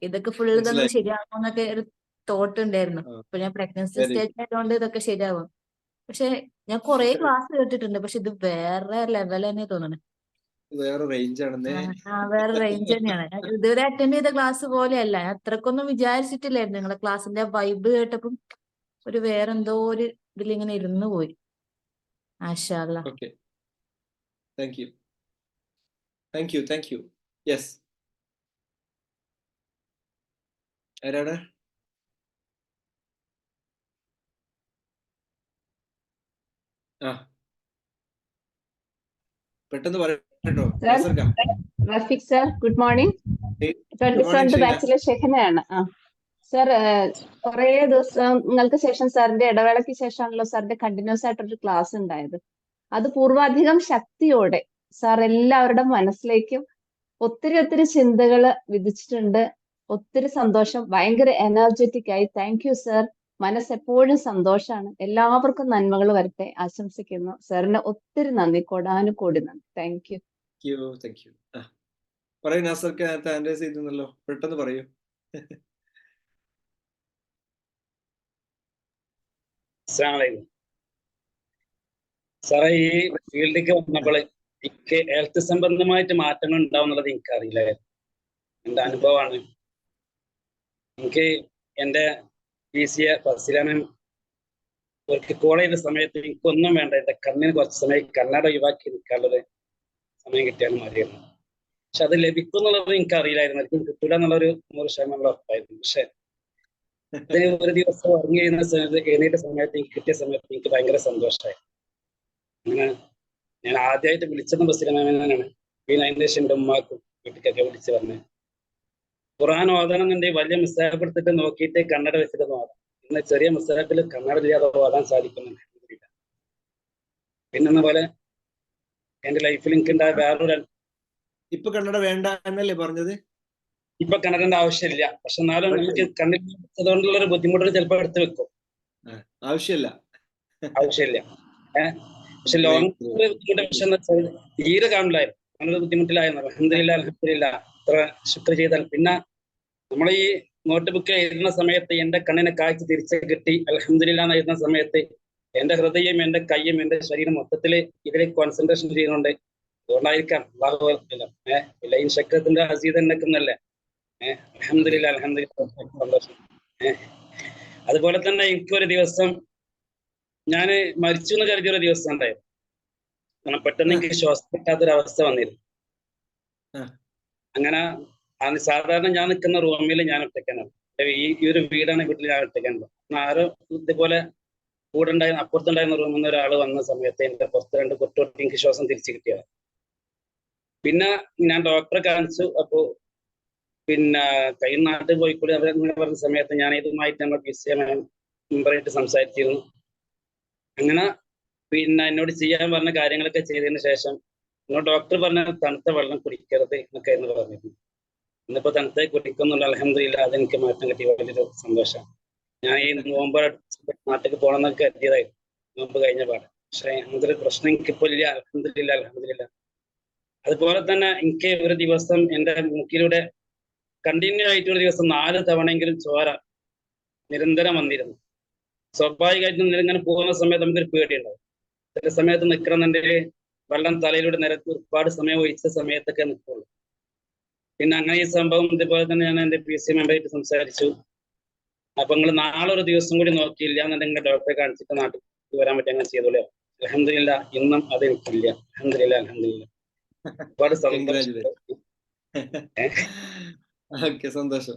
ഇതൊക്കെ ഫുള്ള് ഇതൊന്നും ശരിയാകുമെന്നൊക്കെ ഒരു തോട്ട് ഉണ്ടായിരുന്നു. ഇപ്പൊ ഞാൻ പ്രഗ്നൻസി സ്റ്റേജ് ആയതുകൊണ്ട് ഇതൊക്കെ ശരിയാവും. പക്ഷെ ഞാൻ കുറെ ക്ലാസ് കേട്ടിട്ടുണ്ട്, പക്ഷെ ഇത് വേറെ ലെവൽ തന്നെ തോന്നുന്നു. വേറെ റേഞ്ച് ആണെന്നേ. വേറെ റേഞ്ച് തന്നെയാണ്. ഇതുവരെ അറ്റൻഡ് ചെയ്ത ക്ലാസ് പോലെയല്ല. ഞാൻ അത്രക്കൊന്നും വിചാരിച്ചിട്ടില്ലായിരുന്നു. നിങ്ങളെ ക്ലാസ്സിന്റെ വൈബ് കേട്ടപ്പം ഒരു വേറെന്തോ ഒരു ഇതിലിങ്ങനെ ഇരുന്നു പോയി. മാഷാ അല്ലാ. Thank you. Thank you. Thank you. Yes, ആരാണ്? ആ, പെട്ടെന്ന് പറയട്ടോ. നാസർക്ക. Rafeeq sir, good morning. Good 27th morning, Sheila. ബാച്ചിലെ ഷെഹനയാണ്. സർ, കുറേ ദിവസങ്ങൾക്ക് ശേഷം സാറിന്റെ ഇടവേളയ്ക്ക് ശേഷമാണല്ലോ സാറിന്റെ കണ്ടിന്യൂസ് ആയിട്ടൊരു ക്ലാസ് ഉണ്ടായത്. അത് പൂർവാധികം ശക്തിയോടെ സാർ എല്ലാവരുടെ മനസ്സിലേക്കും ഒത്തിരി ഒത്തിരി ചിന്തകൾ വിധിച്ചിട്ടുണ്ട്. ഒത്തിരി സന്തോഷം, ഭയങ്കര എനർജറ്റിക് ആയി. Thank you sir. മനസ്സെപ്പോഴും സന്തോഷമാണ്. എല്ലാവർക്കും നന്മകൾ വരട്ടെ ആശംസിക്കുന്നു. സാറിന് ഒത്തിരി നന്ദി, കോടാനുകോടി നന്ദി. Thank you. Thank U. പറയൂ നാസർക്ക്, ആൻഡേഴ്സ് ചെയ്തല്ലോ, പെട്ടെന്ന് പറയൂ. സാറേ, ഈ ഫീൽഡിലേക്ക് വന്നപ്പോൾ എനിക്ക് ഹെൽത്ത് സംബന്ധമായിട്ട് മാറ്റങ്ങൾ ഉണ്ടാവുന്നുള്ളത് എനിക്കറിയില്ലായിരുന്നു. എൻ്റെ അനുഭവമാണ്. എനിക്ക് എൻ്റെ PCA ഫസ്റ്റിലാണ് ഒരിക്കൽ കോൾ ചെയ്ത സമയത്ത് എനിക്കൊന്നും വേണ്ട, എൻ്റെ കണ്ണിന് കുറച്ച് സമയം കണ്ണട ഒഴിവാക്കി നിൽക്കാനുള്ളത് സമയം കിട്ടിയാൽ മതിയായിരുന്നു. പക്ഷെ അത് ലഭിക്കും എന്നുള്ളത് എനിക്കറിയില്ലായിരുന്നു. എനിക്ക് കിട്ടില്ല എന്നുള്ളൊരു 100% ഉറപ്പായിരുന്നു. പക്ഷെ ഒരു ദിവസം ഉറങ്ങി എഴുന്നേറ്റ സമയത്ത് എനിക്ക് കിട്ടിയ സമയത്ത് എനിക്ക് ഭയങ്കര സന്തോഷമായി. അങ്ങനെ ഞാൻ ആദ്യമായിട്ട് വിളിച്ചതും ബസ്സിലാണ്. പിന്നെ അതിൻ്റെ ശേഷം എൻ്റെ ഉമ്മാക്കും വീട്ടിലേക്കൊക്കെ വിളിച്ച് പറഞ്ഞ് ഖുർആൻ ഓതാനം എന്നുണ്ടെങ്കിൽ വലിയ മിസ്സാഹ് എടുത്തിട്ട് നോക്കിയിട്ട് കണ്ണട വെച്ചിട്ട് ഓതാം. ഇന്ന് ചെറിയ മിസ്സാഹത്തിൽ കണ്ണട ഇല്ലാതെ ഓതാൻ സാധിക്കുന്നുണ്ട്. പിന്നെ പോലെ എൻ്റെ ലൈഫിൽ എനിക്കുണ്ടായ വേറൊരു ഇപ്പൊ കണ്ണട വേണ്ട എന്നല്ലേ പറഞ്ഞത്? ഇപ്പൊ കണ്ണടേണ്ട ആവശ്യമില്ല. പക്ഷെ എന്നാലും നമുക്ക് കണ്ണിൽ വെച്ചതുകൊണ്ടുള്ള ഒരു ബുദ്ധിമുട്ടുകൾ ചിലപ്പോൾ എടുത്ത് വെക്കും. ആവശ്യമില്ല. പക്ഷെ ലോങ് ബുദ്ധിമുട്ട് വിഷയം തീരെ കാണില്ലായിരുന്നു. അങ്ങനെ ബുദ്ധിമുട്ടിലായിരുന്നു. അൽഹംദുലില്ലാ അത്ര ശുക്ർ ചെയ്താൽ. പിന്നെ നമ്മൾ ഈ നോട്ട് ബുക്ക് എഴുതുന്ന സമയത്ത് എൻ്റെ കണ്ണിനെ കാഴ്ച തിരിച്ച് കിട്ടി അൽഹംദുലില്ലാ എന്ന് എഴുതുന്ന സമയത്ത് എൻ്റെ ഹൃദയം, എൻ്റെ കയ്യും, എൻ്റെ ശരീരം മൊത്തത്തിൽ ഇതിലേക്ക് കോൺസെൻട്രേഷൻ ചെയ്യുന്നുണ്ട്. അതുകൊണ്ടായിരിക്കാം ലൈൻ ശക്രത്തിന്റെ അസീദ് എന്നല്ലേ. അൽഹംദുലില്ലാ സന്തോഷം. അതുപോലെ തന്നെ എനിക്കൊരു ദിവസം ഞാൻ മരിച്ചു എന്ന് കരുതിയൊരു ദിവസം ഉണ്ടായിരുന്നു. കാരണം പെട്ടെന്ന് എനിക്ക് ശ്വാസം കിട്ടാത്തൊരവസ്ഥ വന്നിരുന്നു. അങ്ങനെ സാധാരണ ഞാൻ നിൽക്കുന്ന റൂമിൽ ഞാൻ ഒറ്റയ്ക്കാണ്. ഈ ഒരു വീടാണ്, വീട്ടിൽ ഞാൻ ഒറ്റയ്ക്കാണല്ലോ. ആരോ ഇതുപോലെ കൂടെ ഉണ്ടായിരുന്ന അപ്പുറത്തുണ്ടായിരുന്ന റൂമിൽ നിന്ന് ഒരാൾ വന്ന സമയത്ത് എൻ്റെ പുറത്ത് 2 കൊട്ടോട്ട് എനിക്ക് ശ്വാസം തിരിച്ചു കിട്ടിയത്. പിന്നെ ഞാൻ ഡോക്ടറെ കാണിച്ചു. അപ്പോൾ പിന്നെ കൈ നാട്ടിൽ പോയിക്കൂടി അവരങ്ങനെ പറഞ്ഞ സമയത്ത് ഞാൻ ഇതുമായിട്ട് നമ്മൾ PCA മെമ്പറായിട്ട് സംസാരിച്ചിരുന്നു. അങ്ങനെ പിന്നെ എന്നോട് ചെയ്യാൻ പറഞ്ഞ കാര്യങ്ങളൊക്കെ ചെയ്തതിന് ശേഷം എന്നോട് ഡോക്ടർ പറഞ്ഞ തണുത്ത വെള്ളം കുടിക്കരുത് എന്നൊക്കെ എന്ന് പറഞ്ഞിരുന്നു. ഇന്നിപ്പോ തണുത്ത കുടിക്കുന്നുള്ള അൽഹംദുലില്ലാ അതെനിക്ക് മാറ്റം കിട്ടിയ വലിയൊരു സന്തോഷം. ഞാൻ ഈ നോമ്പ് നാട്ടിൽ പോകണമെന്നൊക്കെ കരുതിയതായിരുന്നു നോമ്പ് കഴിഞ്ഞ പാട്. പക്ഷെ അങ്ങനത്തെ ഒരു പ്രശ്നം എനിക്കിപ്പോ ഇല്ല. അൽഹംദുലില്ലാ. അതുപോലെ തന്നെ എനിക്ക് ഒരു ദിവസം എൻ്റെ മൂക്കിലൂടെ കണ്ടിന്യൂ ആയിട്ട് ഒരു ദിവസം 4 തവണയെങ്കിലും ചോര നിരന്തരം വന്നിരുന്നു. സ്വാഭാവികമായിട്ടും ഇങ്ങനെ പോകുന്ന സമയത്ത് നമുക്കൊരു പേടിയുണ്ടാവും. ചില സമയത്ത് നിൽക്കണമെന്നുണ്ടെങ്കിൽ വെള്ളം തലയിലൂടെ നിരത്തി ഒരുപാട് സമയം ഒഴിച്ച സമയത്തൊക്കെ നിൽക്കുള്ളൂ. പിന്നെ അങ്ങനെ ഈ സംഭവം ഇതുപോലെ തന്നെ ഞാൻ എൻ്റെ PCA മെമ്പറായിട്ട് സംസാരിച്ചു. അപ്പൊ നിങ്ങൾ നാളെ ഒരു ദിവസം കൂടി നോക്കിയില്ല എന്നുണ്ടെങ്കിൽ ഡോക്ടറെ കാണിച്ചിട്ട് നാട്ടിൽ വരാൻ പറ്റും. അങ്ങനെ ചെയ്തോളൂ. അൽഹംദുലില്ലാ ഇന്നും അത് എനിക്കില്ല. അൽഹംദുലില്ലാ. ഒരുപാട് സന്തോഷം. ഓക്കെ, സന്തോഷം.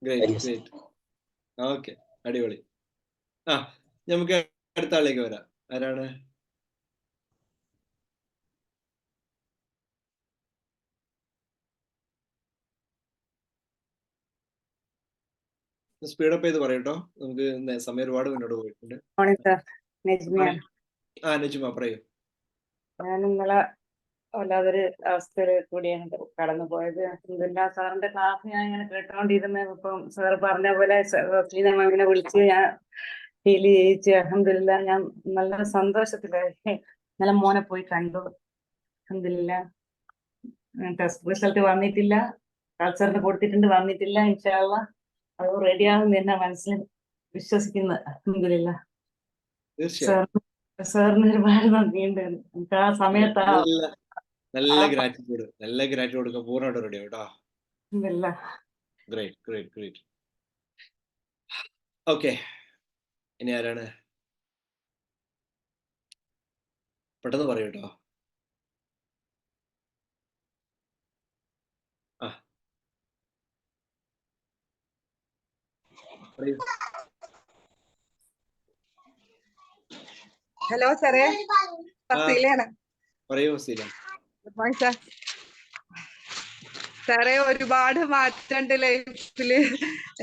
ഗ്രേറ്റ്. ഓക്കെ, അടിപൊളി. നമുക്ക് അടുത്ത ആളിലേക്ക് വരാം. ആരാണ്? സ്പീഡപ്പ് ചെയ്ത് പറയട്ടോ, നമുക്ക് സമയം ഒരുപാട് മുന്നോട്ട് പോയിട്ടുണ്ട്. നജ്മ പറയൂ. ഞാൻ ഇന്നലെ വല്ലാതൊരു അവസ്ഥയിൽ കൂടിയാണ് കടന്നു പോയത്. അൽഹംദുലില്ലാ സാറിന്റെ ക്ലാസ് ഞാൻ ഇങ്ങനെ കേട്ടോണ്ടിരുന്ന ഇപ്പം സാർ പറഞ്ഞ പോലെ ഇങ്ങനെ വിളിച്ച് ഞാൻ ഫീൽ ചെയ്യിച്ചു. അൽഹംദുലില്ലാ ഞാൻ നല്ല സന്തോഷത്തിലായി. ഇന്നലെ മോനെ പോയി കണ്ടു. അൽഹംദുലില്ലാ ടെസ്റ്റ് റിസൾട്ട് വന്നിട്ടില്ല. കൾച്ചറിന് കൊടുത്തിട്ടുണ്ട്, വന്നിട്ടില്ല. ഇൻഷാ അല്ലാഹ് അത് റെഡിയാകും എന്നെ മനസ്സിൽ വിശ്വസിക്കുന്നു. അൽഹംദുലില്ലാ. സാറിന് ഒരുപാട് നന്ദിയുണ്ട്. നമുക്ക് ആ സമയത്ത് നല്ല ഗ്രാറ്റിറ്റ്യൂഡ് പൂർണ്ണമായിട്ട് റെഡി ആവും കേട്ടോ. ഗ്രേറ്റ്. ഓക്കെ, ഇനി ആരാണ്? പെട്ടെന്ന് പറയൂ കേട്ടോ. പറയൂ. ഹലോ സാറേ, ഫസീലയാണ്. പറയൂ ഫസീല. Good morning sir. സാറേ, ഒരുപാട് മാറ്റമുണ്ട് ലൈഫില്.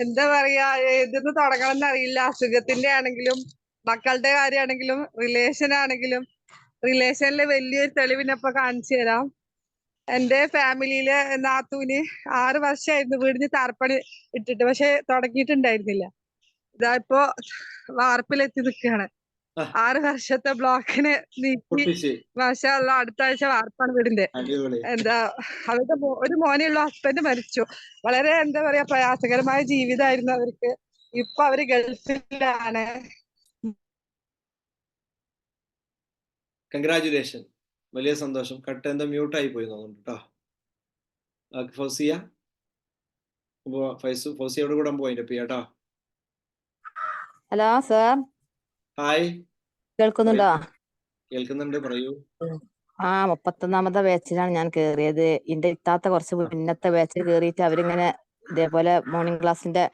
എന്താ പറയാ, ഏതെന്ന് തുടങ്ങണം അറിയില്ല. അസുഖത്തിന്റെ ആണെങ്കിലും മക്കളുടെ കാര്യമാണെങ്കിലും റിലേഷൻ ആണെങ്കിലും. റിലേഷനിലെ വലിയൊരു തെളിവിനപ്പൊ കാണിച്ചു തരാം. എന്റെ ഫാമിലിയിലെ നാത്തൂന് 6 വർഷമായിരുന്നു വീടിന് താർപ്പണി ഇട്ടിട്ട്, പക്ഷെ തുടങ്ങിയിട്ടുണ്ടായിരുന്നില്ല. ഇതാ ഇപ്പൊ വാർപ്പിലെത്തി നിൽക്കുകയാണ്. 6 വർഷത്തെ ബ്ലോക്കിന് നീക്കി മാഷാ അല്ലാ, അടുത്ത ആഴ്ച വാർപ്പാണ് വീടിന്റെ. എന്താ അവരുടെ ഒരു മോനേ ഉള്ളൂ, ഹസ്ബൻഡ് മരിച്ചു. വളരെ എന്താ പറയാ പ്രയാസകരമായ ജീവിതമായിരുന്നു അവർക്ക്. ഇപ്പൊ അവര് ഗൾഫിലാണ്. കൺഗ്രാറ്റുലേഷൻ, വലിയ സന്തോഷം. കട്ട് എന്താ മ്യൂട്ടായി പോയി തോന്നുന്നു കേട്ടോ. ഫൗസിയ, ഫൗസിയോട് കൂടെ പോയിന്റ് കേട്ടോ. ഹലോ സാർ, ഹായ്, കേൾക്കുന്നുണ്ടോ? കേൾക്കുന്നുണ്ട്, പറയൂ. 31ാമത്തെ ബാച്ചിലാണ് ഞാൻ കേറിയത്. എന്റെ ഇത്താത്ത കുറച്ച് മുന്നത്തെ ബാച്ചിൽ കേറിയിട്ട് അവരിങ്ങനെ ഇതേപോലെ മോർണിംഗ് ക്ലാസ്സിന്റെ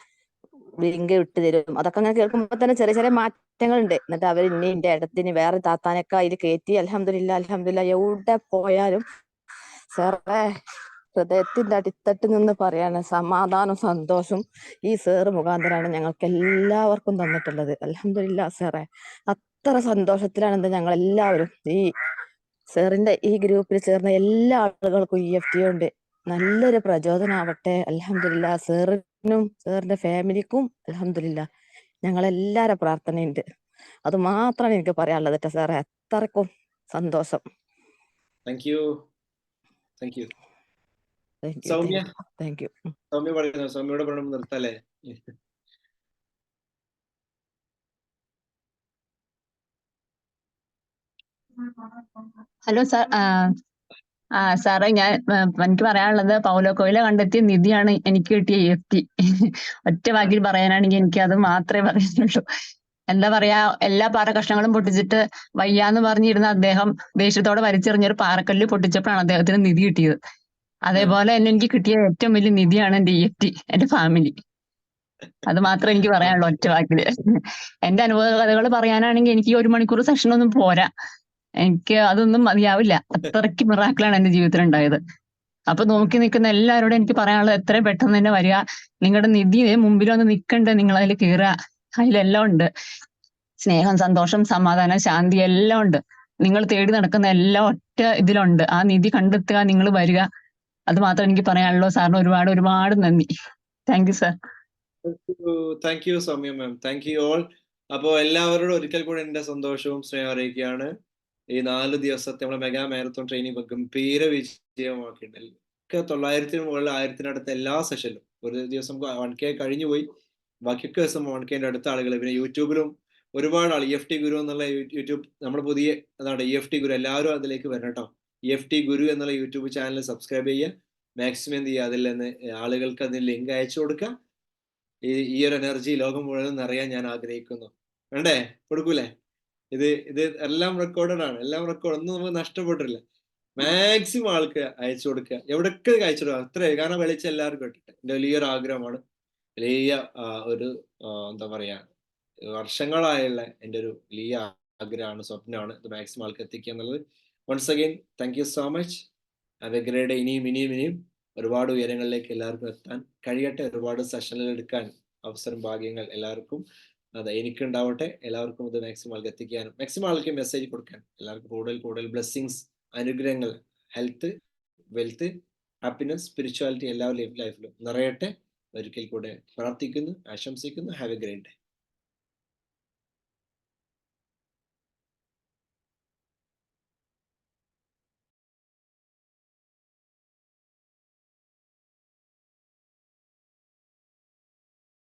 ലിങ്ക് ഇട്ട് തരും. അതൊക്കെ അങ്ങനെ കേൾക്കുമ്പോൾ തന്നെ ചെറിയ ചെറിയ മാറ്റങ്ങളുണ്ട്. എന്നിട്ട് അവർ ഇനി എന്റെ ഇടത്തിന് വേറെ താത്താനൊക്കെ അതിൽ കയറ്റി. അൽഹംദുലില്ലാ എവിടെ പോയാലും സാറേ ഹൃദയത്തിന്റെ അടിത്തട്ടിൽ നിന്ന് പറയാണ് സമാധാനം സന്തോഷം ഈ സാറ് മുഖാന്തരമാണ് ഞങ്ങൾക്ക് എല്ലാവർക്കും തന്നിട്ടുള്ളത്. അൽഹംദുലില്ലാ സാറേ, അത്ര സന്തോഷത്തിലാണ് ഞങ്ങൾ എല്ലാവരും. ഈ സാറിന്റെ ഈ ഗ്രൂപ്പിൽ ചേർന്ന എല്ലാ ആളുകൾക്കും EFT കൊണ്ട് നല്ലൊരു പ്രചോദനമാവട്ടെ. അൽഹംദുലില്ലാ, സാറിനും സാറിന്റെ ഫാമിലിക്കും അൽഹംദുലില്ലാ ഞങ്ങളെല്ലാരും പ്രാർത്ഥനയുണ്ട്. അത് മാത്രമാണ് എനിക്ക് പറയാനുള്ളത് കേട്ടോ സാറേ. അത്രക്കും സന്തോഷം. Thank U. Soumya, thank you. Soumya പറയുന്നു. സൗമ്യയുടെ പ്രണയം നിർത്തല്ലേ? Hello sir. സാറേ, എനിക്ക് പറയാനുള്ളത് പൗലോ കൊയ്ലോ കണ്ടെത്തിയ നിധിയാണ് എനിക്ക് കിട്ടിയ EFT. ഒറ്റ വാക്കിൽ പറയാനാണെങ്കിൽ എനിക്ക് അത് മാത്രമേ പറയാനുള്ളൂ. എന്താ പറയാ, എല്ലാ പാറക്കഷ്ണങ്ങളും പൊട്ടിച്ചിട്ട് വയ്യാന്ന് പറഞ്ഞിരുന്ന അദ്ദേഹം ദേഷ്യത്തോടെ വലിച്ചെറിഞ്ഞൊരു പാറക്കല്ല് പൊട്ടിച്ചപ്പോഴാണ് അദ്ദേഹത്തിന് നിധി കിട്ടിയത്. അതേപോലെ തന്നെ എനിക്ക് കിട്ടിയ ഏറ്റവും വലിയ നിധിയാണ് എന്റെ EFT, എന്റെ ഫാമിലി. അത് മാത്രമേ എനിക്ക് പറയാനുള്ളൂ ഒറ്റ വാക്കില്. എന്റെ അനുഭവ കഥകൾ പറയാനാണെങ്കിൽ എനിക്ക് 1 മണിക്കൂർ സെഷൻ ഒന്നും പോരാ. എനിക്ക് അതൊന്നും മതിയാവില്ല. അത്രയ്ക്ക് മിറാക്കിളാണ് എന്റെ ജീവിതത്തിൽ ഉണ്ടായത്. അപ്പൊ നോക്കി നിൽക്കുന്ന എല്ലാവരോടും എനിക്ക് പറയാനുള്ളത് എത്രയും പെട്ടെന്ന് തന്നെ വരിക. നിങ്ങളുടെ നിധി മുമ്പിൽ വന്ന് നിൽക്കണ്ടേ, നിങ്ങൾ അതിൽ കയറുക. അതിലെല്ലാം ഉണ്ട്. സ്നേഹം, സന്തോഷം, സമാധാനം, ശാന്തി എല്ലാം ഉണ്ട്. നിങ്ങൾ തേടി നടക്കുന്ന എല്ലാം ഒറ്റ ഇതിലുണ്ട്. ആ നിധി കണ്ടെത്തുക, നിങ്ങൾ വരിക. അത് മാത്രം എനിക്ക് പറയാനുള്ളൂ. സാറിന് ഒരുപാട് ഒരുപാട് നന്ദി. Thank you sir. Thank U Soumya ma'am. Thank you all. അപ്പോൾ എല്ലാവരോടും ഒരിക്കൽ കൂടി എന്റെ സന്തോഷവും സ്നേഹം അറിയിക്കുകയാണ്. ഈ 4 ദിവസത്തെ നമ്മുടെ മെഗാ മാരത്തോൺ ട്രെയിനിങ് ഗംഭീര വിജയമാക്കിയിട്ടുണ്ട്. 900-ന് മുകളിൽ 1000-നടുത്ത എല്ലാ സെഷനിലും ഒരു ദിവസം 1K കഴിഞ്ഞു പോയി. ബാക്കിയൊക്കെ ദിവസം 1Kന്റെ അടുത്ത ആളുകൾ. പിന്നെ യൂട്യൂബിലും ഒരുപാട് ആൾ EFT ഗുരു എന്നുള്ള യൂട്യൂബ് നമ്മൾ പുതിയ അതാണ് EFT ഗുരു. എല്ലാവരും അതിലേക്ക് വരണം കേട്ടോ. EFT ഗുരു എന്നുള്ള യൂട്യൂബ് ചാനൽ സബ്സ്ക്രൈബ് ചെയ്യുക. മാക്സിമം എന്ത് ചെയ്യുക, അതിൽ നിന്ന് ആളുകൾക്ക് അതിന് ലിങ്ക് അയച്ചു കൊടുക്കുക. ഈ ഒരു എനർജി ലോകം മുഴുവൻ നിറയാൻ ഞാൻ ആഗ്രഹിക്കുന്നു. വേണ്ടേ? കൊടുക്കൂലേ? ഇത് എല്ലാം റെക്കോർഡഡ് ആണ്. എല്ലാം റെക്കോർഡ്, ഒന്നും നമുക്ക് നഷ്ടപ്പെട്ടില്ല. മാക്സിമം ആൾക്ക് അയച്ചു കൊടുക്കുക. എവിടൊക്കെ അയച്ചു കൊടുക്കുക. അത്രേ, കാരണം വെളിച്ചം എല്ലാവർക്കും ഇട്ടിട്ട് എൻ്റെ വലിയൊരു ആഗ്രഹമാണ്. വലിയ ഒരു എന്താ പറയാ, വർഷങ്ങളായുള്ള എൻ്റെ ഒരു വലിയ ആഗ്രഹമാണ്, സ്വപ്നമാണ്. ഇത് മാക്സിമം ആൾക്ക് എത്തിക്കുക എന്നുള്ളത്. Once again thank you so much. Have a great day. ഇനിയും ഒരുപാട് ഉയരങ്ങളിലേക്ക് എല്ലാവർക്കും എത്താൻ കഴിയട്ടെ. ഒരുപാട് സെഷനുകൾ എടുക്കാൻ അവസരം, ഭാഗ്യങ്ങൾ എല്ലാവർക്കും അതെ എനിക്കുണ്ടാവട്ടെ. എല്ലാവർക്കും ഇത് മാക്സിമം ആൾക്ക് എത്തിക്കാനും മാക്സിമം ആൾക്ക് മെസ്സേജ് കൊടുക്കാൻ എല്ലാവർക്കും കൂടുതൽ ബ്ലെസ്സിങ്സ്, അനുഗ്രഹങ്ങൾ, ഹെൽത്ത്, വെൽത്ത്, ഹാപ്പിനെസ്, സ്പിരിച്വാലിറ്റി എല്ലാവരും ലൈഫിലും നിറയട്ടെ. ഒരിക്കൽ കൂടെ പ്രാർത്ഥിക്കുന്നു, ആശംസിക്കുന്നു. Have a great day.